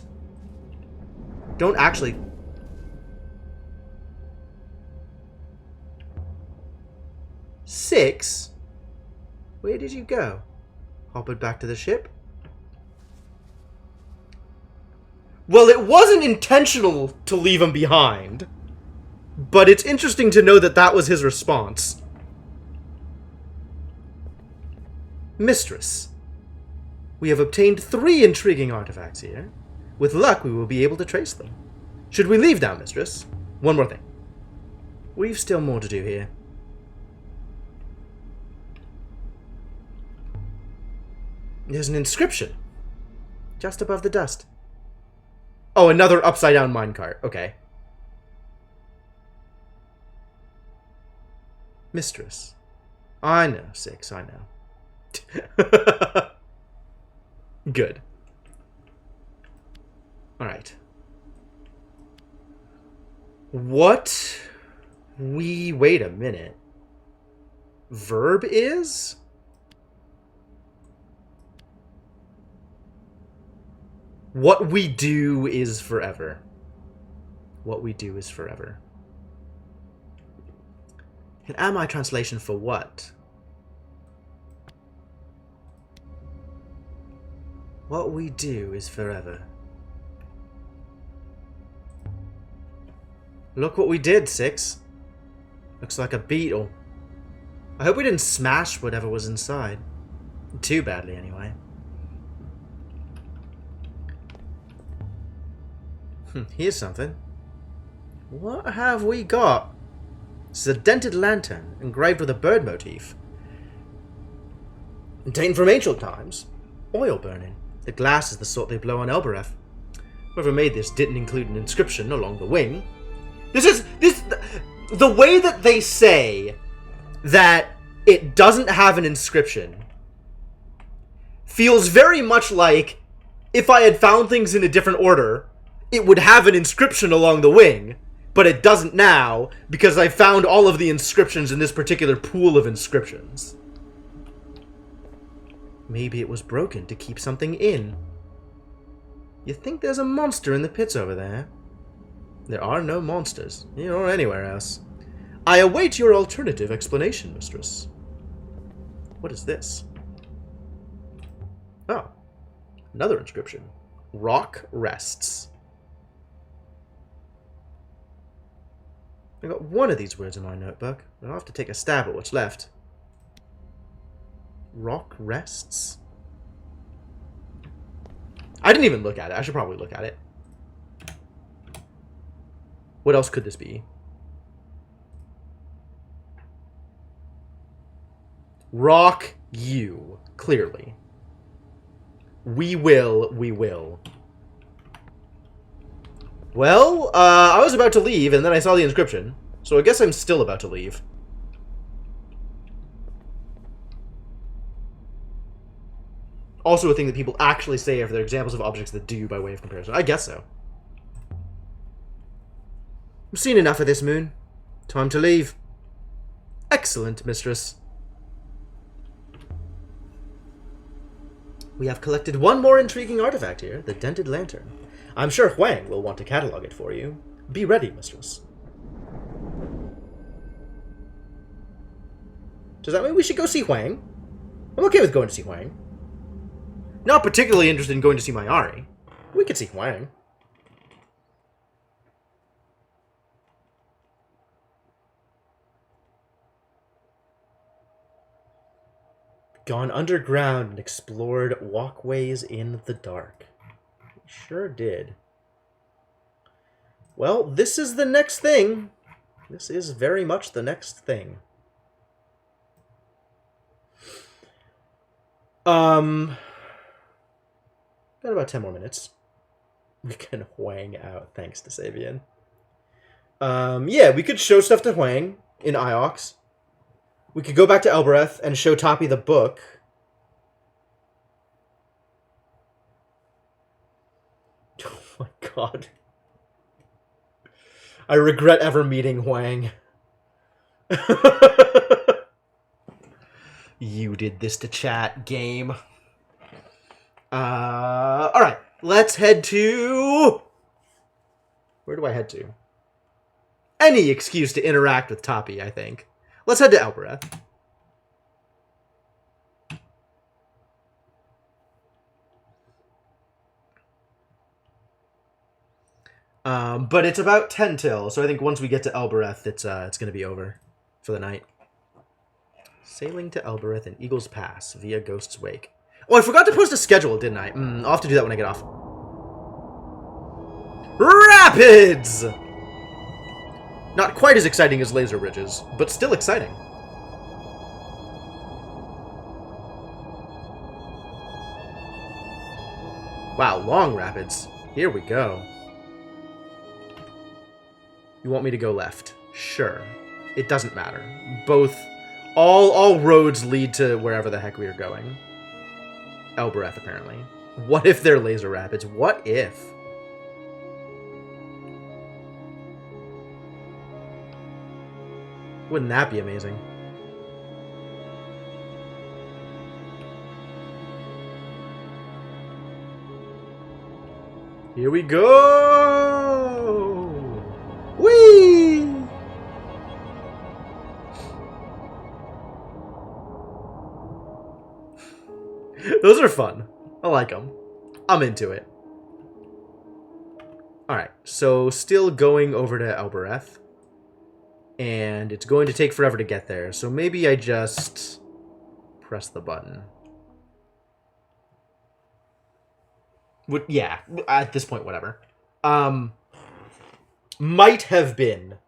Don't actually... 6? Where did you go? Hobbled back to the ship? Well, it wasn't intentional to leave him behind. But it's interesting to know that that was his response. Mistress, we have obtained 3 intriguing artifacts here. With luck, we will be able to trace them. Should we leave now, mistress? One more thing. We've still more to do here. There's an inscription. Just above the dust. Oh, another upside-down minecart. Okay. Mistress. I know, 6, I know. Good. Alright. What we... Wait a minute. Verb is? What we do is forever. What we do is forever. And am I translation for what? What we do is forever. Look what we did, 6. Looks like a beetle. I hope we didn't smash whatever was inside. Too badly, anyway. Here's something. What have we got? This is a dented lantern, engraved with a bird motif. Dating from ancient times. Oil burning. The glass is the sort they blow on Elbereth. Whoever made this didn't include an inscription along the wing. The way that they say that it doesn't have an inscription feels very much like if I had found things in a different order, it would have an inscription along the wing, but it doesn't now because I found all of the inscriptions in this particular pool of inscriptions. Maybe it was broken to keep something in. You think there's a monster in the pits over there? There are no monsters, or anywhere else. I await your alternative explanation, mistress. What is this? Oh, another inscription. Rock rests. I got one of these words in my notebook, but I'll have to take a stab at what's left. Rock rests? I didn't even look at it. I should probably look at it. What else could this be? Rock you, clearly. We will. Well, I was about to leave, and then I saw the inscription. So I guess I'm still about to leave. Also a thing that people actually say if they're examples of objects that do by way of comparison. I guess so. I've seen enough of this, Moon. Time to leave. Excellent, mistress. We have collected one more intriguing artifact here, the Dented Lantern. I'm sure Huang will want to catalog it for you. Be ready, mistress. Does that mean we should go see Huang? I'm okay with going to see Huang. Not particularly interested in going to see Mayari. We could see Huang. Gone underground and explored walkways in the dark. We sure did. Well, this is the next thing. This is very much the next thing. Got about 10 more minutes. We can Huang out, thanks to Savian. Yeah, we could show stuff to Huang in Iox. We could go back to Elbereth and show Toppy the book. Oh my god. I regret ever meeting Huang. You did this to chat, game. Alright. Let's head to... Where do I head to? Any excuse to interact with Toppy, I think. Let's head to Elbereth. But it's about 10 till, so I think once we get to Elbereth, it's going to be over for the night. Sailing to Elbereth and Eagle's Pass via Ghost's Wake. Oh, I forgot to post a schedule, didn't I? I'll have to do that when I get off. Rapids! Not quite as exciting as Laser Ridges, but still exciting. Wow, long rapids. Here we go. You want me to go left? Sure. It doesn't matter. All roads lead to wherever the heck we are going. Elbereth, apparently. What if they're laser rapids? What if? Wouldn't that be amazing? Here we go! Whee! Those are fun. I like them. I'm into it. Alright, so still going over to Elbereth. And it's going to take forever to get there, so maybe I just press the button. Yeah, at this point, whatever. Might have been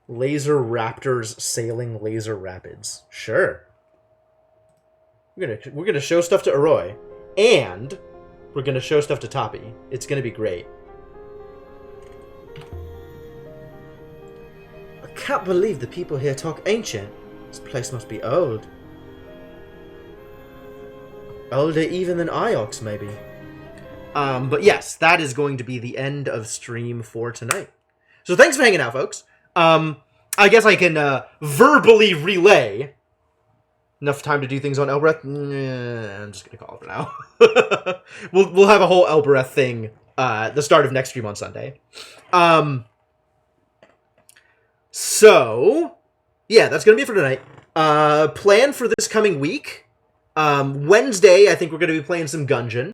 Laser Raptors sailing Laser Rapids. Sure. We're gonna show stuff to Arroy, and we're gonna show stuff to Toppy. It's gonna be great. I can't believe the people here talk ancient. This place must be old. Older even than Iox, maybe. But yes, that is going to be the end of stream for tonight. So thanks for hanging out, folks. I guess I can verbally relay. Enough time to do things on Elbereth? I'm just gonna call it for now. We'll have a whole Elbereth thing at the start of next stream on Sunday. So yeah, that's gonna be it for tonight. Plan for this coming week. Wednesday, I think we're gonna be playing some Gungeon.